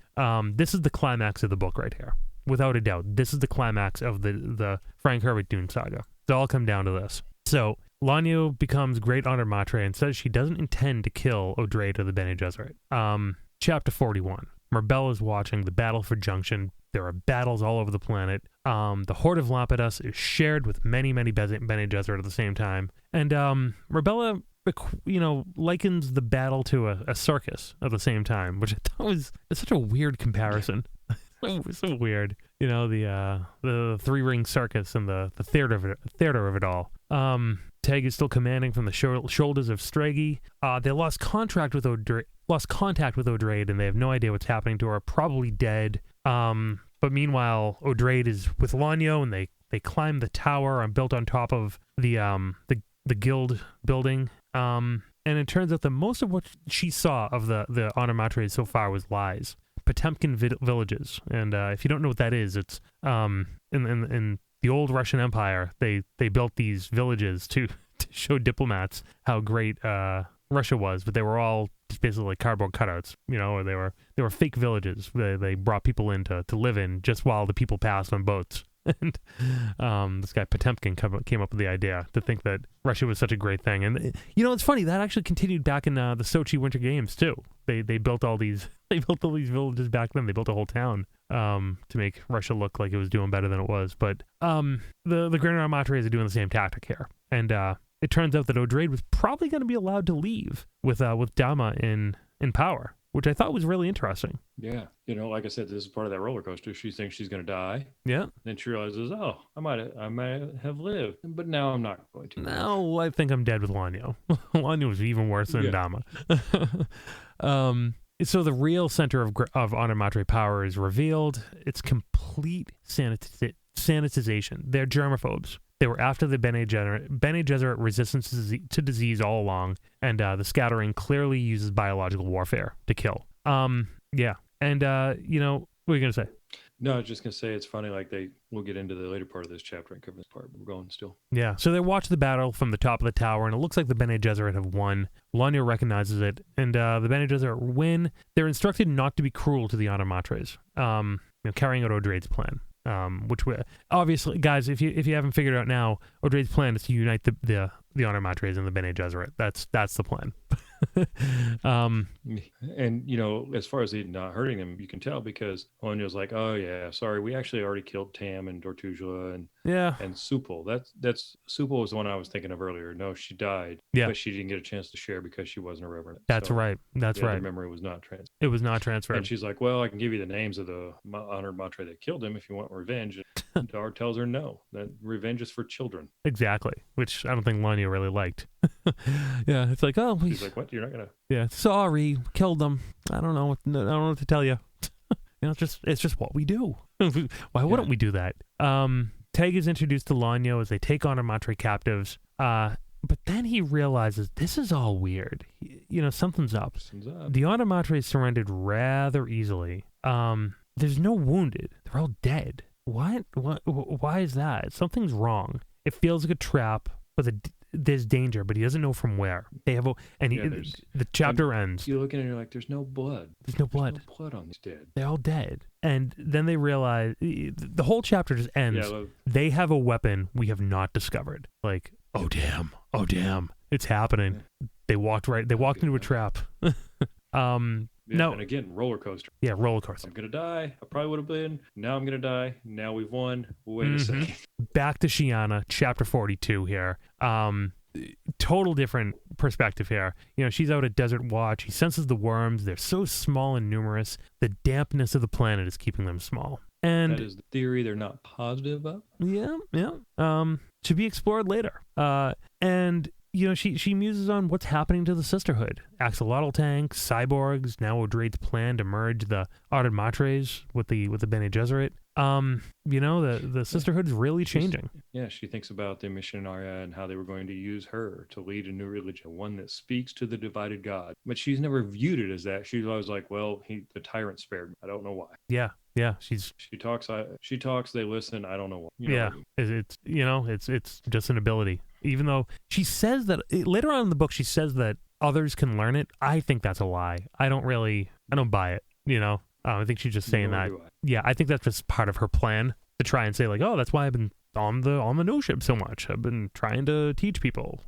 This is the climax of the book right here. Without a doubt. This is the climax of the Frank Herbert Dune saga. It's all come down to this. So Lanyo becomes Great Honored Matre and says she doesn't intend to kill O'Drade or the Bene Gesserit. Chapter 41. Marbella's watching the battle for Junction. There are battles all over the planet. The Horde of Lampetus is shared with many, many Bene Gesserit at the same time. And Marbella, likens the battle to a circus at the same time, which I thought was such a weird comparison. so weird. The three-ring circus and the theater of it all. Teg is still commanding from the shoulders of Stragi. They lost contact with O'Drade, and they have no idea what's happening to her. Probably dead. But meanwhile, O'Drade is with Lanyo, and they climb the tower built on top of the guild building. And it turns out that most of what she saw of the Honor Matres so far was lies. Potemkin villages, and if you don't know what that is, it's in the old Russian Empire. They built these villages to show diplomats how great Russia was, but they were all just basically like cardboard cutouts, or they were fake villages. They brought people in to live in just while the people passed on boats. And this guy Potemkin came up with the idea to think that Russia was such a great thing. And it's funny, that actually continued back in the Sochi Winter Games too. They built all these villages back then. They built a whole town to make Russia look like it was doing better than it was. But the Great Honored Matres are doing the same tactic here. And it turns out that O'Drade was probably going to be allowed to leave with Dama in power, which I thought was really interesting.
Yeah. Like I said, this is part of that roller coaster. She thinks she's going to die.
Yeah.
Then she realizes, oh, I might have lived, but now I'm not going to.
Now I think I'm dead with Lanyo. Lanyo was even worse than Dama. So the real center of Honor Matre power is revealed. It's complete sanitization. They're germaphobes. They were after the Bene Gesserit resistance to disease all along, and the scattering clearly uses biological warfare to kill. Yeah. And, what are you going to say?
No, I was just going to say it's funny, like we'll get into the later part of this chapter and cover this part, but we're going still.
Yeah, so they watch the battle from the top of the tower, and it looks like the Bene Gesserit have won. Lanyo recognizes it, and the Bene Gesserit win. They're instructed not to be cruel to the Honor Matres, carrying out O'Drade's plan. Which we obviously, guys, if you haven't figured it out now, O'Drade's plan is to unite the Honor Matres and the Bene Gesserit. That's the plan.
And as far as he not hurting them, you can tell because Lanyo's like, oh yeah, sorry, we actually already killed Tam and Dortugela and Supal. That's Supal was the one I was thinking of earlier. No, she died, but she didn't get a chance to share because she wasn't a reverend.
That's right. That's right.
The memory was not transferred.
It was not transferred.
And she's like, well, I can give you the names of the honored Matre that killed him if you want revenge. And Dar tells her no, that revenge is for children.
Exactly, which I don't think Lanyo really liked. Yeah, it's like, oh,
he's like, what? You're not gonna?
Yeah, sorry, killed them. I don't know what to tell you. It's just what we do. Why wouldn't we do that? Teg is introduced to Lanyo as they take on Amatre captives. But then he realizes this is all weird. Something's up. The Automatres surrendered rather easily. There's no wounded. They're all dead. What? Why is that? Something's wrong. It feels like a trap, but there's danger, but he doesn't know from where. The chapter ends.
You're looking at it, you're like, there's no blood.
There's no blood.
There's no blood on these dead.
They're all dead. And then they realize the whole chapter just ends. Yeah, they have a weapon we have not discovered. Like, oh damn, it's happening. Yeah. They walked into a trap. No.
And again, roller coaster.
Yeah, roller coaster.
I'm gonna die. I probably would have been. Now I'm gonna die. Now we've won. Wait a second.
Back to Shiana, chapter 42 here. Total different perspective here. She's out at Desert Watch. He senses the worms. They're so small and numerous. The dampness of the planet is keeping them small. And
that is the theory they're not positive about.
Yeah. To be explored later. And she muses on what's happening to the Sisterhood. Axolotl tanks, cyborgs, now Odrade's plan to merge the Automatres with the Bene Gesserit. The Sisterhood's really changing.
She thinks about the Missionaria and how they were going to use her to lead a new religion, one that speaks to the divided God. But she's never viewed it as that. She's always like, well, the tyrant spared me. I don't know why.
Yeah, she
talks, they listen, I don't know why.
It's just an ability. Even though she says that later on in the book, she says that others can learn it. I think that's a lie. I don't buy it, I think she's just saying that. Yeah, I think that's just part of her plan to try and say like, oh, that's why I've been on the no ship so much. I've been trying to teach people,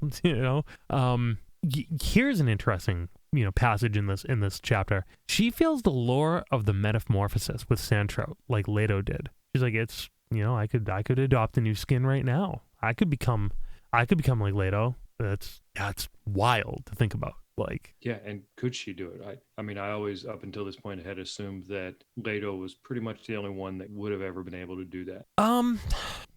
Here's an interesting, passage in this chapter. She feels the lure of the metamorphosis with Sandtrout like Leto did. She's like, it's, I could adopt a new skin right now. I could become like Leto. That's wild to think about. Like,
yeah, and could she do it? I always, up until this point, had assumed that Leto was pretty much the only one that would have ever been able to do that.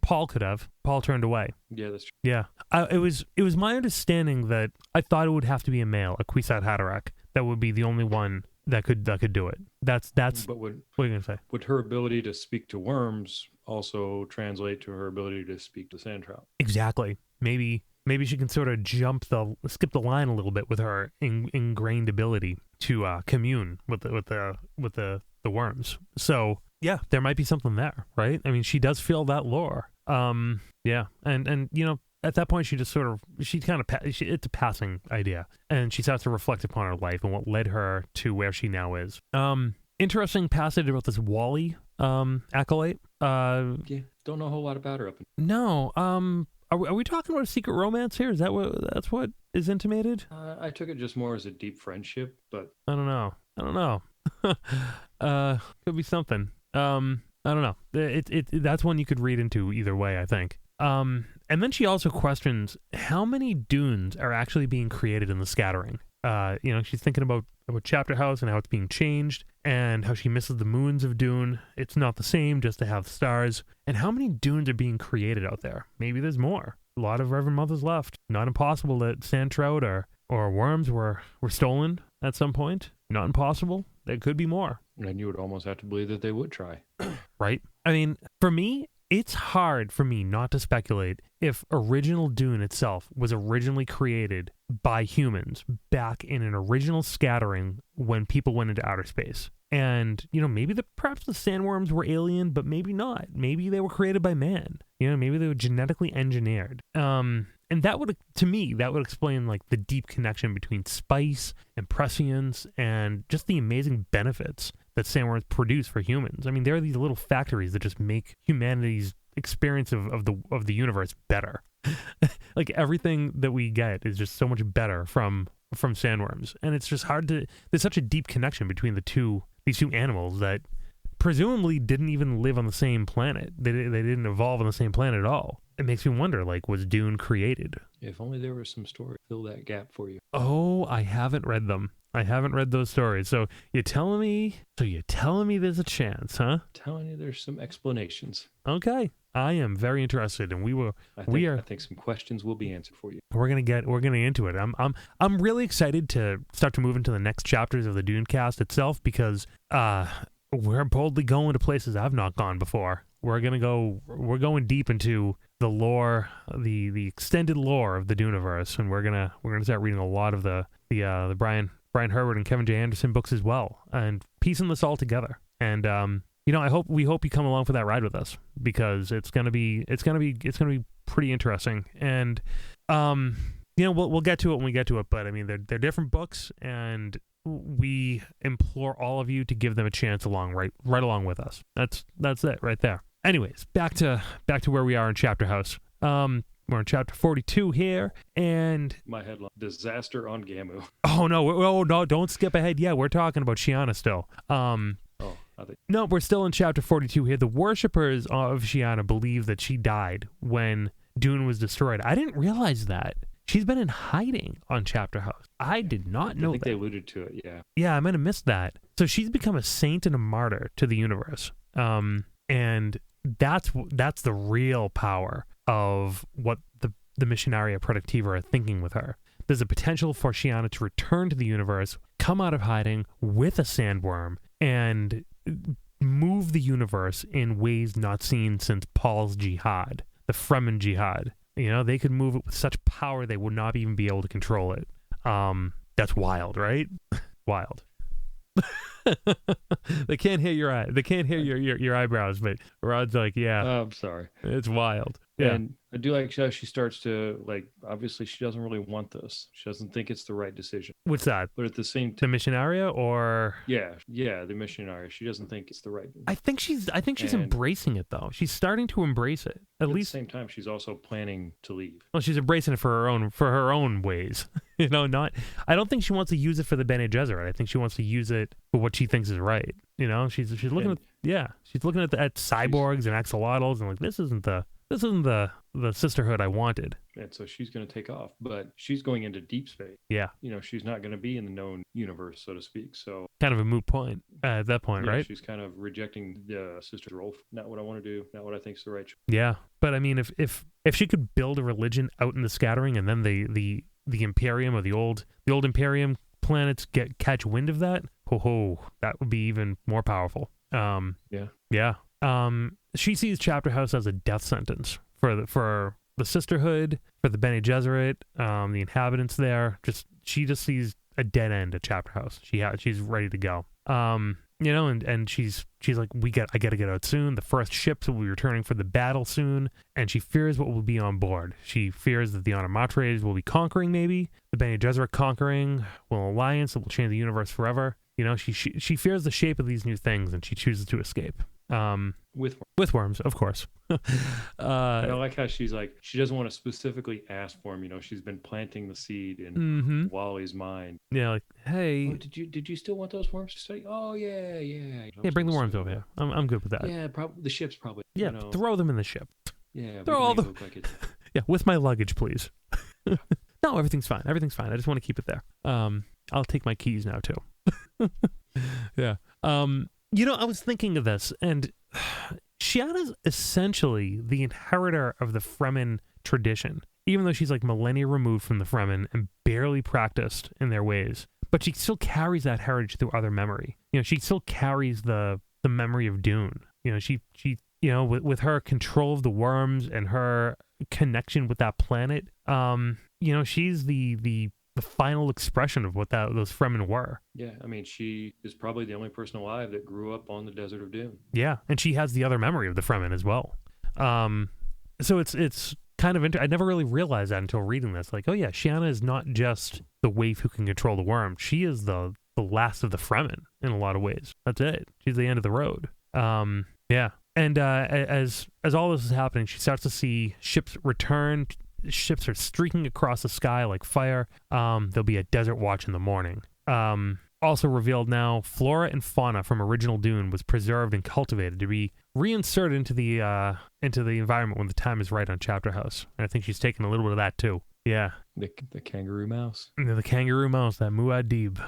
Paul could have. Paul turned away.
Yeah, that's true.
Yeah, it was my understanding that I thought it would have to be a male, a Kwisatz Haderach, that would be the only one that could do it. That's.
But
what are you gonna say?
Would her ability to speak to worms also translate to her ability to speak to Sandtrout?
Exactly. Maybe she can sort of skip the line a little bit with her ingrained ability to commune with the worms. So yeah, there might be something there, right? I mean, she does feel that lore. Yeah, and at that point it's a passing idea, and she starts to reflect upon her life and what led her to where she now is. Interesting passage about this Wally acolyte.
Don't know a whole lot about her.
No. Are we talking about a secret romance here? Is that's what is intimated?
I took it just more as a deep friendship, but
I don't know. Could be something. I don't know. That's one you could read into either way, I think. And then she also questions how many dunes are actually being created in the scattering. She's thinking about Chapterhouse and how it's being changed, and how she misses the moons of Dune. It's not the same just to have stars. And how many dunes are being created out there? Maybe there's more. A lot of Reverend Mothers left. Not impossible that Sandtrout or worms were stolen at some point. Not impossible. There could be more.
And you would almost have to believe that they would try.
Right? I mean, for me, it's hard for me not to speculate if original Dune itself was originally created by humans back in an original scattering when people went into outer space. And, maybe perhaps the sandworms were alien, but maybe not. Maybe they were created by man. Maybe they were genetically engineered. And that would explain like the deep connection between spice and prescience and just the amazing benefits that sandworms produce for humans. I mean, there are these little factories that just make humanity's experience of the universe better. Like everything that we get is just so much better from sandworms, and it's just there's such a deep connection between these two animals that presumably didn't even live on the same planet. They didn't evolve on the same planet at all. It makes me wonder, like, was Dune created?
If only there was some story to fill that gap for you.
Oh, I haven't read them. I haven't read those stories. So you're telling me there's a chance, huh?
Telling you there's some explanations.
Okay. I am very interested, and I
think some questions will be answered for you.
We're gonna get into it. I'm really excited to start to move into the next chapters of the DuneCast itself, because we're boldly going to places I've not gone before. we're going deep into the lore, the extended lore of the Duneverse, and we're gonna start reading a lot of the Brian Herbert and Kevin J. Anderson books as well, and piecing this all together. And we hope you come along for that ride with us, because it's gonna be pretty interesting. And we'll get to it when we get to it. But I mean, they're different books, and we implore all of you to give them a chance right along with us. That's it right there. Anyways, back to where we are in Chapterhouse. We're in chapter 42 here, and
my headline: Disaster on Gamu.
Oh no, don't skip ahead. Yeah, we're talking about Shiana still. No, we're still in chapter 42 here. The worshippers of Shiana believe that she died when Dune was destroyed. I didn't realize that. She's been in hiding on Chapterhouse. I did not know that. I think
they alluded to it, yeah.
Yeah, I might have missed that. So she's become a saint and a martyr to the universe. And that's the real power of what the Missionaria Productiva are thinking with her. There's a potential for Shiana to return to the universe, come out of hiding with a sandworm, and move the universe in ways not seen since Paul's jihad, the Fremen jihad. They could move it with such power they would not even be able to control it. That's wild, right? Wild. They can't hear your eye. They can't hear your eyebrows, but Rod's like, yeah.
Oh, I'm sorry.
It's wild. Yeah.
And I do like how she starts to, obviously she doesn't really want this. She doesn't think it's the right decision.
What's that?
But at the same
time, the Missionaria, or?
Yeah, the Missionaria. She doesn't think it's the right.
I think she's embracing it, though. She's starting to embrace it. At least
the same time, she's also planning to leave.
Well, she's embracing it for her own ways. I don't think she wants to use it for the Bene Gesserit. I think she wants to use it for what she thinks is right. She's looking she's looking at cyborgs and axolotls, and this isn't the sisterhood I wanted.
And so she's going to take off, but she's going into deep space.
Yeah.
She's not going to be in the known universe, so to speak. So
kind of a moot point at that point, right?
She's kind of rejecting the sister's role. Not what I want to do. Not what I think is the right choice.
Yeah. But I mean, if she could build a religion out in the scattering, and then the Imperium, or the old Imperium planets catch wind of that, that would be even more powerful. Yeah. She sees Chapterhouse as a death sentence for the sisterhood, for the Bene Gesserit, the inhabitants there. She just sees a dead end at Chapterhouse. She's ready to go. And she's like, I gotta get out soon. The first ships will be returning for the battle soon, and she fears what will be on board. She fears that the Animatres will be conquering, maybe the Bene Gesserit conquering, will alliance that will change the universe forever. She fears the shape of these new things, and she chooses to escape. With worms, of course.
I like how she's like, she doesn't want to specifically ask for him. She's been planting the seed in Wally's mind.
Yeah, like, hey,
did you still want those worms to stay? Oh yeah.
Yeah, bring the worms over here. I'm good with that.
Yeah, the ship's probably.
Yeah, throw them in the ship.
Yeah,
throw all the. Yeah, with my luggage, please. No, everything's fine. Everything's fine. I just want to keep it there. I'll take my keys now too. Yeah. I was thinking of this, and Shiana's essentially the inheritor of the Fremen tradition, even though she's like millennia removed from the Fremen and barely practiced in their ways. But she still carries that heritage through other memory. She still carries the memory of Dune. She with her control of the worms and her connection with that planet, she's the final expression of what those Fremen were.
Yeah, I mean, she is probably the only person alive that grew up on the desert of Dune.
Yeah, and she has the other memory of the Fremen as well. So it's kind of I never really realized that until reading this. Like, oh yeah, Shiana is not just the waif who can control the worm. She is the last of the Fremen in a lot of ways. That's it. She's the end of the road. Yeah. And as all this is happening, she starts to see ships return. Ships are streaking across the sky like fire. There'll be a desert watch in the morning. Also revealed now, flora and fauna from original Dune was preserved and cultivated to be reinserted into the environment when the time is right on Chapterhouse. And I think she's taking a little bit of that too. Yeah.
The kangaroo mouse.
The kangaroo mouse, that Muad'Dib.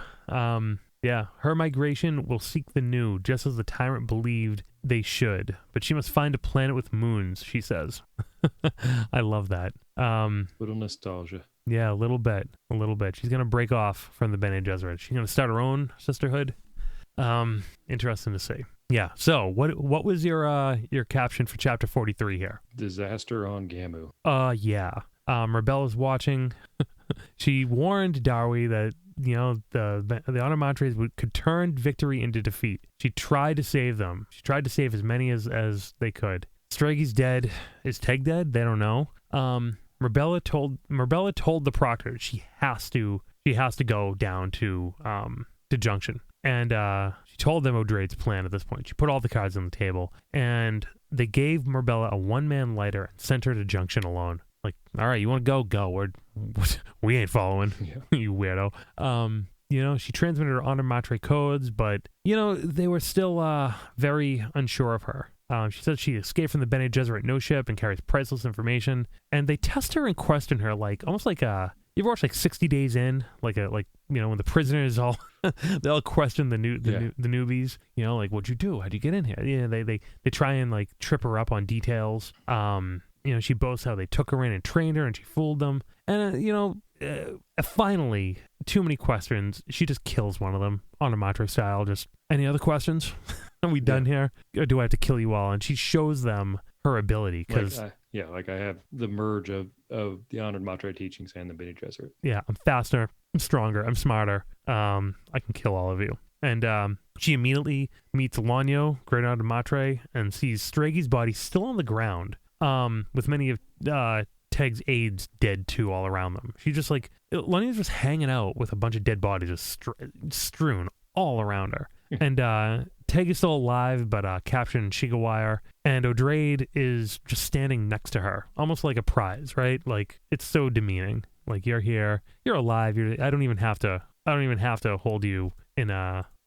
Yeah, her migration will seek the new, just as the tyrant believed they should. But she must find a planet with moons, she says. I love that.
Little nostalgia.
Yeah, a little bit. She's going to break off from the Bene Gesserit. She's going to start her own sisterhood. Interesting to see. Yeah. So what was your caption for chapter 43 here?
Disaster on Gamu.
Yeah. Rabella's watching. She warned Darwy that the Onomatres could turn victory into defeat. She tried to save them. She tried to save as many as they could. Stragy's dead. Is Teg dead? They don't know. Marbella told the proctor she has to go down to Junction. And she told them O'Drade's plan at this point. She put all the cards on the table, and they gave Marbella a one-man lighter and sent her to Junction alone. Like, all right, you want to go? Go. We ain't following, you weirdo. She transmitted her Onomatre codes, but, they were still very unsure of her. She said she escaped from the Bene Gesserit no ship and carries priceless information. And they test her and question her, almost like you ever watch 60 Days In, when the prisoners all they all question the newbies, what'd you do? How'd you get in here? Yeah, they try and trip her up on details. She boasts how they took her in and trained her and she fooled them. And finally, too many questions. She just kills one of them, Onomatre style. Just, any other questions? Are we done here? Or do I have to kill you all? And she shows them her ability because
I have the merge of the Honored Matre teachings and the Bene Gesserit.
Yeah, I'm faster, I'm stronger, I'm smarter. I can kill all of you. And she immediately meets Lanyo, Great Honored Matre, and sees Stragy's body still on the ground, with many of Teg's aides dead too all around them. She's just Lanyo's just hanging out with a bunch of dead bodies just strewn all around her. And Teg is still alive, but captured in Shigawire. And O'Drade is just standing next to her, almost like a prize, right? It's so demeaning. You're here, you're alive. I don't even have to hold you in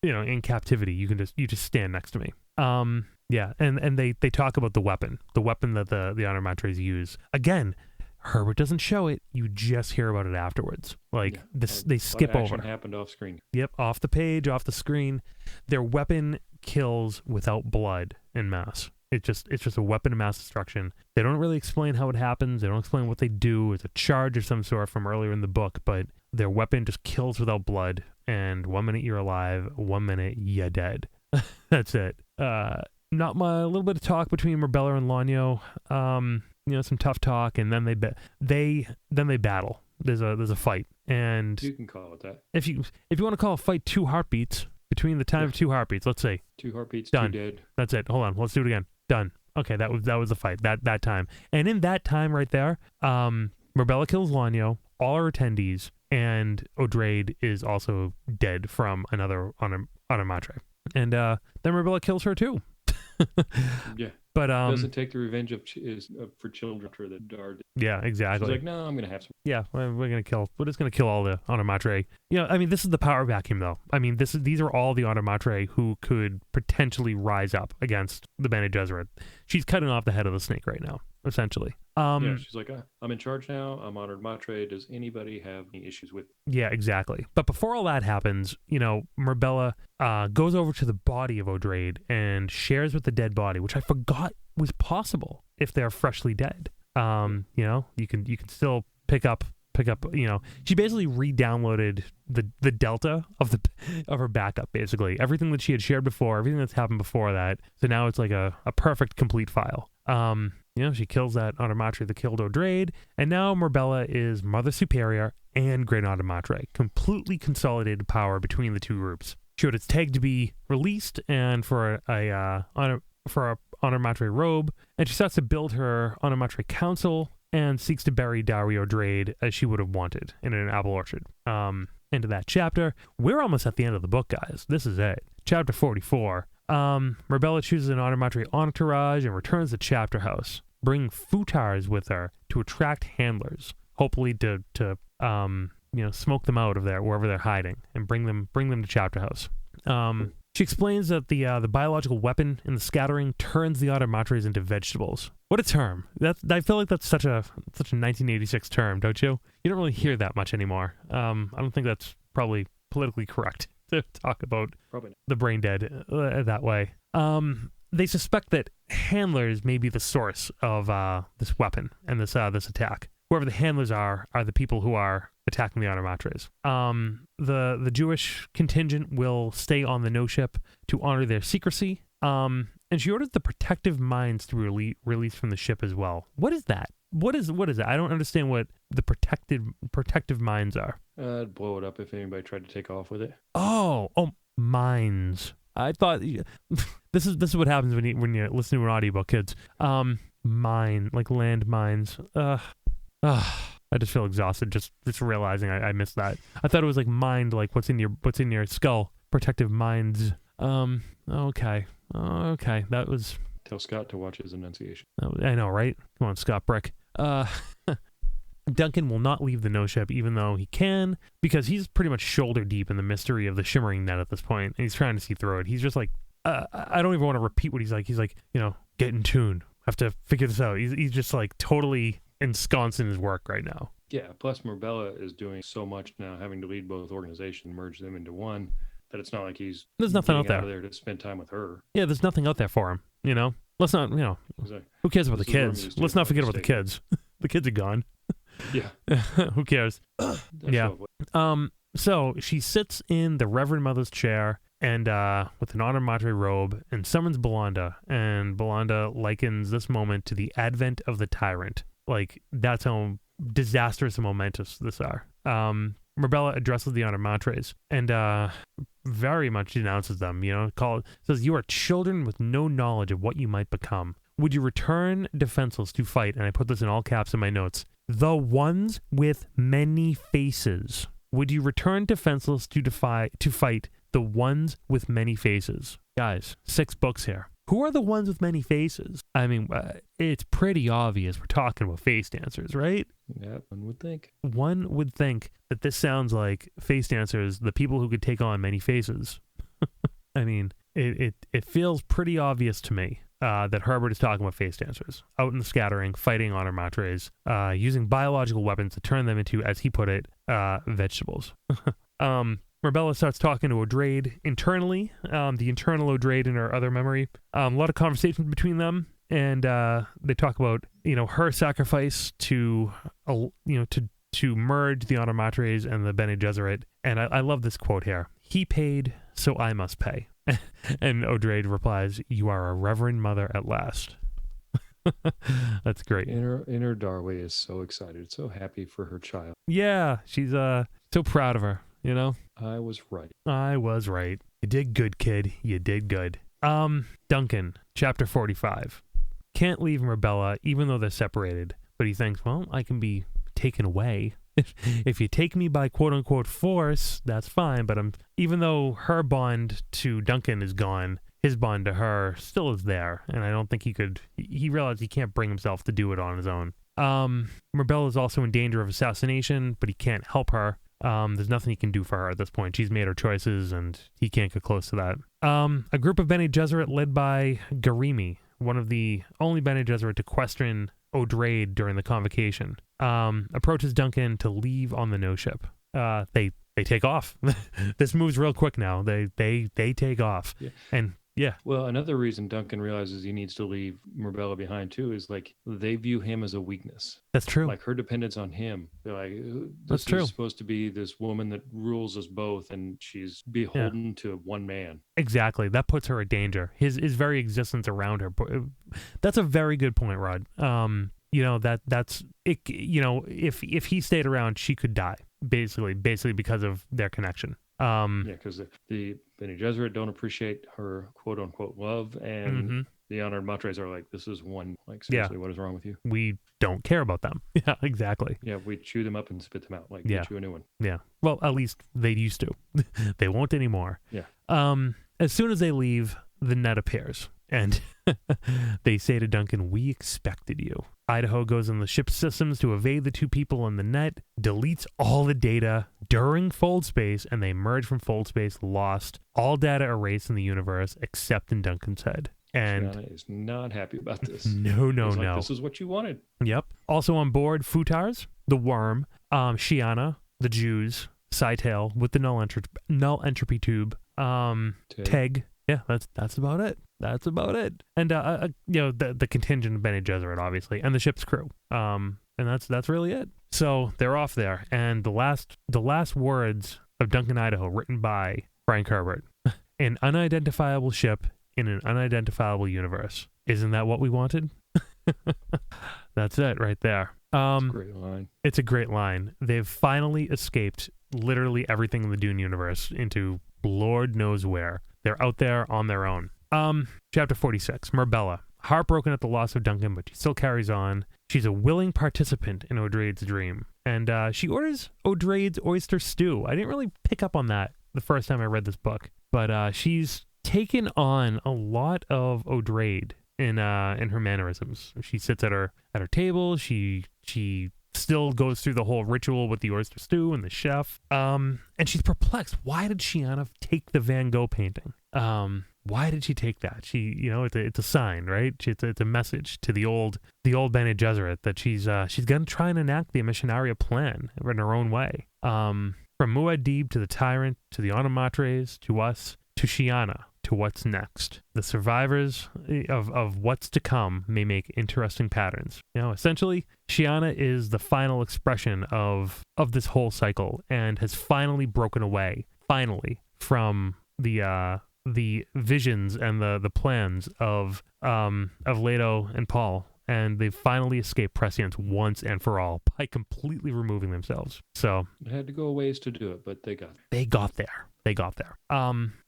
in captivity. You just stand next to me. Yeah, and they talk about the weapon that the Onomatres use. Again, Herbert doesn't show it. You just hear about it afterwards. They skip over.
Action happened off screen.
Yep, off the page, off the screen. Their weapon kills without blood en masse. It's just a weapon of mass destruction. They don't really explain how it happens. They don't explain what they do. It's a charge of some sort from earlier in the book, but their weapon just kills without blood. And 1 minute you're alive, 1 minute you're dead. That's it. A little bit of talk between Marbella and Lanyo. Some tough talk, and then they battle. There's a fight, and
you can call it that.
If you want to call a fight 2 heartbeats, between the time of 2 heartbeats, let's say
2 heartbeats,
done.
2 dead.
That's it. Hold on, let's do it again. Done. Okay, that was the fight that time, and in that time right there, Marbella kills Lanyo, all her attendees, and O'Drade is also dead from another Onomatre, and then Marbella kills her too.
Yeah.
But
doesn't take the revenge for children for the Dard.
Yeah, exactly.
She's like, no, I'm gonna have some.
Yeah, we're just gonna kill all the Onomatre. This is the power vacuum, though. These are all the Onomatre who could potentially rise up against the Bene Gesserit. She's cutting off the head of the snake right now, essentially.
She's like, I'm in charge now. I'm Honored Matre. Does anybody have any issues with?
Yeah, exactly. But before all that happens, Marbella goes over to the body of O'Drade and shares with the dead body, which I forgot was possible if they're freshly dead. You can still pick up. She basically re-downloaded the delta of her backup, basically everything that she had shared before, everything that's happened before that. So now it's like a perfect complete file. She kills that Onomatre that killed O'Drade, and now Marbella is Mother Superior and Great Onomatre, completely consolidated power between the two groups. She ordered Teg to be released and for a Onomatre robe, and she starts to build her Onomatre council and seeks to bury Darwy O'Drade as she would have wanted in an apple orchard. Into that chapter. We're almost at the end of the book, guys. This is it. Chapter 44. Marbella chooses an Onomatre entourage and returns to Chapterhouse, bringing futars with her to attract handlers, hopefully to smoke them out of wherever they're hiding and bring them to Chapterhouse. She explains that the biological weapon in the scattering turns the Onomatres into vegetables. What a term! I feel like that's such a 1986 term, don't you? You don't really hear that much anymore. I don't think that's probably politically correct to talk about the brain dead that way. They suspect that handlers may be the source of this weapon and this attack. whoever the handlers are the people who are attacking the Animatres. The Jewish contingent will stay on the no ship to honor their secrecy. And she orders the protective mines to be released from the ship as well. What is that? What is that? I don't understand what the protective mines are.
I'd blow it up if anybody tried to take off with it.
Oh, mines. I thought this is what happens when you listen to an audiobook, kids. Mine, like land mines. I just feel exhausted just realizing I missed that. I thought it was like mind, like what's in your skull. Protective minds. Okay. That was.
Tell Scott to watch his enunciation.
I know, right? Come on, Scott Brick. Duncan will not leave the no ship, even though he can, because he's pretty much shoulder deep in the mystery of the shimmering net at this point, and he's trying to see through it. He's just like, I don't even want to repeat what he's like. He's like, get in tune. Have to figure this out. He's just like totally ensconced in his work right now.
Yeah. Plus, Marbella is doing so much now, having to lead both organizations, merge them into one, that it's not like there's nothing out there to spend time with her.
Yeah, there's nothing out there for him. Let's not.
Exactly.
Who cares about the kids? Let's not forget about the kids. The kids are gone.
Yeah.
Who cares? Yeah. So she sits in the Reverend Mother's chair and with an Animatre robe and summons Belanda, and Belanda likens this moment to the advent of the tyrant. Like, that's how disastrous and momentous this are. Marbella addresses the Animatres and very much denounces them, says, "You are children with no knowledge of what you might become. Would you return defenseless to fight?" And I put this in all caps in my notes. "The ones with many faces. Would you return defenseless to fight the ones with many faces?" Guys, 6 books here. Who are the ones with many faces? I mean, it's pretty obvious we're talking about face dancers, right?
Yeah, one would think.
One would think that this sounds like face dancers, the people who could take on many faces. I mean, it feels pretty obvious to me that Herbert is talking about face dancers out in the scattering, fighting Animatres, using biological weapons to turn them into, as he put it, vegetables. Marbella starts talking to Odrade internally, the internal Odrade in her other memory. A lot of conversations between them, and they talk about her sacrifice to merge the Animatres and the Bene Gesserit. And I love this quote here: "He paid, so I must pay." And Odrade replies, "You are a reverend mother at last." That's great.
Inner Darway is so excited, so happy for her child.
Yeah, she's so proud of her.
I was right.
I was right. You did good, kid. You did good. Duncan, chapter 45. Can't leave Marbella, even though they're separated. But he thinks, well, I can be taken away. If you take me by quote-unquote force, that's fine. But even though her bond to Duncan is gone, his bond to her still is there. And I don't think he realized he can't bring himself to do it on his own. Marbella is also in danger of assassination, but he can't help her. There's nothing he can do for her at this point. She's made her choices, and he can't get close to that. A group of Bene Gesserit led by Garimi, one of the only Bene Gesserit to question Odrade during the convocation, approaches Duncan to leave on the no ship. They take off. This moves real quick now. They take off. Yeah. And yeah.
Well, another reason Duncan realizes he needs to leave Marbella behind too is like they view him as a weakness.
That's true.
Like her dependence on him. They're like,
That's true.
Is supposed to be this woman that rules us both, and she's beholden to one man. Exactly.
That puts her at danger. His very existence around her. That's a very good point, Rod. That's it. If he stayed around, she could die. Basically because of their connection.
Because the Bene Gesserit don't appreciate her quote-unquote love, and the Animatres are like, this is one, like, seriously, what is wrong with you?
We don't care about them. Yeah, exactly.
Yeah, we chew them up and spit them out, like, get you a new one.
Yeah, well, at least they used to. They won't anymore.
Yeah.
As soon as they leave, the net appears, and they say to Duncan, "We expected you." Idaho goes in the ship's systems to evade the 2 people in the net, deletes all the data during fold space, and they merge from fold space, lost. All data erased in the universe except in Duncan's head. And
Shiana is not happy about this.
No.
This is what you wanted.
Yep. Also on board, Futars, the worm, Shiana, the Jews, Cytail with the null entropy tube, Teg. Yeah, that's about it. That's about it. And the contingent of Bene Gesserit, obviously, and the ship's crew. And And that's really it. So they're off there. And the last words of Duncan, Idaho, written by Frank Herbert. An unidentifiable ship in an unidentifiable universe. Isn't that what we wanted? That's it right there.
It's a great line. It's
a great line. They've finally escaped literally everything in the Dune universe into Lord knows where. They're out there on their own. Chapter 46, Marbella. Heartbroken at the loss of Duncan, but she still carries on. She's a willing participant in Odrade's dream. And she orders Odrade's oyster stew. I didn't really pick up on that the first time I read this book. But she's taken on a lot of Odrade in her mannerisms. She sits at her table. She still goes through the whole ritual with the oyster stew and the chef. And she's perplexed. Why did Shiana take the Van Gogh painting? Why did she take that? It's a sign, right? It's a message to the old Bene Gesserit that she's gonna try and enact the Missionaria plan in her own way. From Muad'Dib to the Tyrant to the Onomatres to us to Shiana to what's next. The survivors of what's to come may make interesting patterns. Essentially, Shiana is the final expression of this whole cycle and has finally broken away, from the visions and the plans of Leto and Paul, and they've finally escaped prescience once and for all by completely removing themselves. So
it had to go a ways to do it, but they got there.
They got there.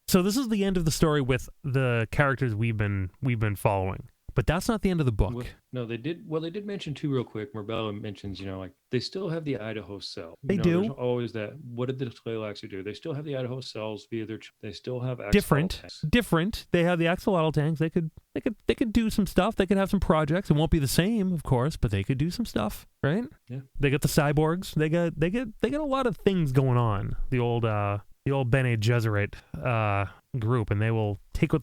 So this is the end of the story with the characters we've been following. But that's not the end of the book.
Well, no, they did. Well, they did mention too, real quick. Marbella mentions, they still have the Idaho cell.
They do.
There's always that. What did the Tleilaxi do? They still have the Idaho cells via their. They still have
different. They have the axolotl tanks. They could do some stuff. They could have some projects. It won't be the same, of course, but they could do some stuff, right?
Yeah.
They got the cyborgs. They got a lot of things going on. The old Bene Gesserit group, and they will take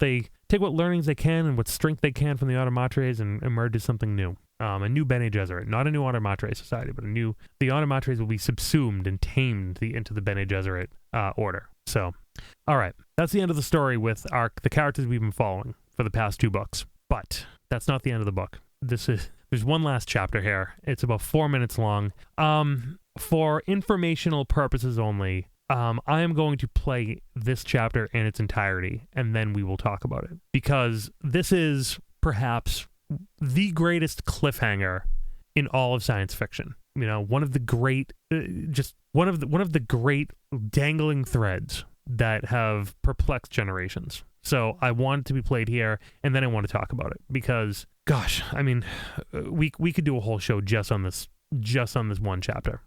what learnings they can and what strength they can from the Onomatres and merge to something new. A new Bene Gesserit, not a new Onomatre society, but the Onomatres will be subsumed and tamed into the Bene Gesserit order. So, all right, that's the end of the story with the characters we've been following for the past 2 books. But that's not the end of the book. There's one last chapter here. It's about 4 minutes long. For informational purposes only, I am going to play this chapter in its entirety, and then we will talk about it. Because this is perhaps the greatest cliffhanger in all of science fiction. One of the great, one of the great dangling threads that have perplexed generations. So I want it to be played here, and then I want to talk about it. Because, gosh, I mean, we could do a whole show just on this one chapter.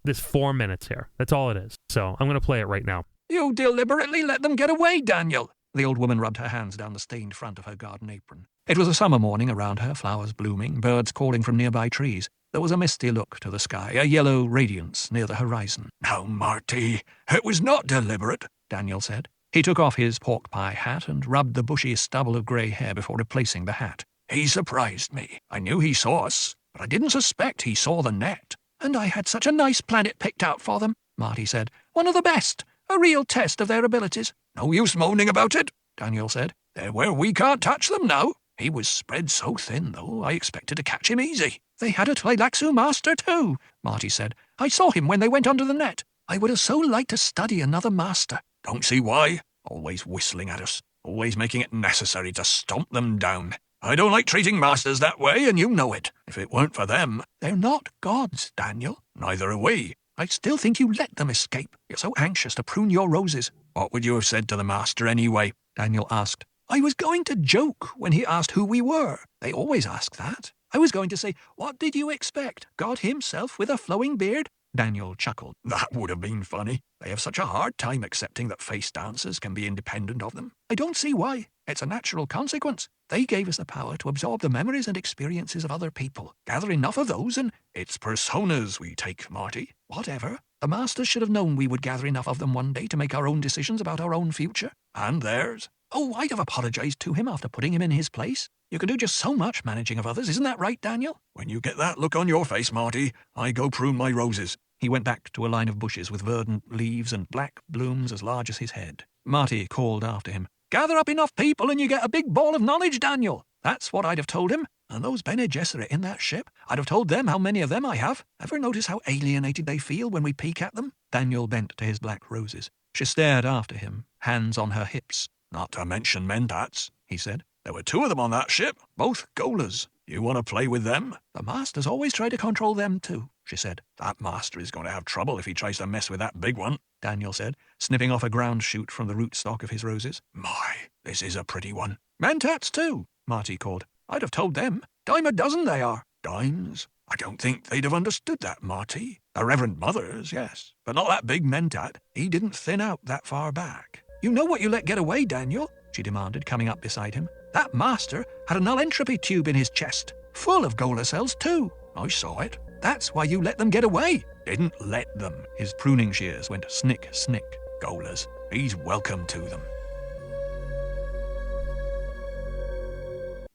This 4 minutes here. That's all it is. So I'm going to play it right now.
You deliberately let them get away, Daniel. The old woman rubbed her hands down the stained front of her garden apron. It was a summer morning around her, flowers blooming, birds calling from nearby trees. There was a misty look to the sky, a yellow radiance near the horizon. Now, Marty, it was not deliberate, Daniel said. He took off his pork pie hat and rubbed the bushy stubble of grey hair before replacing the hat. He surprised me. I knew he saw us, but I didn't suspect he saw the net. And I had such a nice planet picked out for them, Marty said. One of the best. A real test of their abilities. No use moaning about it, Daniel said. They're where we can't touch them now. He was spread so thin, though, I expected to catch him easy. They had a Tleilaxu master, too, Marty said. I saw him when they went under the net. I would have so liked to study another master. Don't see why. Always whistling at us. Always making it necessary to stomp them down. I don't like treating masters that way, and you know it. If it weren't for them, they're not gods, Daniel. Neither are we. I still think you let them escape. You're so anxious to prune your roses. What would you have said to the master anyway? Daniel asked. I was going to joke when he asked who we were. They always ask that. I was going to say, what did you expect? God himself with a flowing beard? Daniel chuckled. That would have been funny. They have such a hard time accepting that face dancers can be independent of them. I don't see why. It's a natural consequence. They gave us the power to absorb the memories and experiences of other people. Gather enough of those and it's personas we take, Marty. Whatever. The masters should have known we would gather enough of them one day to make our own decisions about our own future. And theirs. Oh, I'd have apologized to him after putting him in his place. You can do just so much managing of others, isn't that right, Daniel? When you get that look on your face, Marty, I go prune my roses. He went back to a line of bushes with verdant leaves and black blooms as large as his head. Marty called after him. Gather up enough people and you get a big ball of knowledge, Daniel. That's what I'd have told him. And those Bene Gesserit in that ship, I'd have told them how many of them I have. Ever notice how alienated they feel when we peek at them? Daniel bent to his black roses. She stared after him, hands on her hips. Not to mention mentats, he said. There were 2 of them on that ship, both Gholas. You want to play with them? The Master's always tried to control them too, she said. That Master is going to have trouble if he tries to mess with that big one, Daniel said, snipping off a ground shoot from the rootstock of his roses. My, this is a pretty one. Mentats too, Marty called. I'd have told them. Dime a dozen they are. Dimes? I don't think they'd have understood that, Marty. The Reverend Mother's, yes, but not that big mentat. He didn't thin out that far back. You know what you let get away, Daniel? She demanded, coming up beside him. That Master had a null entropy tube in his chest, full of Ghola cells too. I saw it. That's why you let them get away. Didn't let them. His pruning shears went snick, snick. Gholas. He's welcome to them.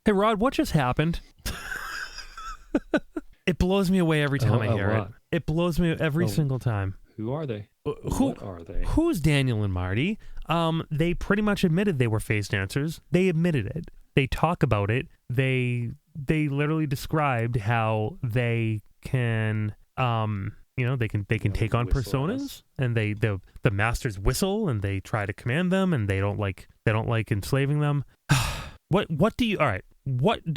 Hey, Rod, what just happened? It blows me away every time I hear it. It blows me every single time.
Who are they?
What
are they?
Who's Daniel and Marty? They pretty much admitted they were face dancers. They admitted it. They talk about it. They literally described how they can they can take on personas, and the masters whistle and they try to command them, and they don't like enslaving them. What do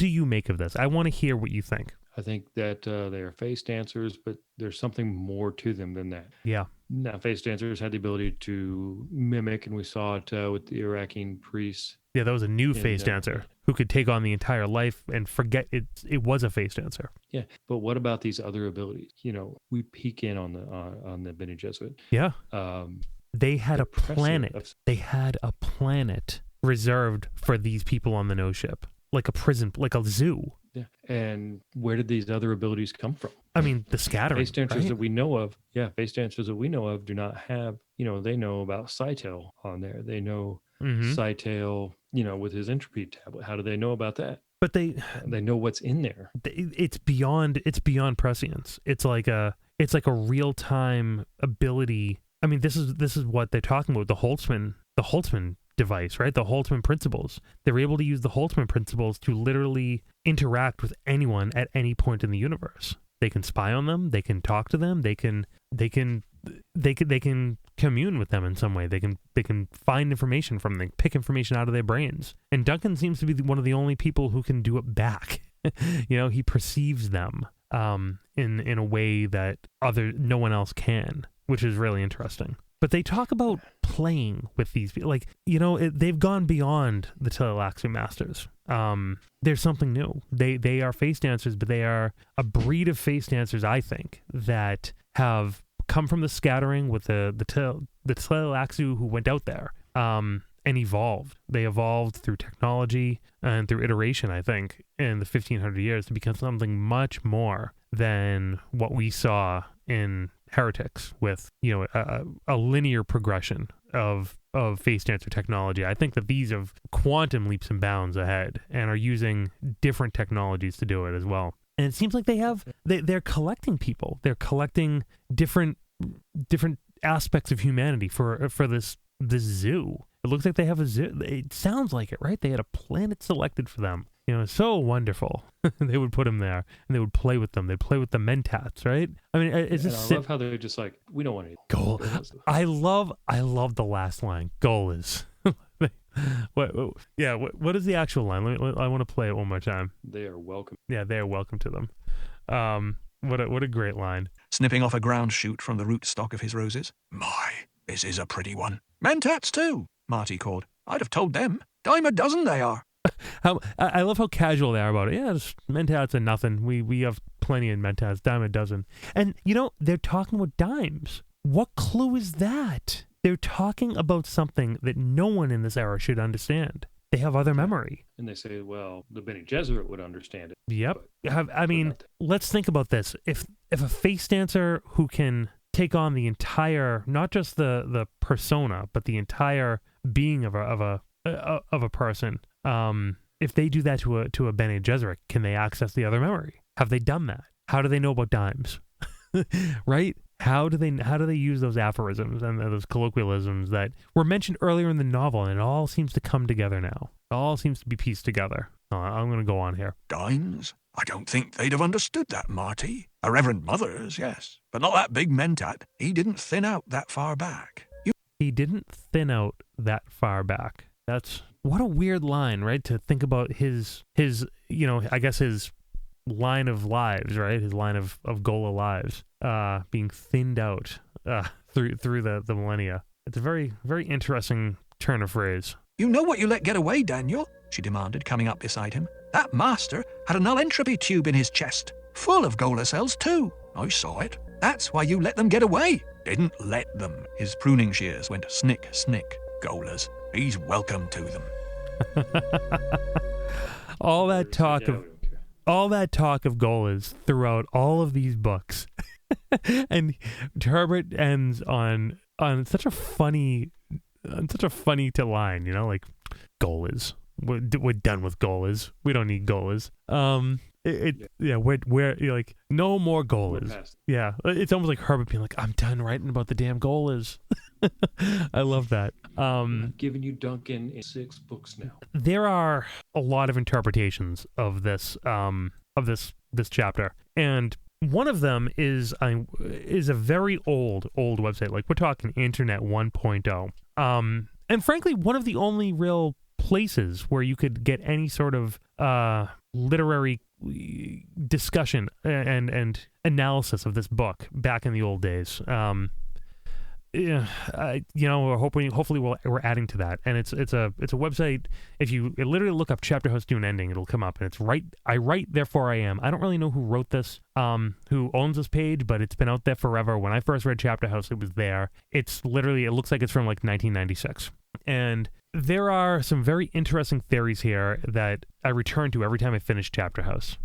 you make of this? I want to hear what you think.
I think that they are face dancers, but there's something more to them than that.
Yeah.
Now, face dancers had the ability to mimic, and we saw it with the Iraqi priests.
Yeah, that was a new face dancer who could take on the entire life and forget it was a face dancer.
Yeah, but what about these other abilities? We peek in on the Bene Gesserit.
Yeah. They had a planet. They had a planet reserved for these people on the no ship, like a prison, like a zoo.
Yeah, and where did these other abilities come from?
I mean, the scattering.
Face dancers
right?
that we know of, face dancers that we know of do not have, they know about Cytail on there. They know Cytail, with his entropy tablet. How do they know about that?
But they
know what's in there.
It's beyond prescience. It's like a real time ability. I mean, this is what they're talking about. The Holtzman device, right? The Holtzman principles. They're able to use the Holtzman principles to literally interact with anyone at any point in the universe. They can spy on them. They can talk to them. They can commune with them in some way. They can find information from them, pick information out of their brains. And Duncan seems to be one of the only people who can do it back. He perceives them in a way that no one else can, which is really interesting. But they talk about playing with these people. They've gone beyond the Tleilaxu masters. There's something new. They are face dancers, but they are a breed of face dancers, I think, that have come from the scattering with the Tleilaxu who went out there and evolved. They evolved through technology and through iteration, I think, in the 1500 years to become something much more than what we saw in Heretics with a linear progression of face dancer technology. I think that these are quantum leaps and bounds ahead and are using different technologies to do it as well. And it seems like they're collecting people. They're collecting different aspects of humanity for this zoo. It looks like they have a zoo. It sounds like it, right? They had a planet selected for them. So wonderful. They would put them there and they would play with them. They'd play with the mentats, right? I mean, I
love how they're just like, we don't want any
Gholas. I love the last line. Gholas. What is the actual line? I want to play it one more time.
They are welcome.
Yeah, they are welcome to them. What a great line.
Snipping off a ground shoot from the rootstock of his roses. My, this is a pretty one. Mentats too, Marty called. I'd have told them. Dime a dozen they are.
I love how casual they are about it. Yeah, just mentats are nothing. We have plenty of mentats, dime a dozen. And they're talking about dimes. What clue is that? They're talking about something that no one in this era should understand. They have other memory.
And they say, well, the Bene Gesserit would understand it.
Yep. Let's think about this. If a face dancer who can take on the entire, not just the persona, but the entire being of a person, if they do that to a Bene Gesserit, can they access the other memory? Have they done that? How do they know about dimes? Right? How do they use those aphorisms and those colloquialisms that were mentioned earlier in the novel, and it all seems to come together now? It all seems to be pieced together. I'm going to go on here.
Dines? I don't think they'd have understood that, Marty. A Reverend Mother's, yes, but not that big mentat. He didn't thin out that far back.
He didn't thin out that far back. That's what a weird line, right? To think about his I guess his line of lives, right? His line of Ghola lives, being thinned out through the millennia. It's a very, very interesting turn of phrase.
You know what you let get away, Daniel? She demanded, coming up beside him. That master had a null entropy tube in his chest, full of Ghola cells too. I saw it. That's why you let them get away. Didn't let them. His pruning shears went snick, snick. Gholas. He's welcome to them.
all that talk of Gholas throughout all of these books. And Herbert ends on such a funny line, like Gholas. We're done with Gholas. We don't need Gholas. We're like, no more Gholas. Yeah, it's almost like Herbert being like, I'm done writing about the damn Gholas. I love that.
I've given you Duncan in 6 books now.
There are a lot of interpretations of this chapter, and one of them is a very old website. Like, we're talking Internet 1.0. And frankly, one of the only real places where you could get any sort of literary discussion and analysis of this book back in the old days. Hopefully we're adding to that, and it's a website. If you literally look up Chapterhouse Dune ending, it'll come up, and it's I write, therefore I am. I don't really know who wrote this, who owns this page, but it's been out there forever. When I first read Chapterhouse, it was there. It looks like it's from like 1996, and there are some very interesting theories here that I return to every time I finish Chapterhouse.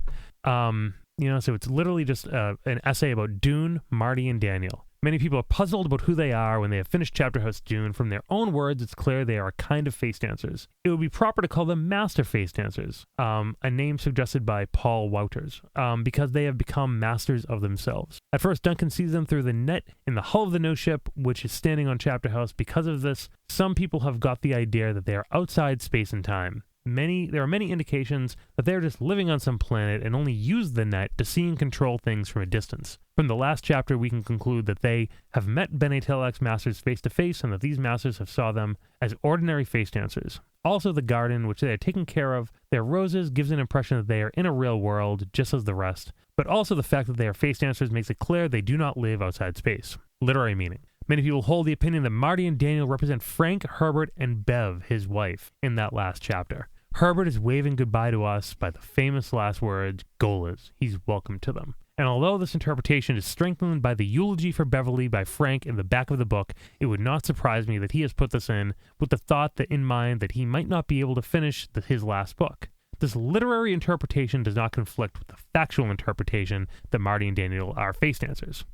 So it's literally just an essay about Dune, Marty, and Daniel. Many people are puzzled about who they are when they have finished Chapterhouse Dune. From their own words, it's clear they are a kind of face dancers. It would be proper to call them master face dancers, a name suggested by Paul Wouters, because they have become masters of themselves. At first, Duncan sees them through the net in the hull of the no ship, which is standing on Chapterhouse. Because of this, some people have got the idea that they are outside space and time. There are many indications that they're just living on some planet and only use the net to see and control things from a distance. From the last chapter, we can conclude that they have met Bene Tellac's masters face to face, and that these masters have saw them as ordinary face dancers. Also, the garden, which they are taking care of, their roses, gives an impression that they are in a real world, just as the rest. But also the fact that they are face dancers makes it clear they do not live outside space. Literary meaning. Many people hold the opinion that Marty and Daniel represent Frank, Herbert, and Bev, his wife, in that last chapter. Herbert is waving goodbye to us by the famous last words, Gholas. He's welcome to them. And although this interpretation is strengthened by the eulogy for Beverly by Frank in the back of the book, it would not surprise me that he has put this in with the thought that in mind that he might not be able to finish his last book. This literary interpretation does not conflict with the factual interpretation that Marty and Daniel are face dancers.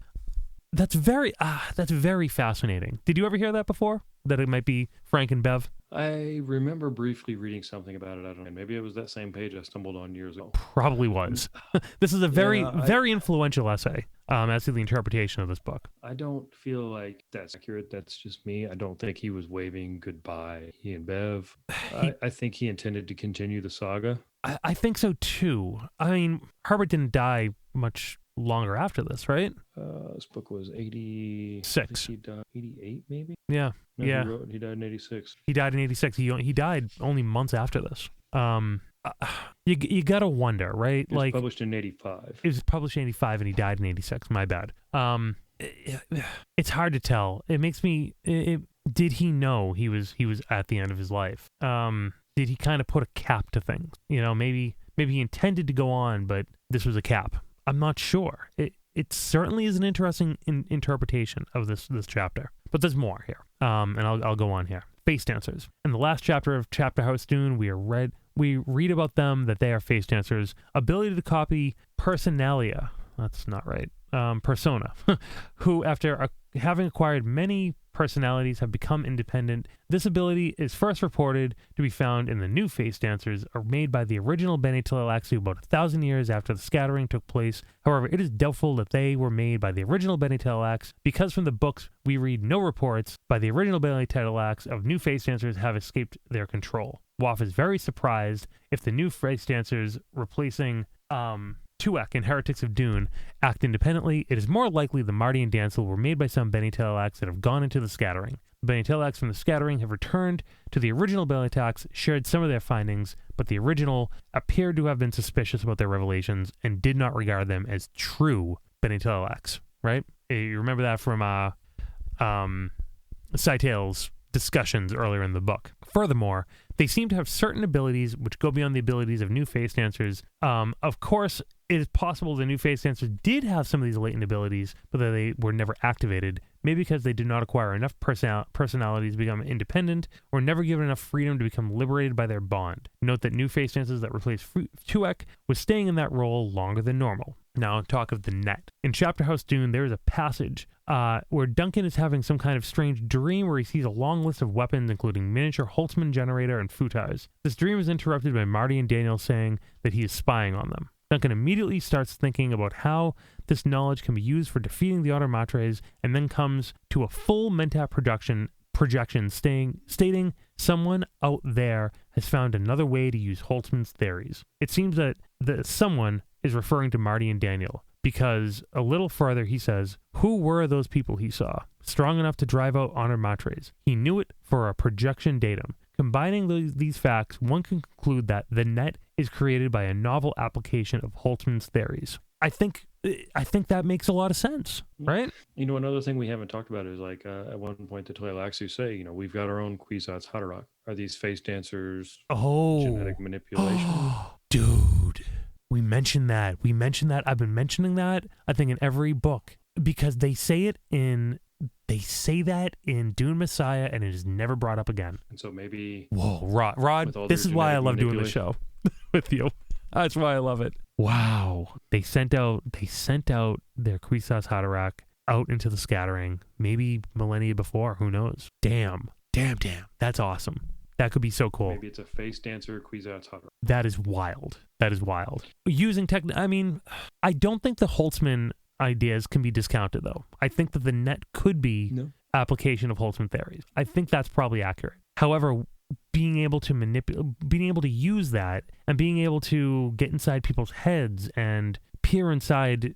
That's very fascinating. Did you ever hear that before? That it might be Frank and Bev?
I remember briefly reading something about it. I don't know. Maybe it was that same page I stumbled on years ago.
Probably was. This is a very influential essay as to the interpretation of this book.
I don't feel like that's accurate. That's just me. I don't think he was waving goodbye, he and Bev. I think he intended to continue the saga.
I think so too. I mean, Herbert didn't die much longer after this, right?
This book was 86. He died 88, maybe?
Yeah.
No,
yeah.
He died in 86.
He died in 86. He died only months after this. You gotta wonder, right?
It was published in 85.
It was published in 85 and he died in 86. My bad. It's hard to tell. It makes me... did he know he was at the end of his life? Did he kind of put a cap to things? Maybe he intended to go on, but this was a cap. I'm not sure. It certainly is an interesting interpretation of this chapter. But there's more here. And I'll go on here. Face dancers. In the last chapter of Chapterhouse Dune, we read about them that they are face dancers. Ability to copy personalia. That's not right. Persona. Who, after having acquired many personalities, have become independent. This ability is first reported to be found in the new face dancers are made by the original Bene Tellac's about 1,000 years after the scattering took place. However, it is doubtful that they were made by the original Bene Tellac's because from the books we read no reports by the original Bene Tellac's of new face dancers have escaped their control. Waff is very surprised if the new face dancers replacing Tuek and Heretics of Dune act independently. It is more likely the Marty and Dancel were made by some Bene Tellaracs that have gone into the scattering. The Bene Tellaracs from the scattering have returned to the original Bene Tellaracs, shared some of their findings, but the original appeared to have been suspicious about their revelations and did not regard them as true Bene Tellaracs, right? You remember that from Saitel's discussions earlier in the book. Furthermore, they seem to have certain abilities which go beyond the abilities of new face dancers. Of course, it is possible the new face dancers did have some of these latent abilities, but that they were never activated, maybe because they did not acquire enough personalities to become independent, or never given enough freedom to become liberated by their bond. Note that new face dancers that replaced Tuek was staying in that role longer than normal. Now, talk of the net. In Chapterhouse Dune, there is a passage where Duncan is having some kind of strange dream where he sees a long list of weapons, including miniature Holtzman generator and futars. This dream is interrupted by Marty and Daniel saying that he is spying on them. Duncan immediately starts thinking about how this knowledge can be used for defeating the Automatres, and then comes to a full Mentat projection stating someone out there has found another way to use Holtzman's theories. It seems that the someone is referring to Marty and Daniel, because a little further he says, who were those people he saw? Strong enough to drive out Automatres. He knew it for a projection datum. Combining these facts, one can conclude that the net is created by a novel application of Holtzman's theories. I think that makes a lot of sense, right?
Another thing we haven't talked about is like at one point the Tleilaxu say, we've got our own Kwisatz Haderach. Are these face dancers genetic manipulation?
Dude, we mentioned that. I've been mentioning that, I think, in every book, because they say that in Dune Messiah, and it is never brought up again.
And so maybe...
Whoa, Rod, this is why I love doing the show with you. That's why I love it. Wow. They sent out their Kwisatz Haderach out into the scattering, maybe millennia before, who knows? Damn. That's awesome. That could be so cool.
Maybe it's a face dancer Kwisatz Haderach.
That is wild. Using I don't think the Holtzman ideas can be discounted, though. I think that the net could be application of Holtzman theories. I think that's probably accurate. However, being able to use that and being able to get inside people's heads and peer inside,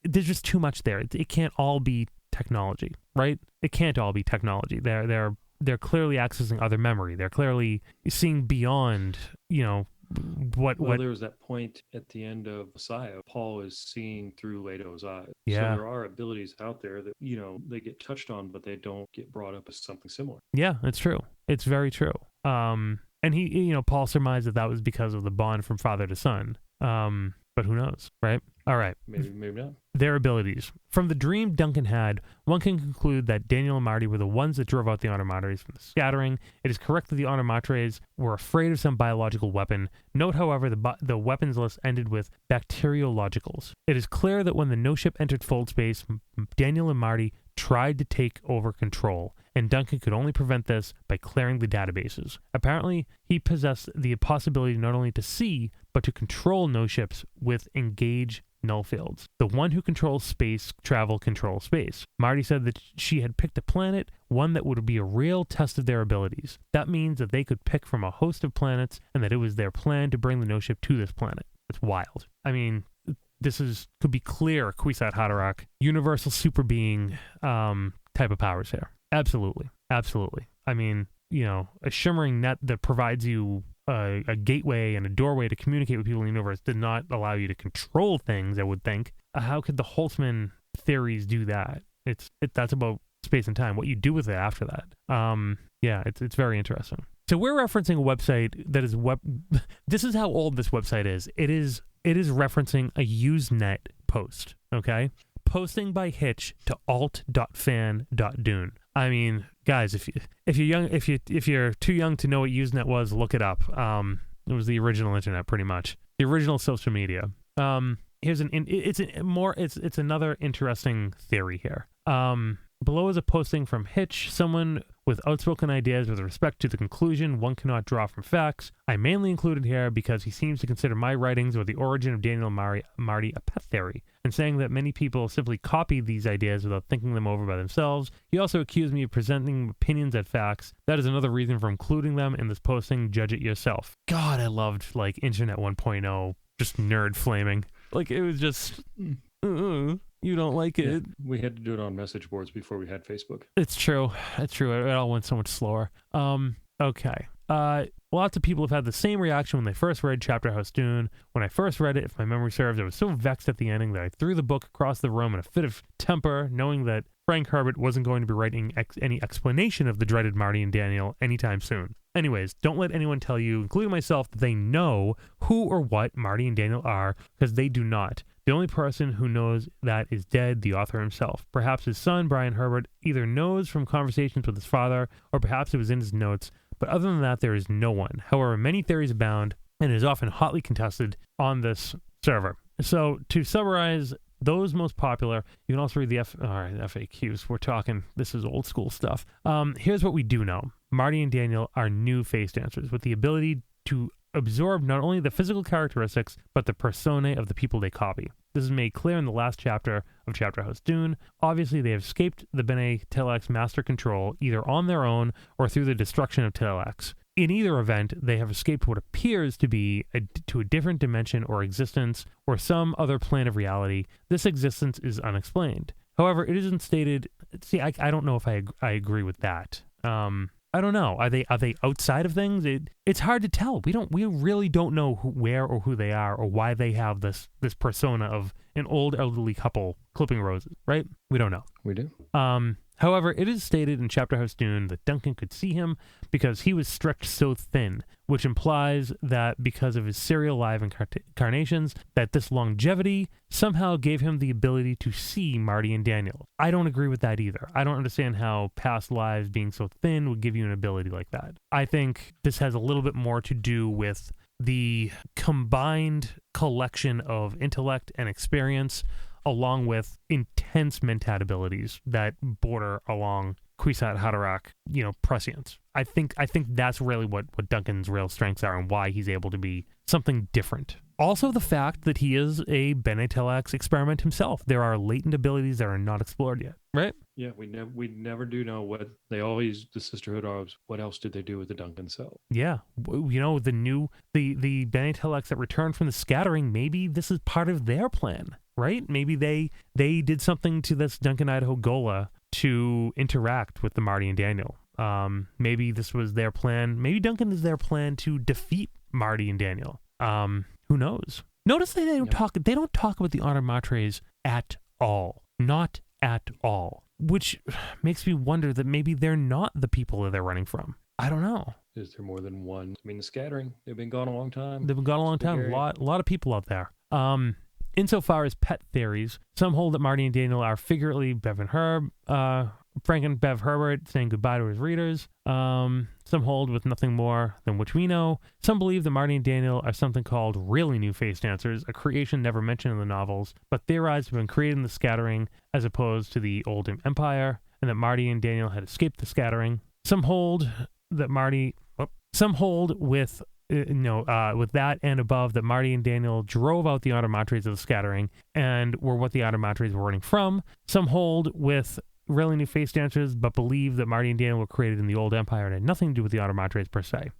there's just too much there. It can't all be technology, right? It can't all be technology. They're clearly accessing other memory. They're clearly seeing beyond, what
there was that point at the end of Messiah. Paul is seeing through Leto's eyes.
Yeah.
So there are abilities out there that, they get touched on, but they don't get brought up as something similar.
Yeah, it's true. It's very true. And he, Paul surmised that was because of the bond from father to son. But who knows, right? All right.
Maybe not.
Their abilities. From the dream Duncan had, one can conclude that Daniel and Marty were the ones that drove out the Automatres from the scattering. It is correct that the Automatres were afraid of some biological weapon. Note, however, the weapons list ended with bacteriologicals. It is clear that when the no ship entered fold space, Daniel and Marty tried to take over control, and Duncan could only prevent this by clearing the databases. Apparently, he possessed the possibility not only to see, but to control no ships with engage null fields. The one who controls space travel controls space. Marty said that she had picked a planet, one that would be a real test of their abilities. That means that they could pick from a host of planets, and that it was their plan to bring the no ship to this planet. It's wild. I mean, could be clear Kwisatz Haderach, universal super being type of powers here. Absolutely. I mean, a shimmering net that provides you a gateway and a doorway to communicate with people in the universe did not allow you to control things, I would think. How could the Holtzman theories do that? That's about space and time. What you do with it after that. It's very interesting. So we're referencing a website that is this is how old this website is. It is referencing a Usenet post, okay? Posting by Hitch to alt.fan.dune. I mean, guys, if you're too young to know what Usenet was, look it up. It was the original internet, pretty much. The original social media. It's another interesting theory here. Below is a posting from Hitch, someone with outspoken ideas with respect to the conclusion one cannot draw from facts. I mainly included here because he seems to consider my writings or the origin of Daniel and Marty a pet theory, and saying that many people simply copy these ideas without thinking them over by themselves. He also accused me of presenting opinions as facts. That is another reason for including them in this posting. Judge it yourself. God, I loved like Internet 1.0, just nerd flaming. Like it was just... you don't like it.
Yeah, we had to do it on message boards before we had Facebook.
It's true. It's true. It all went so much slower. Okay. Lots of people have had the same reaction when they first read Chapterhouse Dune. When I first read it, if my memory serves, I was so vexed at the ending that I threw the book across the room in a fit of temper, knowing that Frank Herbert wasn't going to be writing any explanation of the dreaded Marty and Daniel anytime soon. Anyways, don't let anyone tell you, including myself, that they know who or what Marty and Daniel are, because they do not. The only person who knows that is dead, the author himself. Perhaps his son, Brian Herbert, either knows from conversations with his father, or perhaps it was in his notes, but other than that, there is no one. However, many theories abound, and it is often hotly contested on this server. So, to summarize those most popular, you can also read the FAQs. We're talking, this is old school stuff. Here's what we do know. Marty and Daniel are new face dancers with the ability to absorb not only the physical characteristics, but the personae of the people they copy. This is made clear in the last chapter of Chapterhouse Dune. Obviously, they have escaped the Bene Telek's master control, either on their own or through the destruction of Telex. In either event, they have escaped what appears to be to a different dimension or existence, or some other plane of reality. This existence is unexplained. However, it isn't stated... See, I don't know if I agree with that. I don't know. Are they outside of things? It's hard to tell. We really don't know where or who they are or why they have this persona of an old elderly couple clipping roses, right? We don't know.
We do.
However, it is stated in Chapterhouse Dune that Duncan could see him because he was stretched so thin, which implies that because of his serial live incarnations, that this longevity somehow gave him the ability to see Marty and Daniel. I don't agree with that either. I don't understand how past lives being so thin would give you an ability like that. I think this has a little bit more to do with the combined collection of intellect and experience, along with intense mentat abilities that border along Kwisatz Haderach, prescience. I think that's really what Duncan's real strengths are and why he's able to be something different. Also, the fact that he is a Bene Telek's experiment himself. There are latent abilities that are not explored yet, right?
Yeah, we never do know what the Sisterhood of what else did they do with the Duncan cell?
Yeah, the Bene Teleks that returned from the scattering. Maybe this is part of their plan, right? Maybe they did something to this Duncan Idaho Ghola to interact with the Marty and Daniel. Maybe this was their plan. Maybe Duncan is their plan to defeat Marty and Daniel. Who knows? Notice that they don't talk about the Honor Matres at all. Not at all. Which makes me wonder that maybe they're not the people that they're running from. I don't know.
Is there more than one? I mean, the scattering, they've been gone a long time.
They've been gone a long time. A lot of people out there. Insofar as pet theories, some hold that Marty and Daniel are figuratively Frank and Bev Herbert saying goodbye to his readers. Some hold with nothing more than which we know. Some believe that Marty and Daniel are something called really new face dancers, a creation never mentioned in the novels, but theorized to have been created in the scattering as opposed to the old empire, and that Marty and Daniel had escaped the scattering. Some hold that with that and above, that Marty and Daniel drove out the Honor Matres of the scattering and were what the Honor Matres were running from. Some hold with really new face dancers, but believe that Marty and Daniel were created in the old empire and had nothing to do with the Honor Matres per se.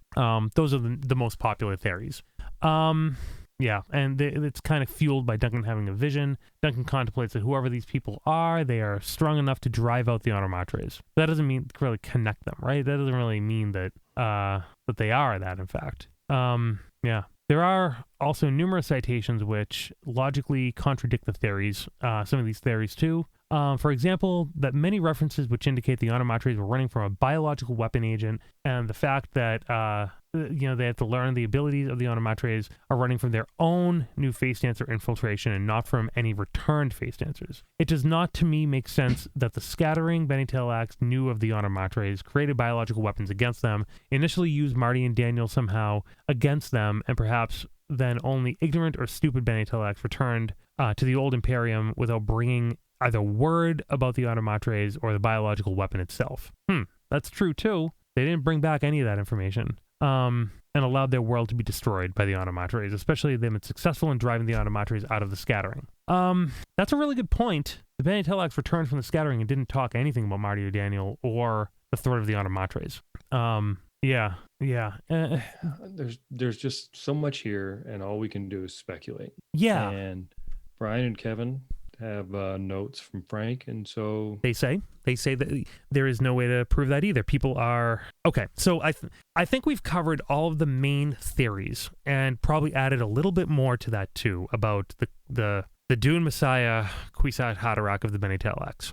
Those are the most popular theories. Yeah, and it's kind of fueled by Duncan having a vision. Duncan contemplates that whoever these people are, they are strong enough to drive out the Honor Matres. That doesn't mean really connect them, right? That doesn't really mean that they are that, in fact. Yeah. There are also numerous citations which logically contradict the theories, some of these theories too. For example, that many references which indicate the Honor Matres were running from a biological weapon agent, and the fact that they have to learn the abilities of the Honor Matres are running from their own new face dancer infiltration and not from any returned face dancers. It does not, to me, make sense that the scattering Bene Telek knew of the Honor Matres, created biological weapons against them, initially used Marty and Daniel somehow against them, and perhaps then only ignorant or stupid Bene Telek returned to the old Imperium without bringing either word about the Automatres or the biological weapon itself. That's true too. They didn't bring back any of that information. And allowed their world to be destroyed by the Automatres, especially them successful in driving the Automatres out of the scattering. That's a really good point. The Bene Telex returned from the scattering and didn't talk anything about Marty or Daniel or the threat of the Automatres. Yeah.
There's just so much here, and all we can do is speculate.
Yeah.
And Brian and Kevin have notes from Frank, and so
they say that there is no way to prove that either. People are okay. So I think we've covered all of the main theories and probably added a little bit more to that too about the Dune Messiah Kwisatz Haderach of the Bene Telex.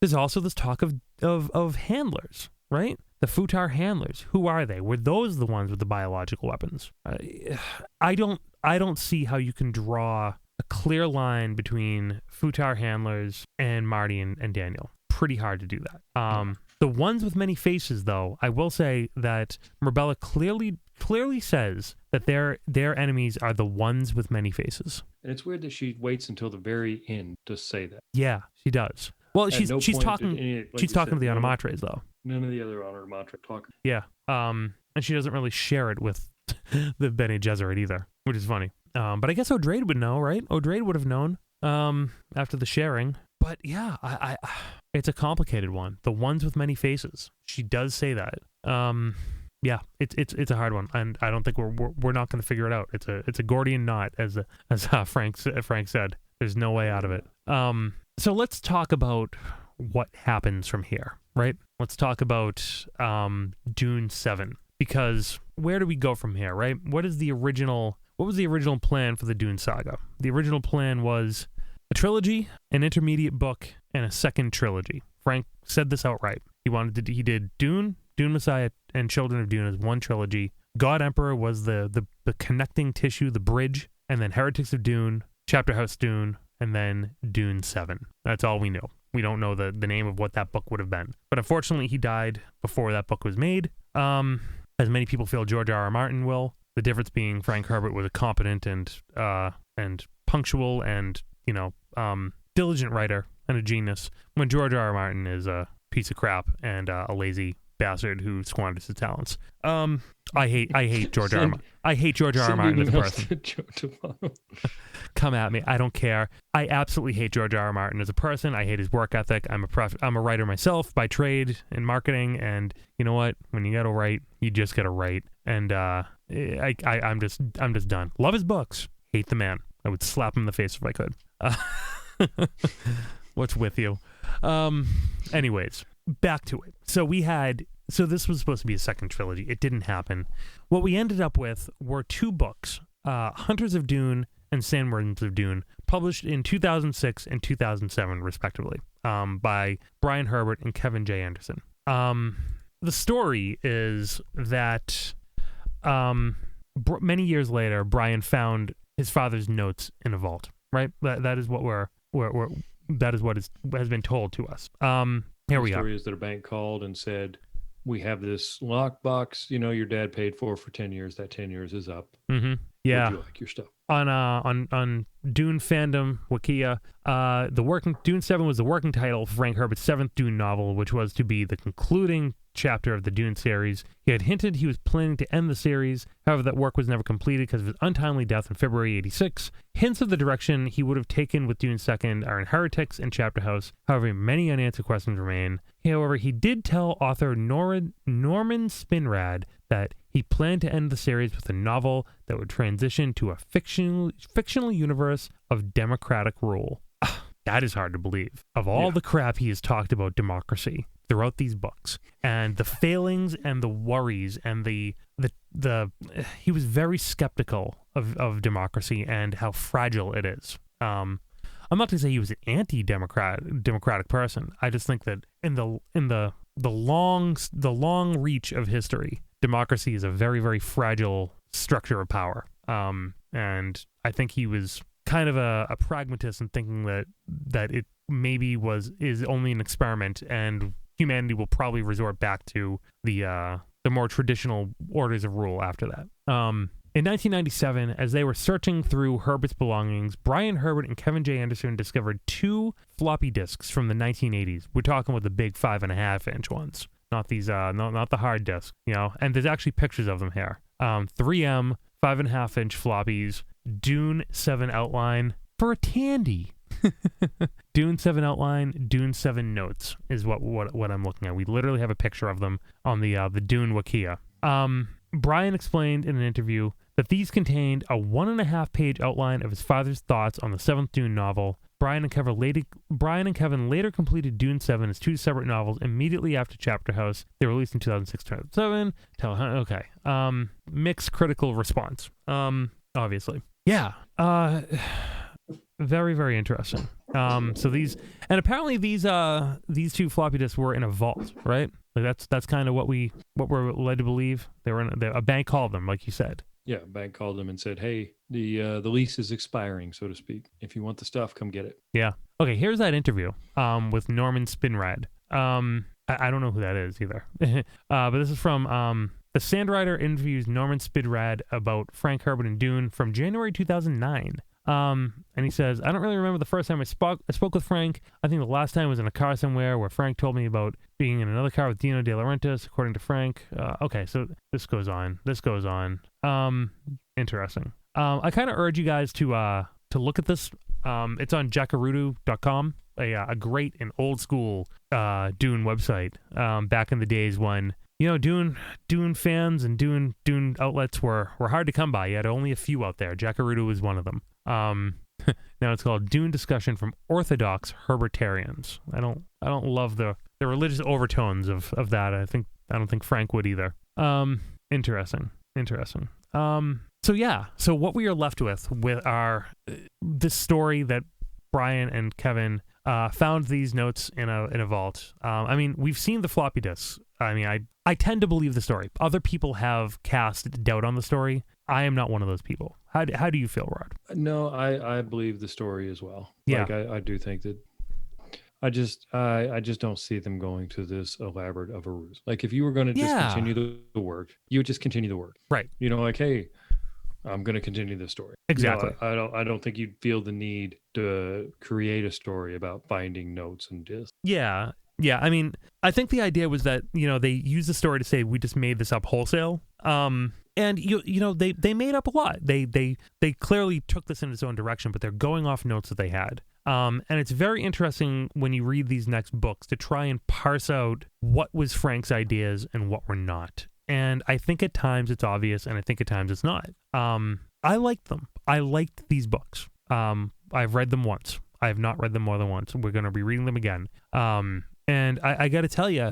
There's also this talk of handlers, right? The Futar handlers. Who are they? Were those the ones with the biological weapons? I don't see how you can draw a clear line between Futar handlers and Marty and Daniel. Pretty hard to do that. The ones with many faces, though, I will say that Murbella clearly says that their enemies are the ones with many faces.
And it's weird that she waits until the very end to say that.
Yeah, she does. Well, she's talking to the Automatres, though.
None of the other Automatra talk.
Yeah. And she doesn't really share it with the Bene Gesserit either, which is funny. But I guess O'Drade would know, right? O'Drade would have known after the sharing. But yeah, I it's a complicated one. The ones with many faces. She does say that. Yeah, it's a hard one, and I don't think we're not going to figure it out. It's a Gordian knot, as Frank said. There's no way out of it. So let's talk about what happens from here, right? Let's talk about Dune 7, because where do we go from here, right? What was the original plan for the Dune saga? The original plan was a trilogy, an intermediate book, and a second trilogy. Frank said this outright. He did Dune, Dune Messiah, and Children of Dune as one trilogy. God Emperor was the connecting tissue, the bridge, and then Heretics of Dune, Chapterhouse Dune, and then Dune 7. That's all we know. We don't know the name of what that book would have been. But unfortunately, he died before that book was made. As many people feel George R. R. Martin will. The difference being Frank Herbert was a competent and punctual and diligent writer and a genius, when George R. R. Martin is a piece of crap and a lazy bastard who squanders his talents. I hate George R. I hate George R. R. Martin as a person. Come at me. I don't care. I absolutely hate George R. R. Martin as a person. I hate his work ethic. I'm a writer myself by trade in marketing, and you know what? When you gotta write, you just gotta write. And I'm just done. Love his books. Hate the man. I would slap him in the face if I could. What's with you? Anyways, back to it. So this was supposed to be a second trilogy. It didn't happen. What we ended up with were two books, Hunters of Dune and Sandworms of Dune, published in 2006 and 2007, respectively, by Brian Herbert and Kevin J. Anderson. The story is that many years later, Brian found his father's notes in a vault. Right, that is what has been told to us. Here we are. The
story is that a bank called and said, "We have this lockbox. You your dad paid for 10 years. That 10 years is up.
Mm-hmm. Yeah.
Would you like your stuff?"
On Dune fandom Wikia, Dune 7 was the working title for Frank Herbert's seventh Dune novel, which was to be the concluding chapter of the Dune series. He had hinted he was planning to end the series. However, that work was never completed because of his untimely death in February 86. Hints of the direction he would have taken with Dune 2 are in Heretics and Chapterhouse. However, many unanswered questions remain. However, he did tell author Norman Spinrad that he planned to end the series with a novel that would transition to a fictional universe of democratic rule. That is hard to believe. Of all the crap he has talked about democracy throughout these books, and the failings and the worries and the he was very skeptical of democracy and how fragile it is. I'm not going to say he was an anti-democratic person. I just think that in the long reach of history, democracy is a very, very fragile structure of power. And I think he was kind of a pragmatist in thinking that it maybe is only an experiment, and humanity will probably resort back to the more traditional orders of rule after that. In 1997, as they were searching through Herbert's belongings, Brian Herbert and Kevin J. Anderson discovered 2 floppy disks from the 1980s. We're talking about the big 5.5-inch ones, not these, not the hard disk, you know. And there's actually pictures of them here. 3M 5.5-inch floppies, Dune 7 outline for a Tandy. Dune 7 outline, Dune 7 notes is what I'm looking at. We literally have a picture of them on the Dune Wikia. Brian explained in an interview that these contained a 1.5-page outline of his father's thoughts on the 7th Dune novel. Brian and Kevin later completed Dune 7 as 2 separate novels immediately after Chapterhouse. They were released in 2006-2007. Okay. Mixed critical response. Obviously. Yeah. Very, very interesting. So these, and apparently these 2 floppy disks were in a vault, right? Like that's kind of what we're led to believe. They were a bank called them, like you said.
Yeah, a bank called them and said, "Hey, the lease is expiring, so to speak. If you want the stuff, come get it."
Yeah. Okay. Here's that interview with Norman Spinrad. I don't know who that is either. But this is from the Sandwriter interviews Norman Spinrad about Frank Herbert and Dune from January 2009. And he says, "I don't really remember the first time I spoke with Frank. I think the last time was in a car somewhere where Frank told me about being in another car with Dino De Laurentiis, according to Frank." Okay, so this goes on. Interesting. I kind of urge you guys to look at this. It's on jackarudo.com, a great and old school Dune website. Back in the days when, you know, Dune fans and Dune outlets were hard to come by. You had only a few out there. Jackarudo was one of them. Now it's called Dune Discussion from Orthodox Herbertarians. I don't love the religious overtones of that. I don't think Frank would either. Interesting. So yeah. So what we are left with our this story that Brian and Kevin found these notes in a vault. I mean, we've seen the floppy disks. I mean, I tend to believe the story. Other people have cast doubt on the story. I am not one of those people. How do you feel, Rod?
No, I believe the story as well.
Yeah.
Like I do think that I just don't see them going to this elaborate of a ruse. Like if you were going to just continue the work, you would just continue the work.
Right.
You know, like, hey, I'm going to continue this story.
Exactly.
You know, I don't think you'd feel the need to create a story about finding notes and discs.
Yeah. Yeah. I mean, I think the idea was that, you know, they used the story to say we just made this up wholesale. And you know, they made up a lot. They clearly took this in its own direction, but they're going off notes that they had. And it's very interesting when you read these next books to try and parse out what was Frank's ideas and what were not. And I think at times it's obvious, and I think at times it's not. I liked them. I liked these books. I've read them once. I have not read them more than once. We're going to be reading them again. And I got to tell you,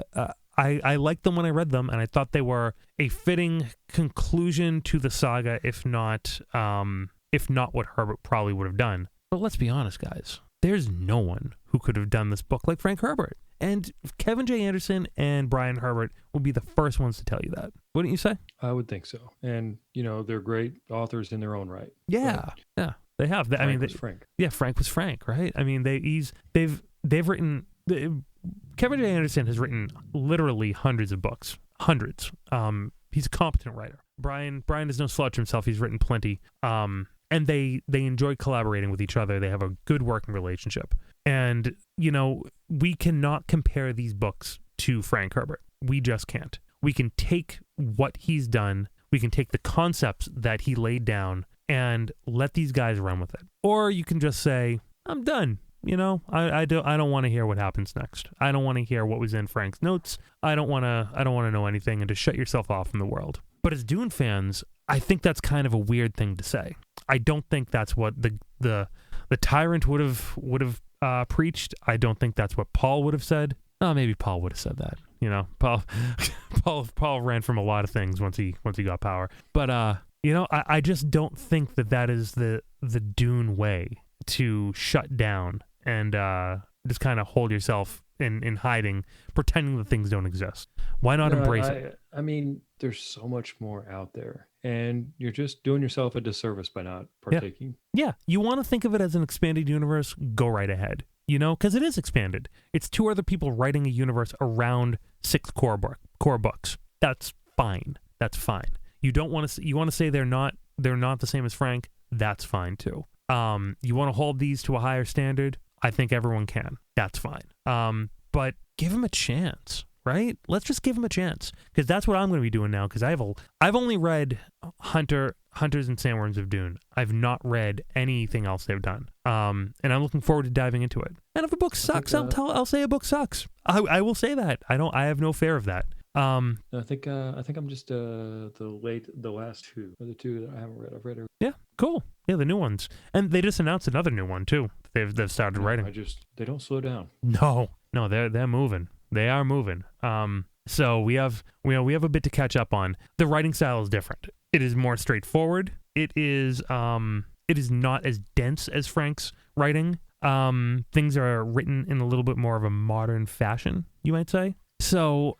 I liked them when I read them, and I thought they were a fitting conclusion to the saga, if not what Herbert probably would have done. But let's be honest, guys. There's no one who could have done this book like Frank Herbert. And Kevin J. Anderson and Brian Herbert will be the first ones to tell you that. Wouldn't you say?
I would think so. And, you know, they're great authors in their own right.
Yeah. But yeah. They have.
Frank was Frank.
Yeah, Frank was Frank, right? I mean, they've written... Kevin J. Anderson has written literally hundreds of books. Hundreds. He's a competent writer. Brian is no slouch himself. He's written plenty. And they enjoy collaborating with each other. They have a good working relationship. And, you know, we cannot compare these books to Frank Herbert. We just can't. We can take what he's done. We can take the concepts that he laid down and let these guys run with it. Or you can just say, I'm done. You know, I don't want to hear what happens next. I don't want to hear what was in Frank's notes. I don't want to know anything, and to shut yourself off from the world. But as Dune fans, I think that's kind of a weird thing to say. I don't think that's what the tyrant would have preached. I don't think that's what Paul would have said. Oh, maybe Paul would have said that. You know, Paul ran from a lot of things once he got power. But you know, I just don't think that is the Dune way to shut down and just kind of hold yourself in hiding, pretending that things don't exist. Why not embrace it?
I mean, there's so much more out there, and you're just doing yourself a disservice by not partaking.
Yeah. You want to think of it as an expanded universe? Go right ahead. You know, because it is expanded. It's 2 other people writing a universe around 6 core books. That's fine. You don't want to. You want to say they're not they're not the same as Frank, that's fine too. You want to hold these to a higher standard? I think everyone can. That's fine. But give him a chance, right? Let's just give him a chance, because that's what I'm going to be doing now. Because I've only read Hunters and Sandworms of Dune. I've not read anything else they've done. And I'm looking forward to diving into it. And if a book sucks, I'll say a book sucks. I will say that. I have no fear of that.
I think I'm just the last two, or the two that I haven't read. I've read everything.
Yeah, cool. Yeah, the new ones, and they just announced another new one too. They've started writing.
They don't slow down.
No, they're moving. They are moving. So we have a bit to catch up on. The writing style is different. It is more straightforward. It is not as dense as Frank's writing. Things are written in a little bit more of a modern fashion, you might say. So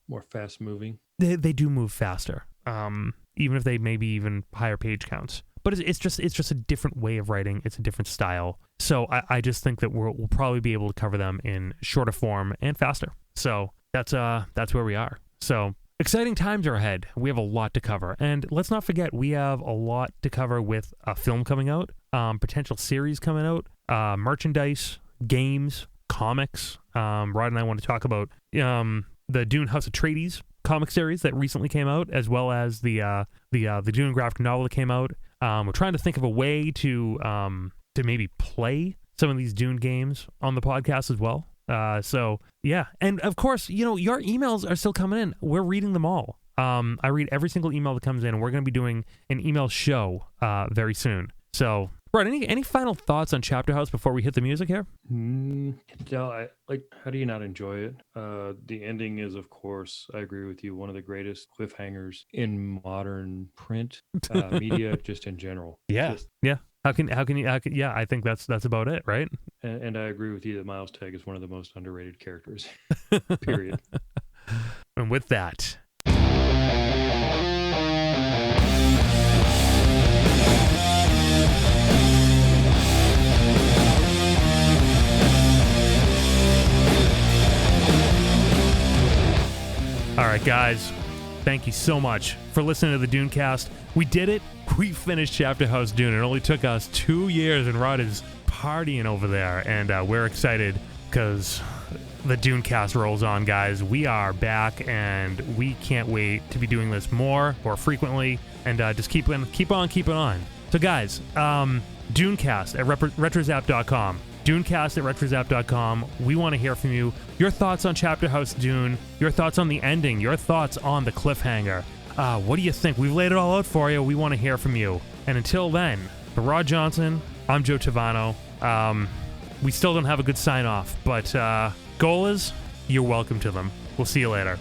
more fast moving.
They do move faster, even if they maybe even higher page counts. But it's just a different way of writing. It's a different style. So I just think that we'll probably be able to cover them in shorter form and faster. So that's where we are. So exciting times are ahead. We have a lot to cover, and let's not forget we have a lot to cover with a film coming out, potential series coming out, merchandise, games, comics. Rod and I want to talk about the Dune House Atreides comic series that recently came out, as well as the Dune graphic novel that came out. We're trying to think of a way to maybe play some of these Dune games on the podcast as well. So yeah, and of course, your emails are still coming in. We're reading them all. I read every single email that comes in, and we're going to be doing an email show very soon. So, Brett, any final thoughts on Chapterhouse before we hit the music here?
No, how do you not enjoy it? The ending is, of course, I agree with you, one of the greatest cliffhangers in modern print media, just in general.
Yeah, yeah. How can you? Yeah, I think that's about it, right?
And I agree with you that Miles Tegg is one of the most underrated characters. Period.
And with that. All right, guys, thank you so much for listening to the DuneCast. We did it. We finished Chapterhouse Dune. It only took us 2 years, and Rod is partying over there, and we're excited because the DuneCast rolls on, guys. We are back, and we can't wait to be doing this more frequently, and just keep on keeping on. So, guys, DuneCast at retrozap.com. DuneCast at retrozap.com. We want to hear from you. Your thoughts on Chapterhouse Dune, your thoughts on the ending, your thoughts on the cliffhanger. What do you think? We've laid it all out for you. We want to hear from you. And until then, for Rod Johnson, I'm Joe Tavano. We still don't have a good sign-off, but Gholas, you're welcome to them. We'll see you later.